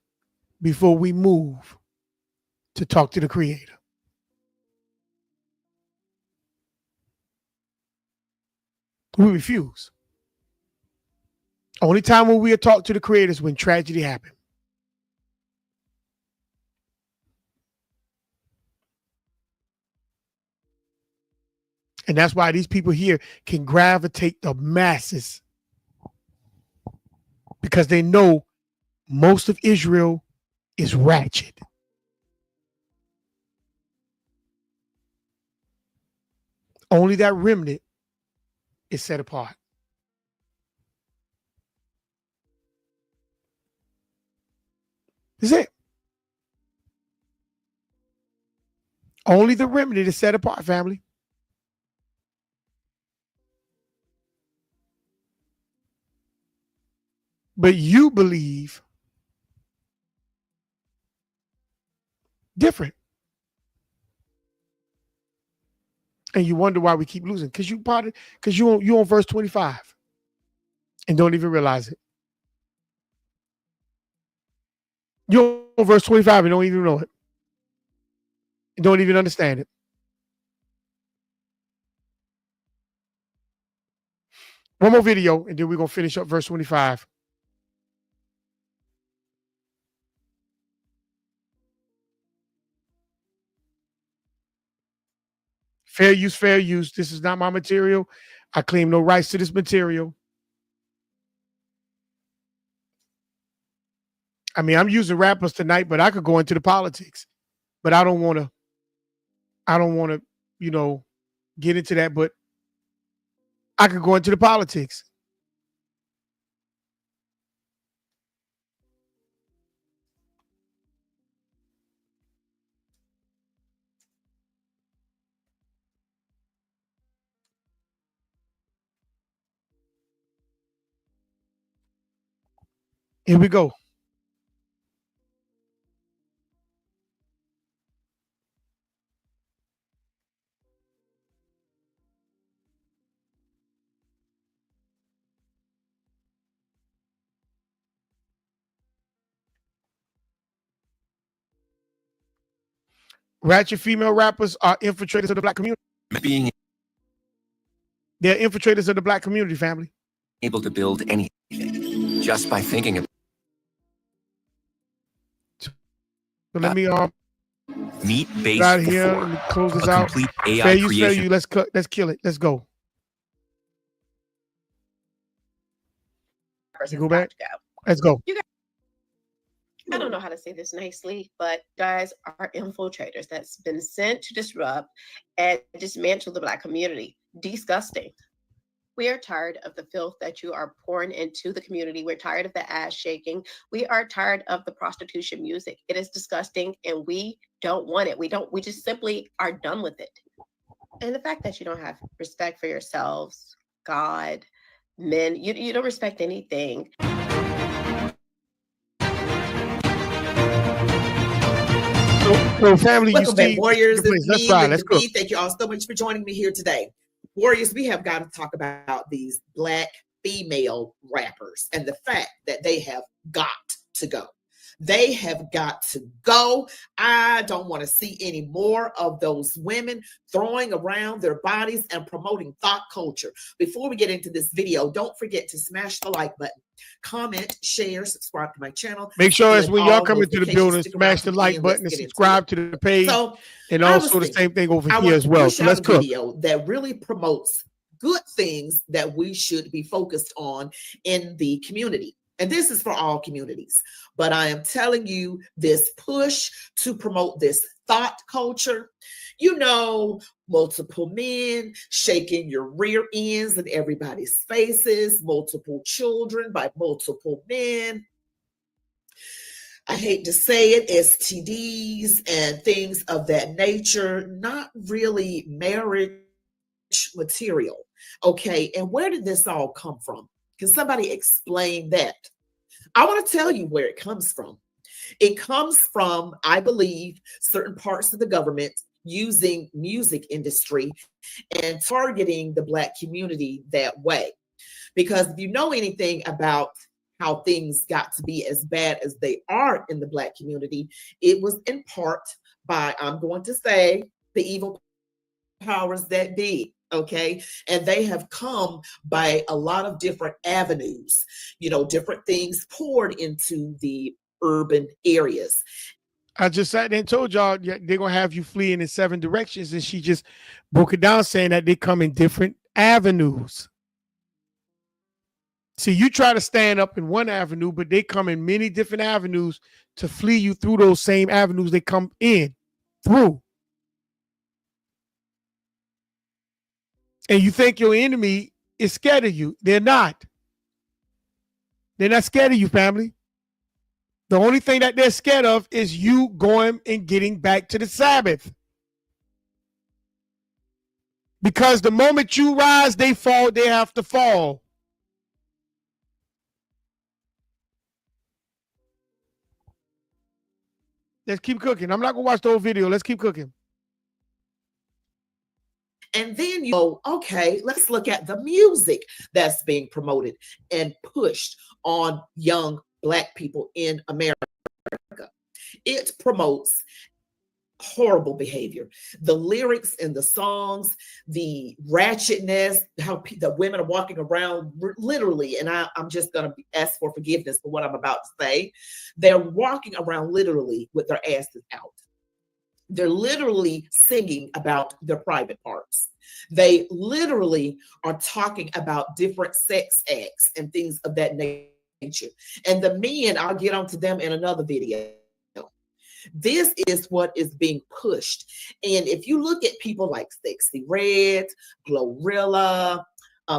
before we move to talk to the Creator. We refuse. Only time when we talk to the Creator is when tragedy happened. And that's why these people here can gravitate the masses. Because they know most of Israel is ratchet. Only that remnant is set apart. That's it. Only the remnant is set apart, family. But you believe different. And you wonder why we keep losing. Because you on verse 25 and don't even realize it. You're on verse 25 and don't even know it. And don't even understand it. One more video, and then we're going to finish up verse 25. Fair use, fair use. This is not my material. I claim no rights to this material. I mean, I'm using rappers tonight, but I could go into the politics. But I don't want to, get into that. But I could go into the politics. Here we go. Ratchet female rappers are infiltrators of the black community. They're infiltrators of the black community, family. Able to build anything just by thinking about. So let me meat-based out here. Let me close this out. Complete AI fair use, creation. fair use. Let's kill it. Let's go. Go back. Let's go. I don't know how to say this nicely, but guys are infiltrators that's been sent to disrupt and dismantle the black community. Disgusting. We are tired of the filth that you are pouring into the community. We're tired of the ass shaking. We are tired of the prostitution music. It is disgusting and we don't want it. We just simply are done with it. And the fact that you don't have respect for yourselves, God, men, you don't respect anything. So family, welcome back, Warriors. Let's ride. Let's go. Thank you all so much for joining me here today. Warriors, we have got to talk about these black female rappers and the fact that they have got to go. They have got to go. I don't want to see any more of those women throwing around their bodies and promoting thought culture. Before we get into this video, don't forget to smash the like button, comment, share, subscribe to my channel. Make sure as when y'all come into the building, smash the like button and subscribe to the page. And also the same thing over here as well. So let's cook. Video that really promotes good things that we should be focused on in the community. And this is for all communities. But I am telling you, this push to promote this thought culture, multiple men shaking your rear ends in everybody's faces, multiple children by multiple men. I hate to say it, STDs and things of that nature, not really marriage material. Okay, and where did this all come from? Can somebody explain that? I want to tell you where it comes from. It comes from, I believe, certain parts of the government using music industry and targeting the black community that way. Because if you know anything about how things got to be as bad as they are in the black community, it was in part by, I'm going to say, the evil powers that be. Okay. And they have come by a lot of different avenues, different things poured into the urban areas. I just sat there and told y'all they're going to have you fleeing in 7 directions. And she just broke it down saying that they come in different avenues. See, you try to stand up in one avenue, but they come in many different avenues to flee you through those same avenues they come in through. And you think your enemy is scared of you. They're not. They're not scared of you, family. The only thing that they're scared of is you going and getting back to the Sabbath. Because the moment you rise, they fall, they have to fall. Let's keep cooking. I'm not going to watch the whole video. Let's keep cooking. And then you go, okay, let's look at the music that's being promoted and pushed on young Black people in America. It promotes horrible behavior. The lyrics in the songs, the ratchetness, how the women are walking around literally, and I'm just going to ask for forgiveness for what I'm about to say. They're walking around literally with their asses out. They're literally singing about their private parts. They literally are talking about different sex acts and things of that nature. And the men, I'll get onto them in another video. This is what is being pushed. And if you look at people like Sexy Red, Glorilla,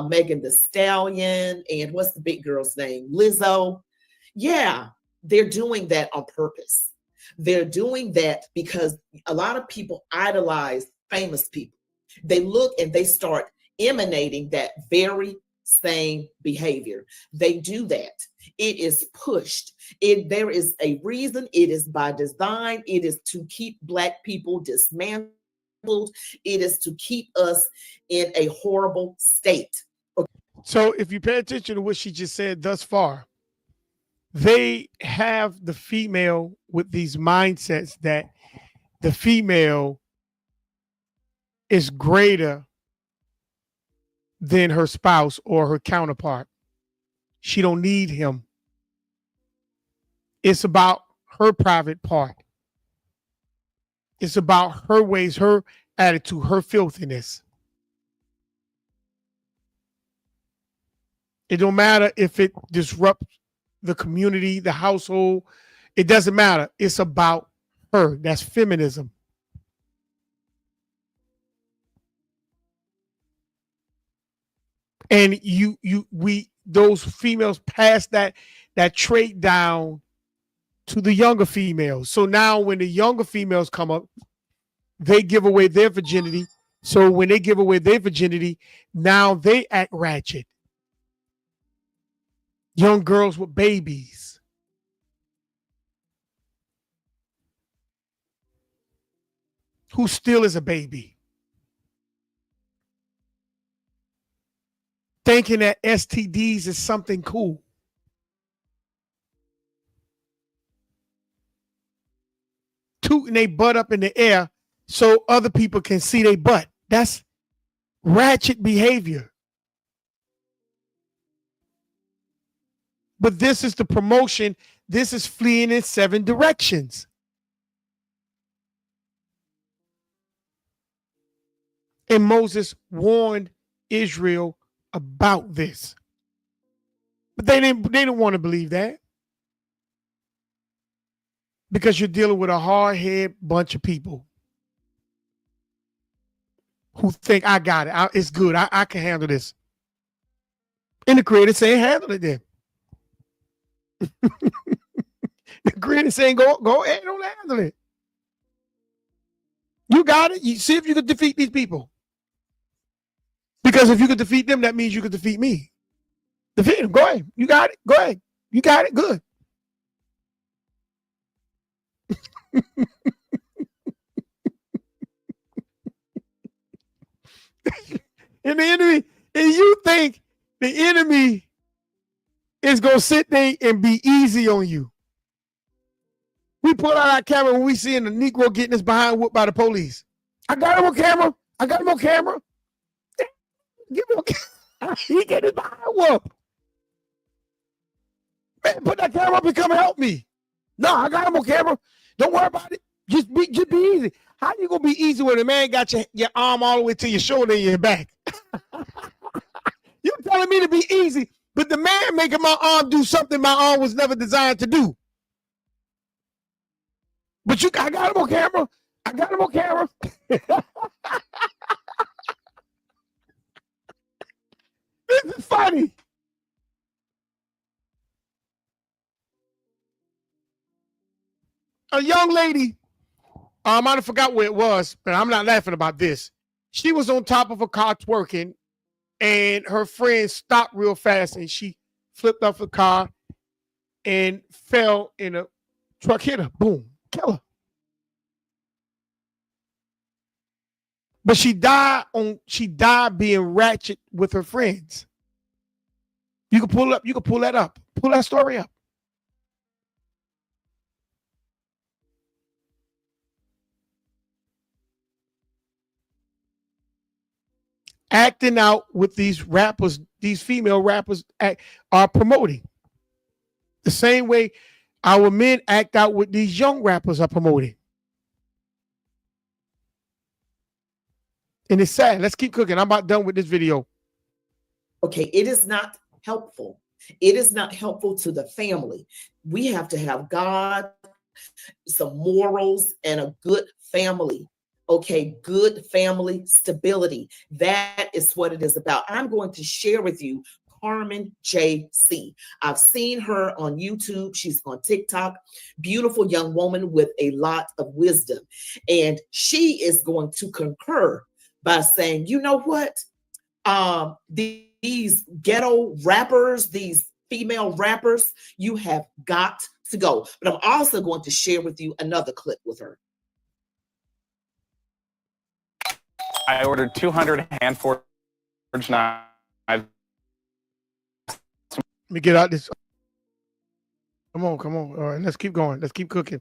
Megan Thee Stallion, and what's the big girl's name? Lizzo. Yeah, they're doing that on purpose. They're doing that because a lot of people idolize famous people. They look and they start emanating that very same behavior. They do that. It is pushed. There is a reason. It is by design. It is to keep Black people dismantled. It is to keep us in a horrible state. Okay. So if you pay attention to what she just said thus far, they have the female with these mindsets that the female is greater than her spouse or her counterpart. She don't need him. It's about her private part. It's about her ways, her attitude, her filthiness. It don't matter if it disrupts the community, the household. It doesn't matter. It's about her. That's feminism. And those females pass that trait down to the younger females. So now when the younger females come up, they give away their virginity. So when they give away their virginity, now they act ratchet. Young girls with babies. Who still is a baby. Thinking that STDs is something cool. Tooting their butt up in the air so other people can see their butt. That's ratchet behavior. But this is the promotion. This is fleeing in 7 directions. And Moses warned Israel about this. But they didn't want to believe that. Because you're dealing with a hard-headed bunch of people who think, I got it. It's good. I can handle this. And the creator saying, handle it then. The creator saying, go ahead and handle it. You got it. You see if you can defeat these people. Because if you could defeat them, that means you could defeat me. Defeat them. Go ahead. You got it. Go ahead. You got it. Good. And the enemy, and you think the enemy is going to sit there and be easy on you. We pull out our camera when we see a Negro getting his behind whooped by the police. I got him on camera. I got him on camera. Give me on camera. He get his behind whooped. Man, put that camera up and come and help me. No, I got him on camera. Don't worry about it. Just be easy. How you gonna be easy when a man got your arm all the way to your shoulder and your back? You telling me to be easy, but the man making my arm do something my arm was never designed to do. But I got him on camera. I got him on camera. This is funny. A young lady, I might have forgot where it was, but I'm not laughing about this. She was on top of a car twerking, and her friend stopped real fast, and she flipped off the car and fell in a truck, hit her, boom, kill her. But she died being ratchet with her friends. You can pull that up. Pull that story up. Acting out with these rappers, these female rappers are promoting. The same way our men act out with these young rappers are promoting. And it's sad. Let's keep cooking. I'm about done with this video. Okay, it is not helpful. It is not helpful to the family. We have to have God, some morals, and a good family. Okay, good family stability. That is what it is about. I'm going to share with you Carmen J.C. I've seen her on YouTube. She's on TikTok. Beautiful young woman with a lot of wisdom. And she is going to concur by saying, you know what? These ghetto rappers, these female rappers, you have got to go. But I'm also going to share with you another clip with her. I ordered 200 hand-forged knives. Let me get out this. Come on. All right, let's keep going. Let's keep cooking.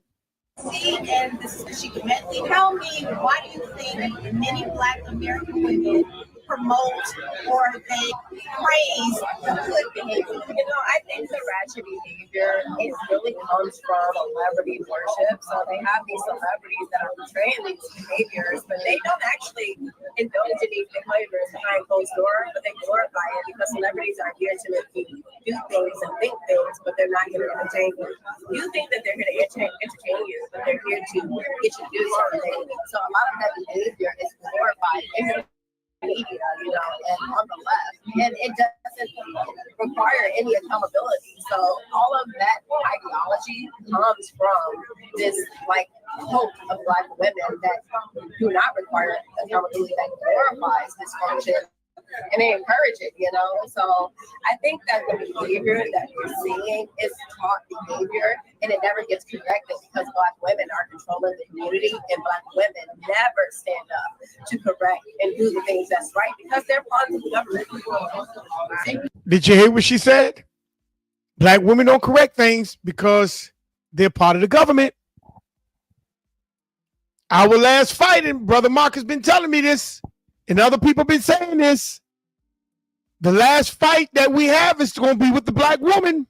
And this is she mentally. Tell me, why do you think many Black American women promote or they praise good behavior? You know, I think the ratchet behavior, it really comes from celebrity worship. So they have these celebrities that are portraying these behaviors, but they don't actually indulge in these behaviors behind closed doors, but they glorify it because celebrities are here to make you do things and think things, but they're not here to entertain you. You think that they're here to entertain you, but they're here to get you to do something. So a lot of that behavior is glorified in the media, you know, and on the left, and it doesn't require any accountability. So all of that ideology comes from this like hope of Black women that do not require accountability, that glorifies dysfunction, and they encourage it, you know. So I think that the behavior that we're seeing is taught behavior, and it never gets corrected because Black women are controlling the community, and Black women never stand up to correct and do the things that's right because they're part of the government. Did you hear what she said? Black women don't correct things because they're part of the government. Our last fight, and Brother Mark has been telling me this, and other people have been saying this. The last fight that we have is going to be with the Black woman.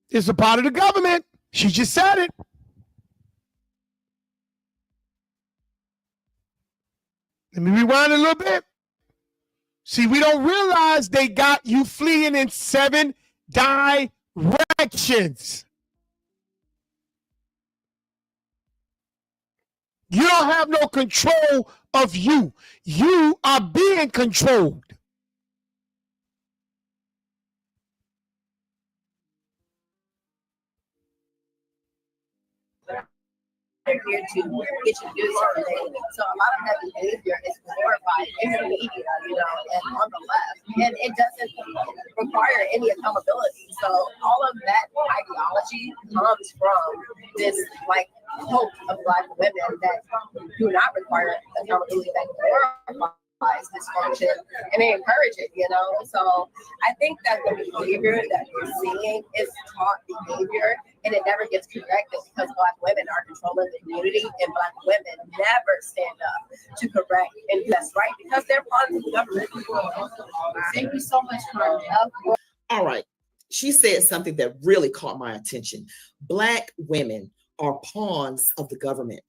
It's a part of the government. She just said it. Let me rewind a little bit. See, we don't realize they got you fleeing in 7 directions. You don't have no control of you. You are being controlled. They're here to get you to do something. So a lot of that behavior is glorified in the media, you know, and on the left, and it doesn't require any accountability. So all of that ideology comes from this like hope of Black women that do not require accountability, that glorifies dysfunction, and they encourage it, you know. So I think that the behavior that we're seeing is taught behavior, and it never gets corrected because Black women are controlling the community, and Black women never stand up to correct and do that's right because they're part of the government. Thank you so much, Carmen. All right. She said something that really caught my attention. Black women are pawns of the government.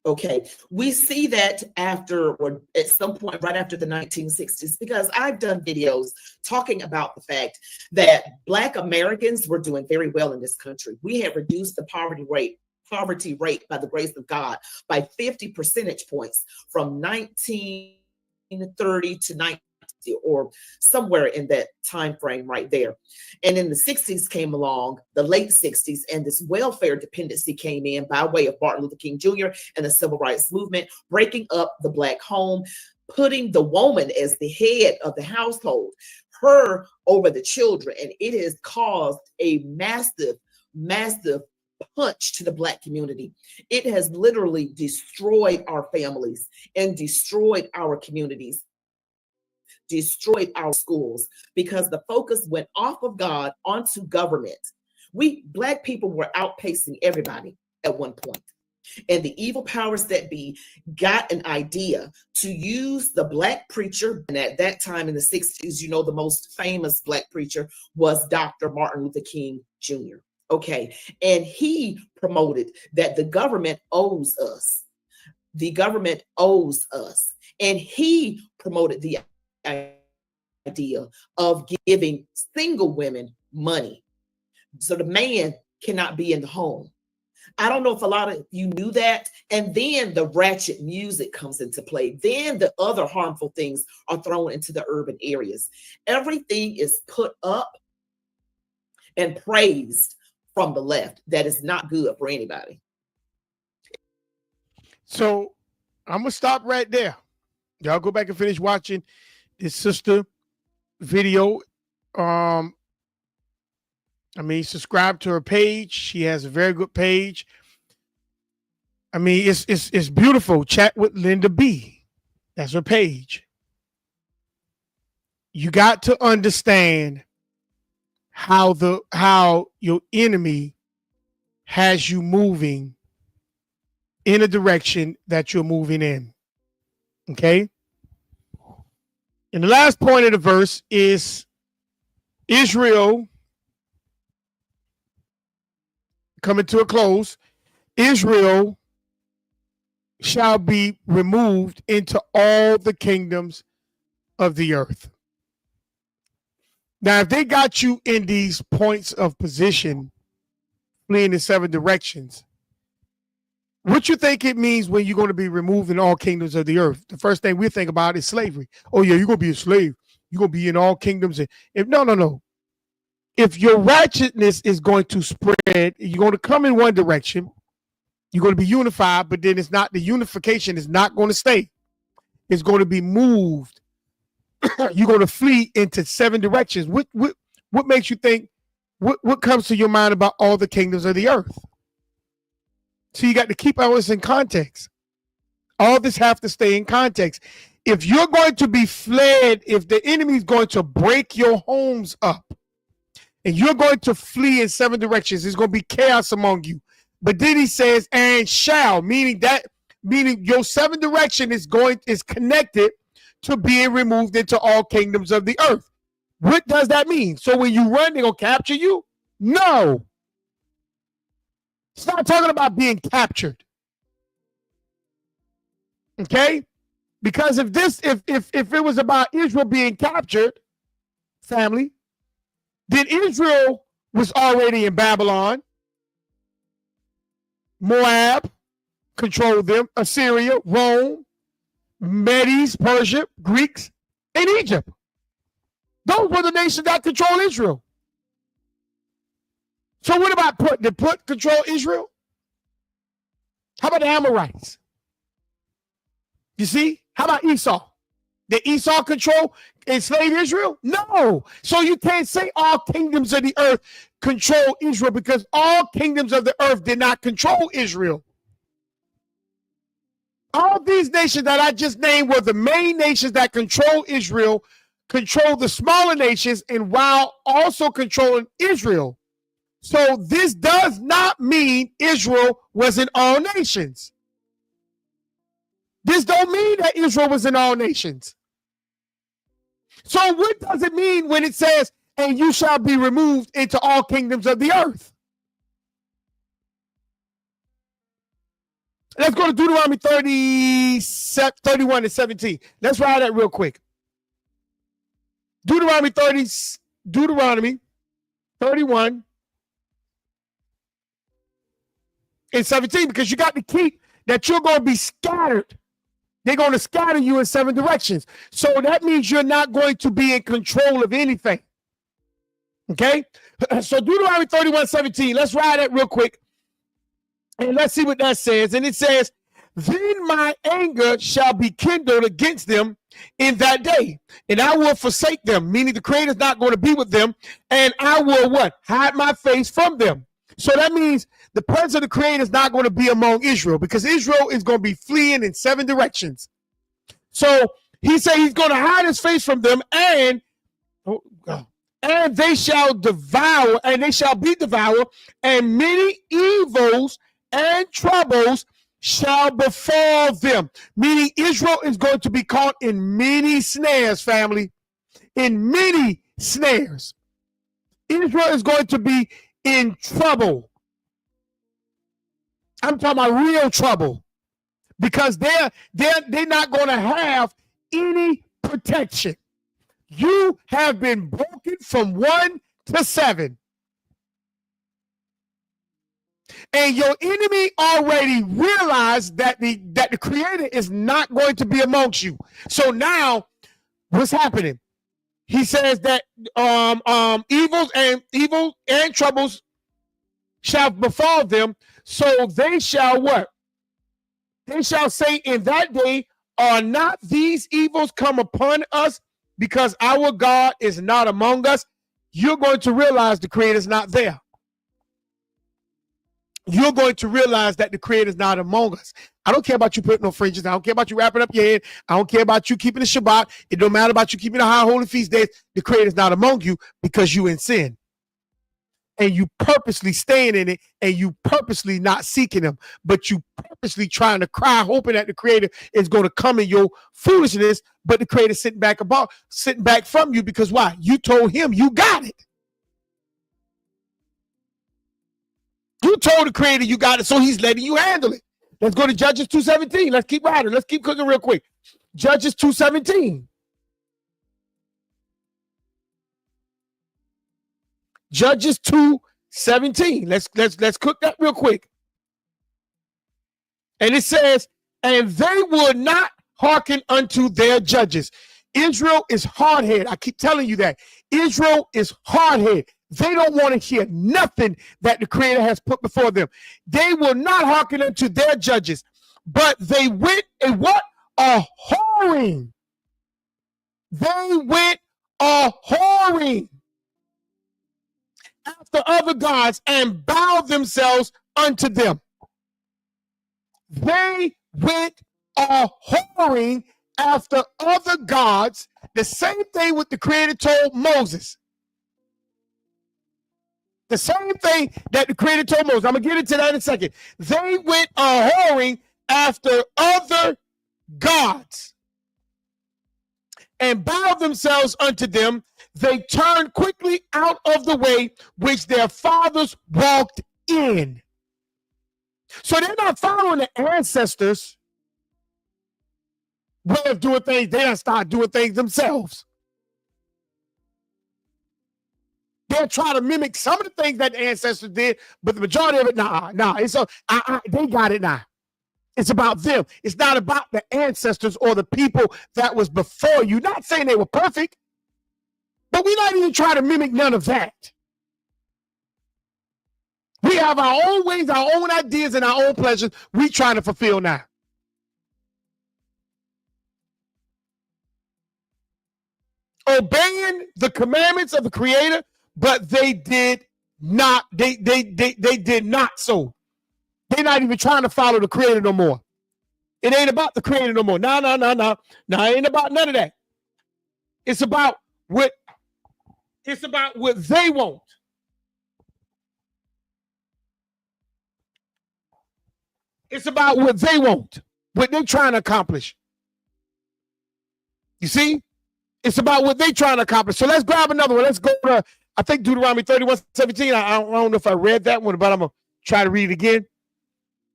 Okay, we see that after, or at some point right after the 1960s, because I've done videos talking about the fact that Black Americans were doing very well in this country. We had reduced the poverty rate by the grace of God by 50 percentage points from 1930 to 60 or somewhere in that time frame right there. And in the 60s came along, the late 60s, and this welfare dependency came in by way of Martin Luther King Jr. and the civil rights movement, breaking up the Black home, putting the woman as the head of the household, her over the children. And it has caused a massive punch to the Black community. It has literally destroyed our families and destroyed our communities, destroyed our schools, because the focus went off of God onto government. We Black people were outpacing everybody at one point. And the evil powers that be got an idea to use the Black preacher. And at that time in the 60s, you know, the most famous Black preacher was Dr. Martin Luther King Jr. Okay. And he promoted that the government owes us. The government owes us. And he promoted the idea of giving single women money. So the man cannot be in the home. I don't know if a lot of you knew that. And then the ratchet music comes into play. Then the other harmful things are thrown into the urban areas. Everything is put up and praised from the left. That is not good for anybody. So I'm going to stop right there. Y'all go back and finish watching this sister video. Subscribe to her page. She has a very good page. I mean, it's beautiful. Chat with Linda B. That's her page. You got to understand how your enemy has you moving in a direction that you're moving in. Okay? And the last point of the verse is Israel, coming to a close, Israel shall be removed into all the kingdoms of the earth. Now, if they got you in these points of position, fleeing in 7 directions, what you think it means when you're going to be removed in all kingdoms of the earth? The first thing we think about is slavery. Oh, yeah, you're going to be a slave. You're going to be in all kingdoms. No. If your righteousness is going to spread, you're going to come in one direction. You're going to be unified, but then the unification is not going to stay. It's going to be moved. You're going to flee into 7 directions. What makes you think, what comes to your mind about all the kingdoms of the earth? So you got to keep all this in context. All this have to stay in context. If you're going to be fled, if the enemy is going to break your homes up, and you're going to flee in 7 directions, there's going to be chaos among you. But then he says, and shall, meaning your 7 direction is connected to being removed into all kingdoms of the earth. What does that mean? So when you run, they're going to capture you? No. It's not talking about being captured. Okay? Because if it was about Israel being captured, family, then Israel was already in Babylon. Moab controlled them, Assyria, Rome, Medes, Persia, Greeks, and Egypt. Those were the nations that control Israel. So what about Put? Did Put control Israel? How about the Amorites? You see? How about Esau? Did Esau control enslave Israel? No. So you can't say all kingdoms of the earth control Israel, because all kingdoms of the earth did not control Israel. All these nations that I just named were the main nations that control Israel, control the smaller nations, and while also controlling Israel. So this does not mean Israel was in all nations. This don't mean that Israel was in all nations. So what does it mean when it says, and you shall be removed into all kingdoms of the earth? Let's go to Deuteronomy 31 and 17. Let's ride that real quick. Deuteronomy 31 and 17, because you got to keep that you're going to be scattered. They're going to scatter you in 7 directions. So that means you're not going to be in control of anything. Okay? So Deuteronomy 31:17. Let's ride it real quick. And let's see what that says. And it says, then my anger shall be kindled against them in that day, and I will forsake them, meaning the Creator is not going to be with them, and I will what? Hide my face from them. So that means the presence of the Creator is not going to be among Israel, because Israel is going to be fleeing in 7 directions. So he said he's going to hide his face from them, and they shall devour, and they shall be devoured, and many evils and troubles shall befall them. Meaning Israel is going to be caught in many snares, family. In many snares. Israel is going to be in trouble. I'm talking about real trouble. Because they're not going to have any protection. You have been broken from 1 to 7. And your enemy already realized that the Creator is not going to be amongst you. So now, what's happening? He says that evil and troubles shall befall them. So they shall what? They shall say in that day, are not these evils come upon us because our God is not among us? You're going to realize the Creator is not there. You're going to realize that the Creator is not among us. I don't care about you putting no fringes. I don't care about you wrapping up your head. I don't care about you keeping the Shabbat. It don't matter about you keeping the high holy feast days. The Creator is not among you because you in sin. And you purposely staying in it, and you purposely not seeking him, but you purposely trying to cry, hoping that the Creator is going to come in your foolishness, but the Creator sitting back from you because why? You told him you got it. You told the Creator you got it, so he's letting you handle it. Let's go to Judges 2:17. Let's keep riding. Let's keep cooking real quick. Judges 2:17. Judges 2:17. Let's cook that real quick. And it says, and they would not hearken unto their judges. Israel is hard-headed. I keep telling you that. Israel is hard-headed. They don't want to hear nothing that the Creator has put before them. They will not hearken unto their judges, but they went and what? A whoring. They went a whoring after other gods and bowed themselves unto them. They went a whoring after other gods. The same thing what the Creator told Moses. The same thing that the Creator told Moses. I'm going to get into that in a second. They went a whoring after other gods and bowed themselves unto them. They turned quickly out of the way which their fathers walked in. So they're not following the ancestors' way of doing things. They don't start doing things themselves. They'll try to mimic some of the things that the ancestors did, but the majority of it, they got it now. It's about them. It's not about the ancestors or the people that was before you. Not saying they were perfect, but we're not even trying to mimic none of that. We have our own ways, our own ideas, and our own pleasures we trying to fulfill now. Obeying the commandments of the Creator, but they did not. They did not so. They're not even trying to follow the Creator no more. It ain't about the Creator no more. No. It ain't about none of that. It's about what they want. It's about what they want, what they're trying to accomplish. You see? It's about what they're trying to accomplish. So let's grab another one. Let's go to, I think, Deuteronomy 31:17. I don't know if I read that one, but I'm going to try to read it again.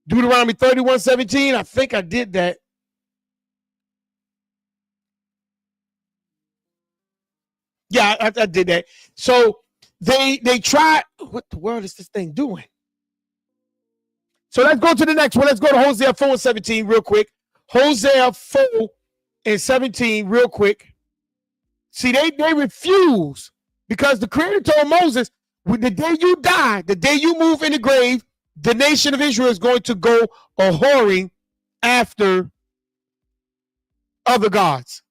Deuteronomy 31:17. I think I did that. Yeah, I did that. So they tried. What the world is this thing doing? So let's go to the next one. Let's go to Hosea 4:17 real quick. Hosea 4:17, real quick. See, they refuse because the Creator told Moses, the day you die, the day you move in the grave, the nation of Israel is going to go a whoring after other gods.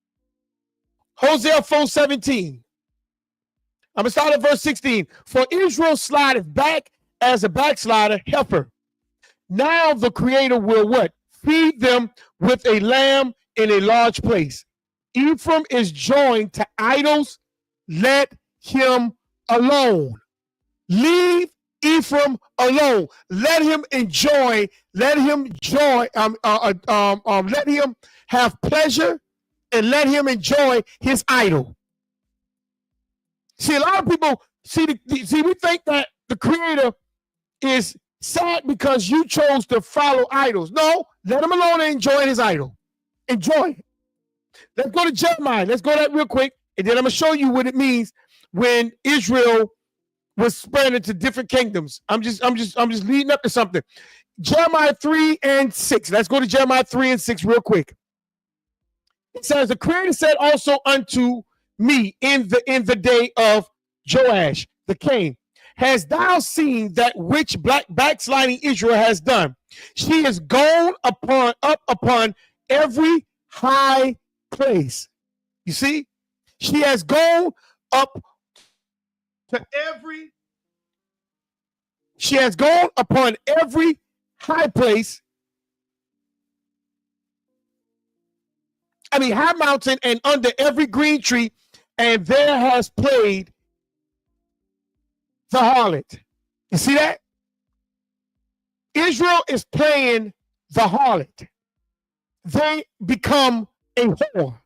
Hosea 4:17. I'm going to start at verse 16. For Israel slideth back as a backslider heifer. Now the Creator will what? Feed them with a lamb in a large place. Ephraim is joined to idols. Let him alone. Leave Ephraim alone. Let him enjoy. Let him let him have pleasure, and let him enjoy his idol. See, a lot of people we think that the Creator is sad because you chose to follow idols. No, let him alone and enjoy his idol. Enjoy it. Let's go to Jeremiah. Let's go that real quick, and then I'm gonna show you what it means when Israel was spread into different kingdoms. I'm just leading up to something. Jeremiah 3:6. Let's go to Jeremiah 3:6 real quick. It says, the Creator said also unto me in the day of Joash the king, hast thou seen that which backsliding Israel has done? She is gone up upon every high place. You see, she has gone up to every. She has gone upon every high place. High mountain and under every green tree, and there has played the harlot. You see that? Israel is playing the harlot. They become a whore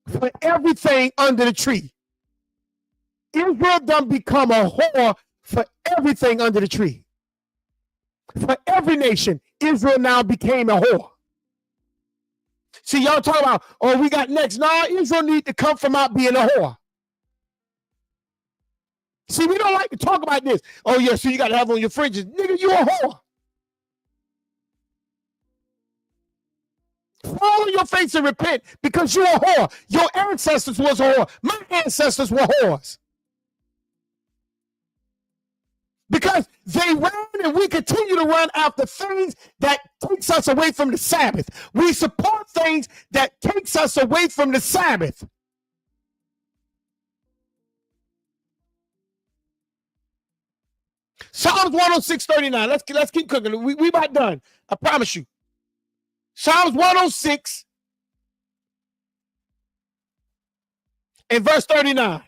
for everything under the tree. Israel done become a whore for everything under the tree. For every nation, Israel now became a whore. See, y'all talk about, oh, we got next. No, Israel need to come from out being a whore. See, we don't like to talk about this. Oh, yeah, so you got to have on your fringes. Nigga, you a whore. Fall on your face and repent because you're a whore. Your ancestors was a whore. My ancestors were whores. Because they ran and we continue to run after things that takes us away from the Sabbath. We support things that takes us away from the Sabbath. Psalms 106:39. Let's keep cooking. We about done. I promise you. Psalms 106 and verse 39.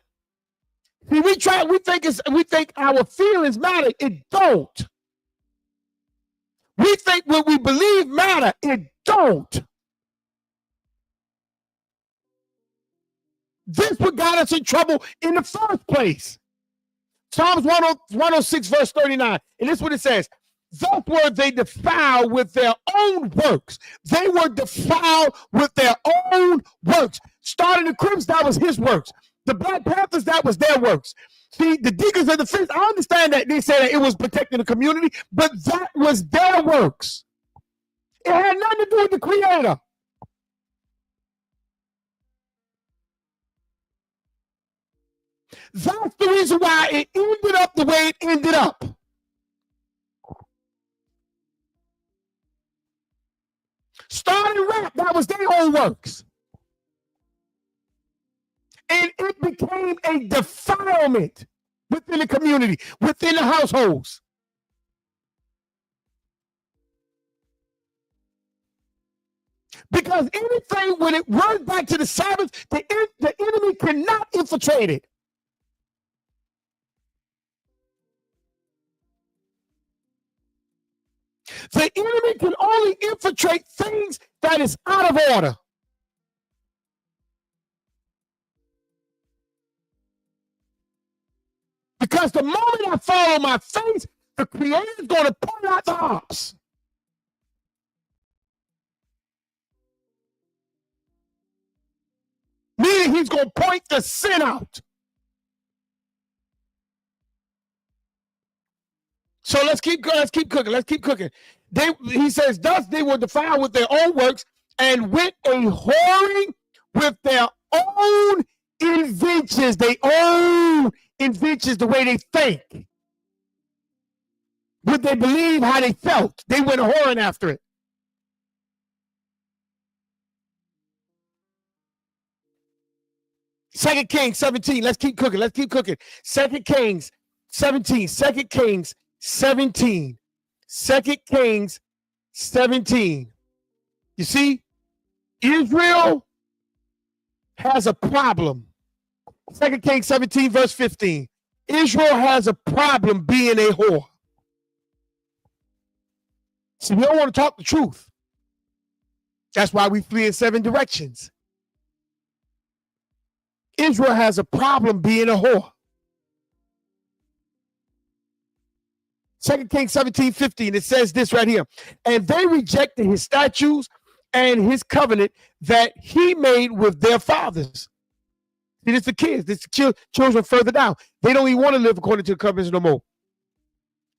See, we think our feelings matter. It don't. We think what we believe matter. It don't. This what got us in trouble in the first place. Psalms 106 verse 39. And this is what it says. Thus were they defiled with their own works. They were defiled with their own works. Starting the Crips, that was his works. The Black Panthers, that was their works. See, the Deacons of the Fifth, I understand that they said that it was protecting the community, but that was their works. It had nothing to do with the Creator. That's the reason why it ended up the way it ended up. Starting rap, that was their own works. And it became a defilement within the community, within the households. Because anything, when it runs back to the Sabbath, the enemy cannot infiltrate it. The enemy can only infiltrate things that is out of order. Because the moment I fall on my face, the Creator is going to point out the ops. Meaning he's going to point the sin out. So let's keep cooking. He says, thus they were defiled with their own works. and went a whoring with their own inventions, their own inventions, the way they think. Would they believe how they felt? They went whoring after it. Second Kings 17. Let's keep cooking. Let's keep cooking. 2 Kings 17. 2 Kings 17. 2 Kings 17. You see, Israel has a problem. 2 Kings 17, verse 15. Israel has a problem being a whore. See, we don't want to talk the truth. That's why we flee in 7 directions. Israel has a problem being a whore. 2 Kings 17, 15, it says this right here. And they rejected his statutes and his covenant that he made with their fathers. See, it's the kids, it's the children further down. They don't even want to live according to the covenants no more.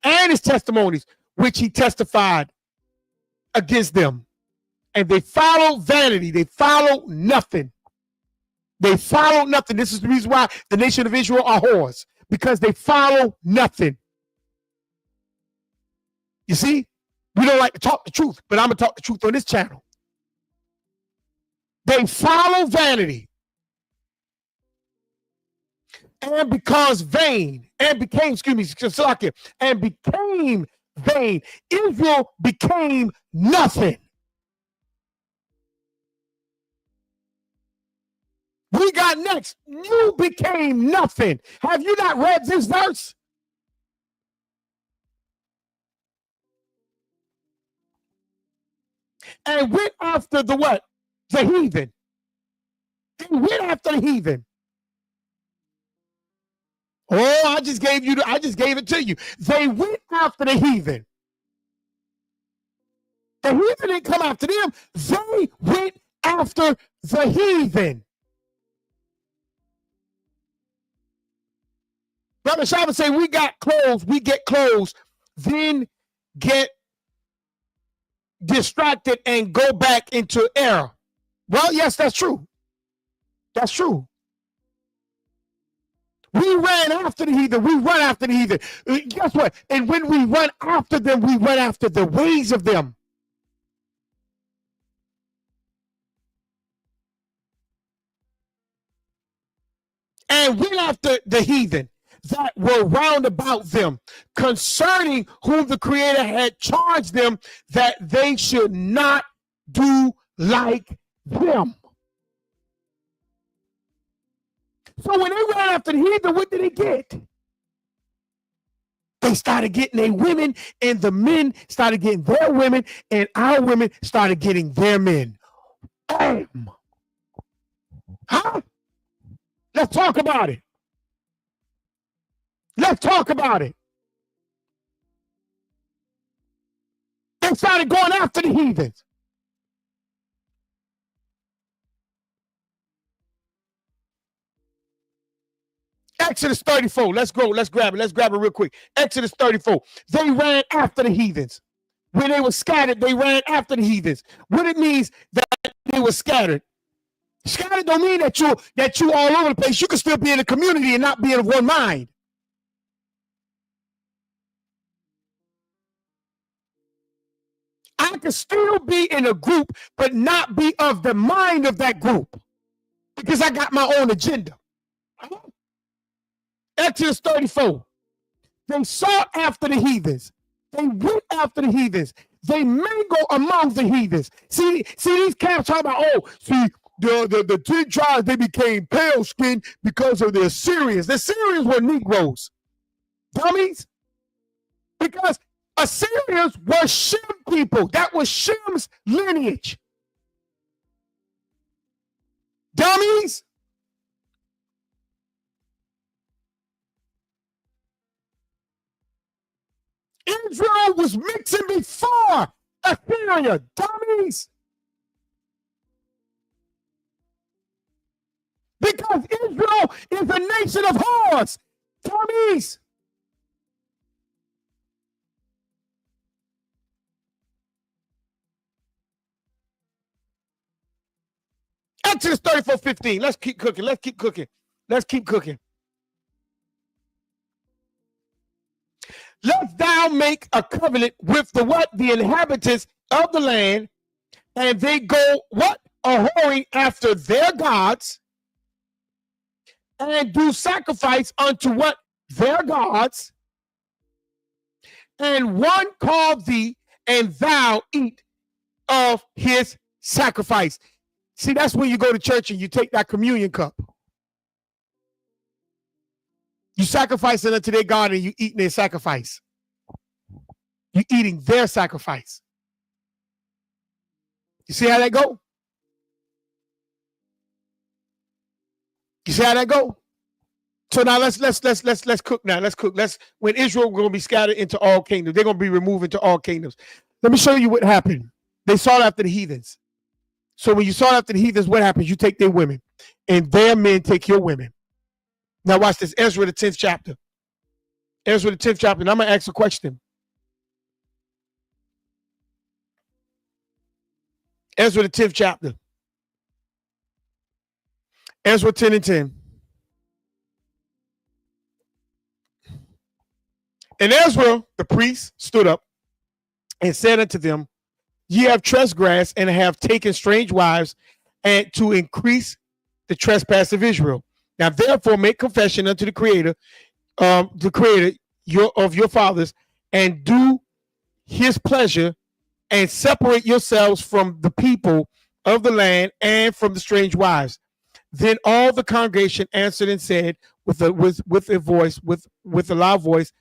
And his testimonies, which he testified against them. And they follow vanity. They follow nothing. They follow nothing. This is the reason why the nation of Israel are whores, because they follow nothing. You see, we don't like to talk the truth, but I'm going to talk the truth on this channel. They follow vanity. And because vain, and became, and became vain, Israel became nothing. We got next. You became nothing. Have you not read this verse? And went after the what? The heathen. They went after the heathen. Oh, I just gave it to you. They went after the heathen. The heathen didn't come after them. They went after the heathen. Brother Shabbat say, we got clothes, we get clothes, then get distracted and go back into error. Well, yes, that's true. That's true. We ran after the heathen. We run after the heathen. Guess what? And when we run after them, we run after the ways of them. And went after the heathen that were round about them, concerning whom the Creator had charged them that they should not do like them. So when they ran after the heathen, what did they get? They started getting their women, and the men started getting their women, and our women started getting their men. Bam! Huh? Let's talk about it. Let's talk about it. They started going after the heathens. Exodus 34. Let's go. Let's grab it. Let's grab it real quick. Exodus 34. They ran after the heathens. When they were scattered, they ran after the heathens. What it means that they were scattered. Scattered don't mean that you all over the place. You can still be in a community and not be in one mind. I can still be in a group, but not be of the mind of that group, because I got my own agenda. Exodus 34. They sought after the heathens. They went after the heathens. They mingle among the heathens. See these camps talking about, the 10 tribes, they became pale skinned because of the Assyrians. The Assyrians were Negroes. Dummies. Because Assyrians were Shem people. That was Shem's lineage. Dummies. Israel was mixing before Assyria. Dummies. Because Israel is a nation of whores. Dummies. Exodus 34:15. Let's keep cooking. Let's keep cooking. Let's keep cooking. Let thou make a covenant with the what? The inhabitants of the land, and they go what? A-whoring after their gods, and do sacrifice unto what? Their gods. And one call thee, and thou eat of his sacrifice. See, that's when you go to church and you take that communion cup. You sacrifice it unto their God, and you eat their sacrifice. You're eating their sacrifice. You see how that go? You see how that go? So now let's cook now. Let's cook. When Israel going to be scattered into all kingdoms, they're going to be removed into all kingdoms. Let me show you what happened. They sought after the heathens. So when you sought after the heathens, what happens? You take their women, and their men take your women. Now watch this. Ezra the 10th chapter. Ezra the 10th chapter. And I'm gonna ask a question. Ezra the 10th chapter. Ezra 10 and 10. And Ezra, the priest, stood up and said unto them, ye have transgressed and have taken strange wives, and to increase the trespass of Israel. Now therefore make confession unto the Creator of your fathers, and do his pleasure, and separate yourselves from the people of the land and from the strange wives. Then all the congregation answered and said with a loud voice,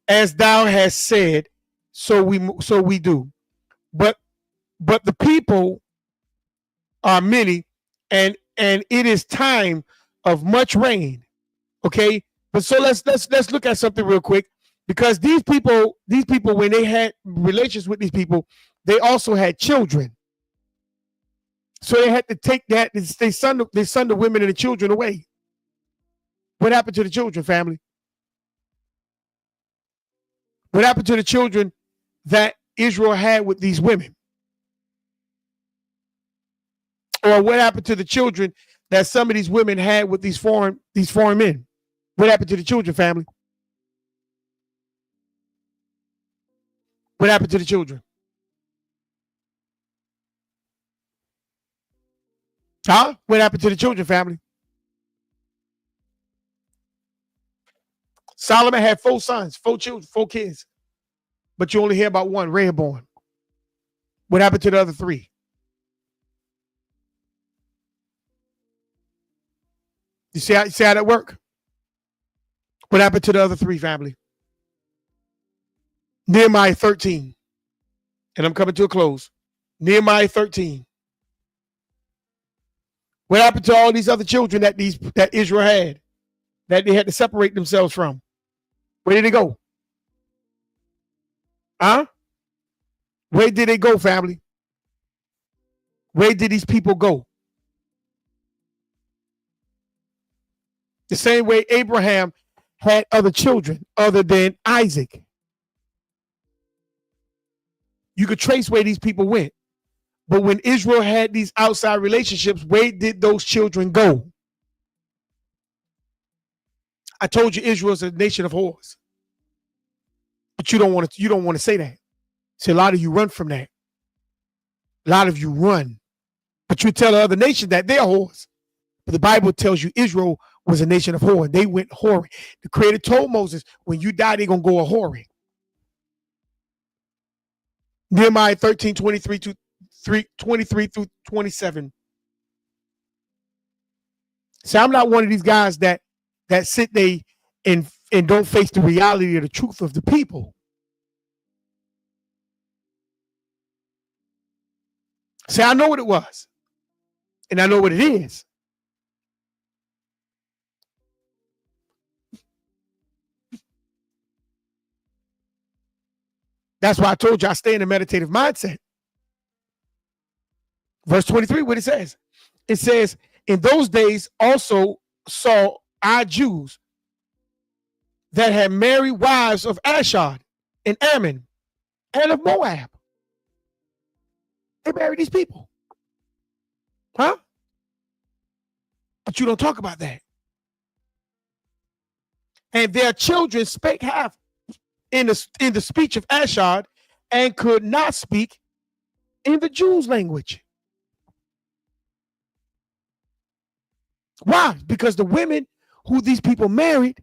as thou hast said, so we do. But the people are many, and it is time of much rain. Okay, but so let's look at something real quick, because these people when they had relations with these people, they also had children. So they had to take that. They send the women and the children away. What happened to the children, family? What happened to the children that Israel had with these women? Or what happened to the children that some of these women had with these foreign men? What happened to the children, family? What happened to the children? Huh? What happened to the children, family? Solomon had 4 sons, 4 children, 4 kids. But you only hear about one, Rehoboam. What happened to the other 3? You see how that work? What happened to the other 3, family? Nehemiah 13. And I'm coming to a close. Nehemiah 13. What happened to all these other children that Israel had, that they had to separate themselves from? Where did they go? Huh? Where did they go, family? Where did these people go? The same way Abraham had other children other than Isaac. You could trace where these people went. But when Israel had these outside relationships, where did those children go? I told you Israel is a nation of whores. But you don't want to say that. See, a lot of you run from that. A lot of you run. But you tell the other nation that they're whores. But the Bible tells you Israel was a nation of whore. They went whoring. The Creator told Moses, when you die, they're going to go a whoring. Nehemiah 13, 23 through 27. So I'm not one of these guys that sit there and don't face the reality of the truth of the people. See, I know what it was. And I know what it is. That's why I told you I stay in a meditative mindset. Verse 23, what it says? It says, in those days also saw our Jews that had married wives of Ashad and Ammon and of Moab. They married these people. Huh? But you don't talk about that. And their children spake half in the speech of Ashad and could not speak in the Jews' language. Why? Because the women who these people married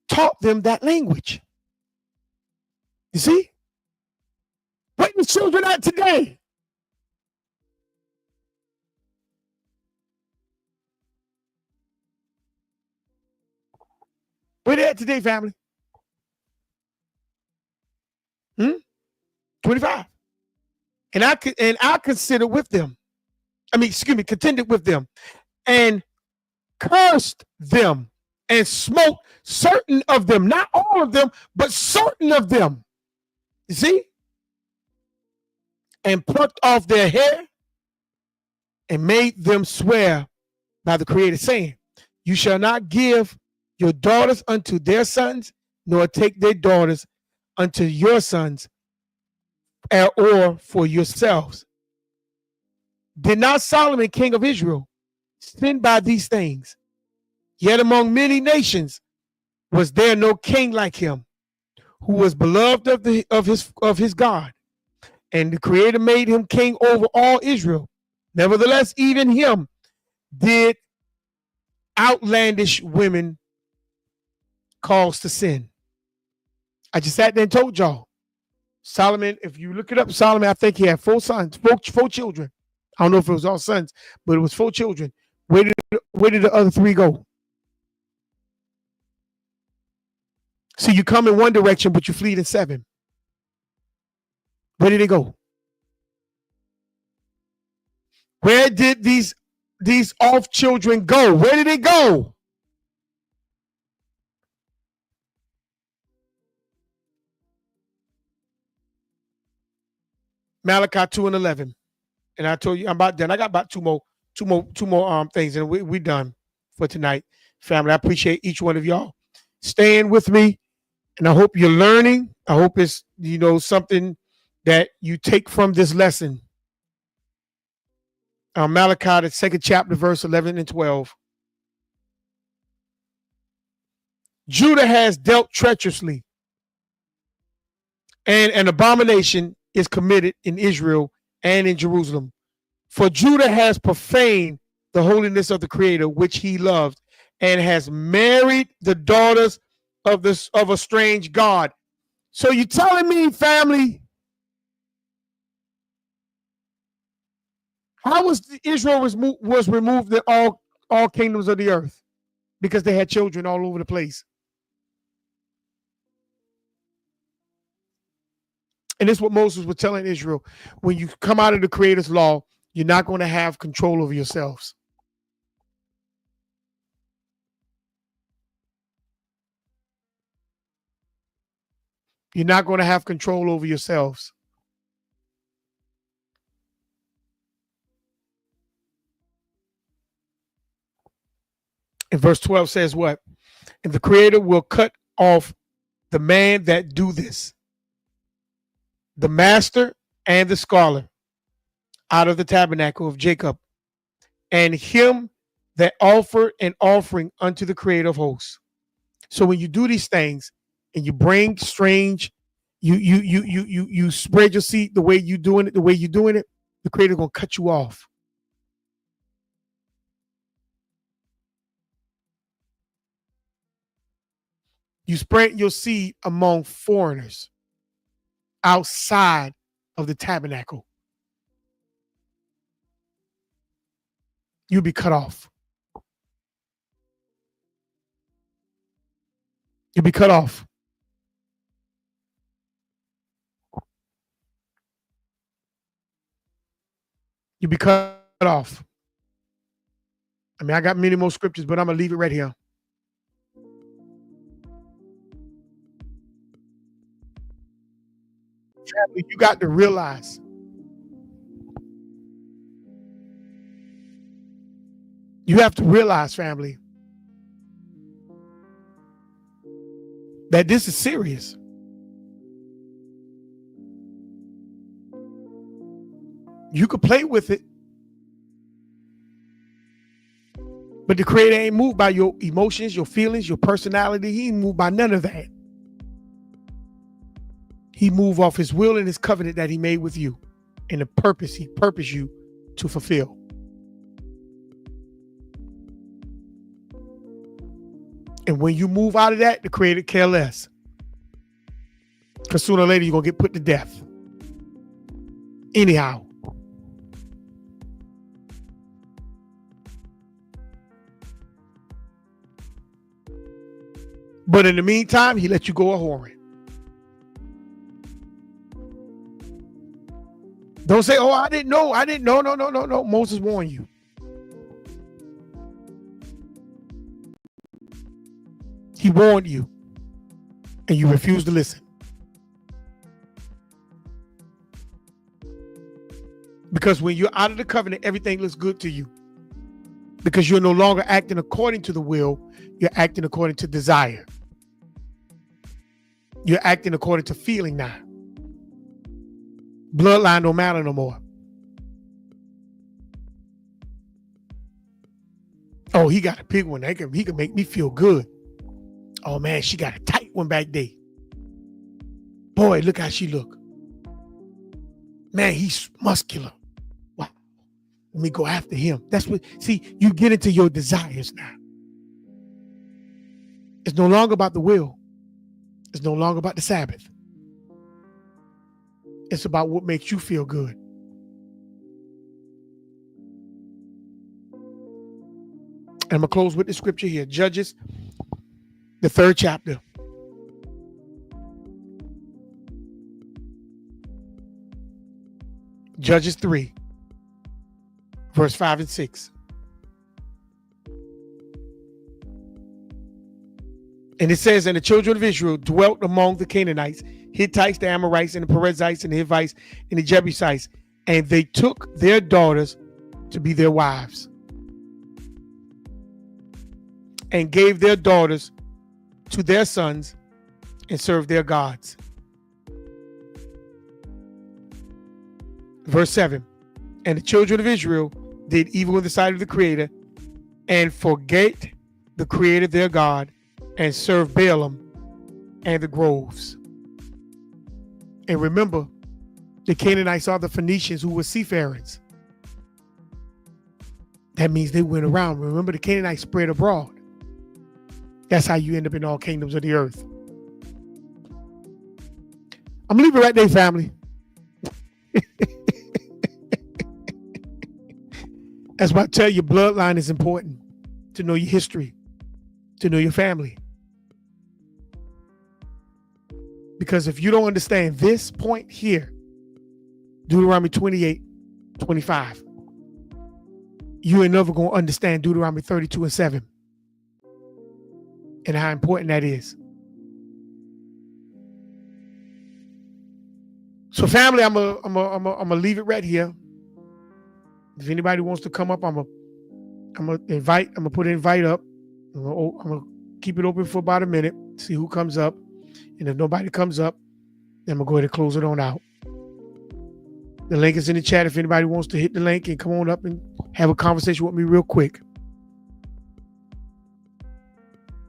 taught them that language. You see? Where the children at today? Where they at today, family? 25. And I consider with them. Contended with them and cursed them and smote certain of them, not all of them, but certain of them. You see? And plucked off their hair and made them swear by the Creator, saying, you shall not give your daughters unto their sons, nor take their daughters unto your sons, or for yourselves. Did not Solomon, king of Israel, sin by these things? Yet among many nations was there no king like him, who was beloved of his God, and the Creator made him king over all Israel. Nevertheless, even him did outlandish women cause to sin. I just sat there and told y'all, Solomon, if you look it up, Solomon, I think he had 4 sons, four children. I don't know if it was all sons, but it was 4 children. Where did the other 3 go? See, you come in one direction, but you flee in 7. Where did they go? Where did these off children go? Where did they go? Malachi 2:11. And I told you I'm about done. I got about two more things, and we done for tonight. Family, I appreciate each one of y'all staying with me, and I hope you're learning. I hope it's something that you take from this lesson. Malachi, the 2nd chapter, verse 11 and 12. Judah has dealt treacherously, and an abomination is committed in Israel and in Jerusalem. For Judah has profaned the holiness of the Creator, which he loved, and has married the daughters of a strange God. So you telling me, family, how was Israel was removed in all kingdoms of the earth? Because they had children all over the place. And this is what Moses was telling Israel. When you come out of the Creator's law, you're not going to have control over yourselves. You're not going to have control over yourselves. And verse 12 says what? And the Creator will cut off the man that do this, the master and the scholar, out of the tabernacle of Jacob, and him that offered an offering unto the Creator of hosts. So when you do these things and you bring strange, you spread your seed the way you're doing it, the Creator gonna cut you off. You spread your seed among foreigners outside of the tabernacle. You'll be cut off. You'll be cut off. You'll be cut off. I mean, I got many more scriptures, but I'm going to leave it right here. Family, you got to realize you have to realize, family, that this is serious. You could play with it, But the Creator ain't moved by your emotions, your feelings, your personality. He ain't moved by none of that. He moved off his will and his covenant that he made with you and the purpose he purposed you to fulfill. And when you move out of that, the Creator care less. Because sooner or later, you're going to get put to death. Anyhow. But in the meantime, he let you go a whoring. Don't say, oh, I didn't know. No. Moses warned you. He warned you. And you refused to listen. Because when you're out of the covenant, everything looks good to you. Because you're no longer acting according to the will. You're acting according to desire. You're acting according to feeling now. Bloodline don't matter no more. Oh, he got a big one. He can make me feel good. Oh man, she got a tight one back there. Boy, look how she look. Man, he's muscular. Wow. Let me go after him. That's what, see, you get into your desires now. It's no longer about the will. It's no longer about the Sabbath. It's about what makes you feel good. And I'm going to close with the scripture here. Judges, the 3rd chapter. Judges 3, verse 5 and 6. And it says, and the children of Israel dwelt among the Canaanites, Hittites, the Amorites, and the Perizzites, and the Hivites, and the Jebusites, and they took their daughters to be their wives, and gave their daughters to their sons, and served their gods. Verse 7, and the children of Israel did evil in the sight of the Creator, and forgate the Creator their God, and served Balaam and the groves. And remember, the Canaanites are the Phoenicians who were seafarers. That means they went around. Remember, the Canaanites spread abroad. That's how you end up in all kingdoms of the earth. I'm going to leave it right there, family. That's why I tell you, bloodline is important. To know your history. To know your family. Because if you don't understand this point here, Deuteronomy 28:25, you ain't never going to understand Deuteronomy 32 and 7 and how important that is. So family, I'm gonna leave it right here. If anybody wants to come up, I'm gonna put an invite up. I'm gonna keep it open for about a minute, see who comes up. And if nobody comes up, then I'm going to go ahead and close it on out. The link is in the chat if anybody wants to hit the link and come on up and have a conversation with me real quick.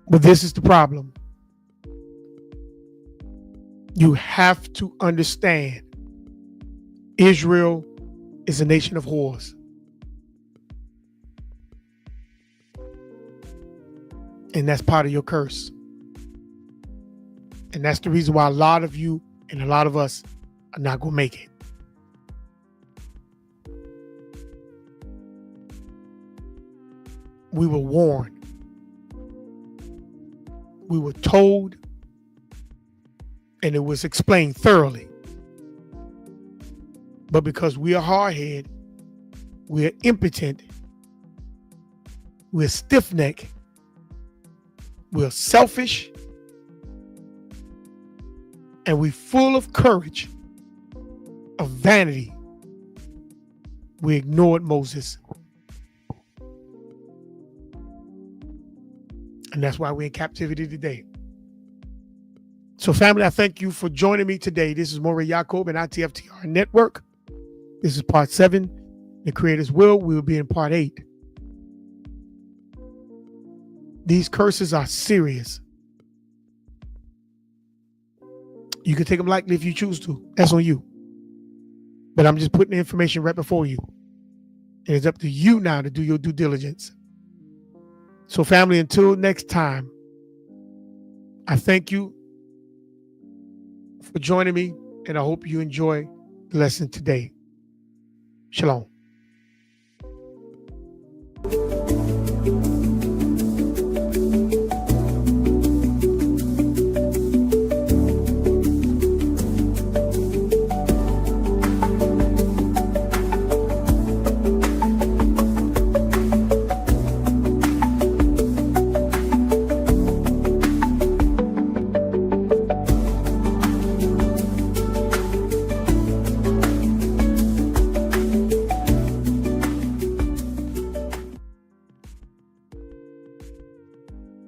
But this is the problem. You have to understand Israel is a nation of whores. And that's part of your curse. And that's the reason why a lot of you and a lot of us are not going to make it. We were warned. We were told, and it was explained thoroughly. But because we are hard-headed, we are impotent, we're stiff-necked, we're selfish, and we're full of courage, of vanity, we ignored Moses. And that's why we're in captivity today. So family, I thank you for joining me today. This is Moreh Yacob and ITFTR Network. This is part 7, The Creator's Will. We will be in part 8. These curses are serious. You can take them lightly if you choose to. That's on you. But I'm just putting the information right before you. And it's up to you now to do your due diligence. So family, until next time, I thank you for joining me, and I hope you enjoy the lesson today. Shalom.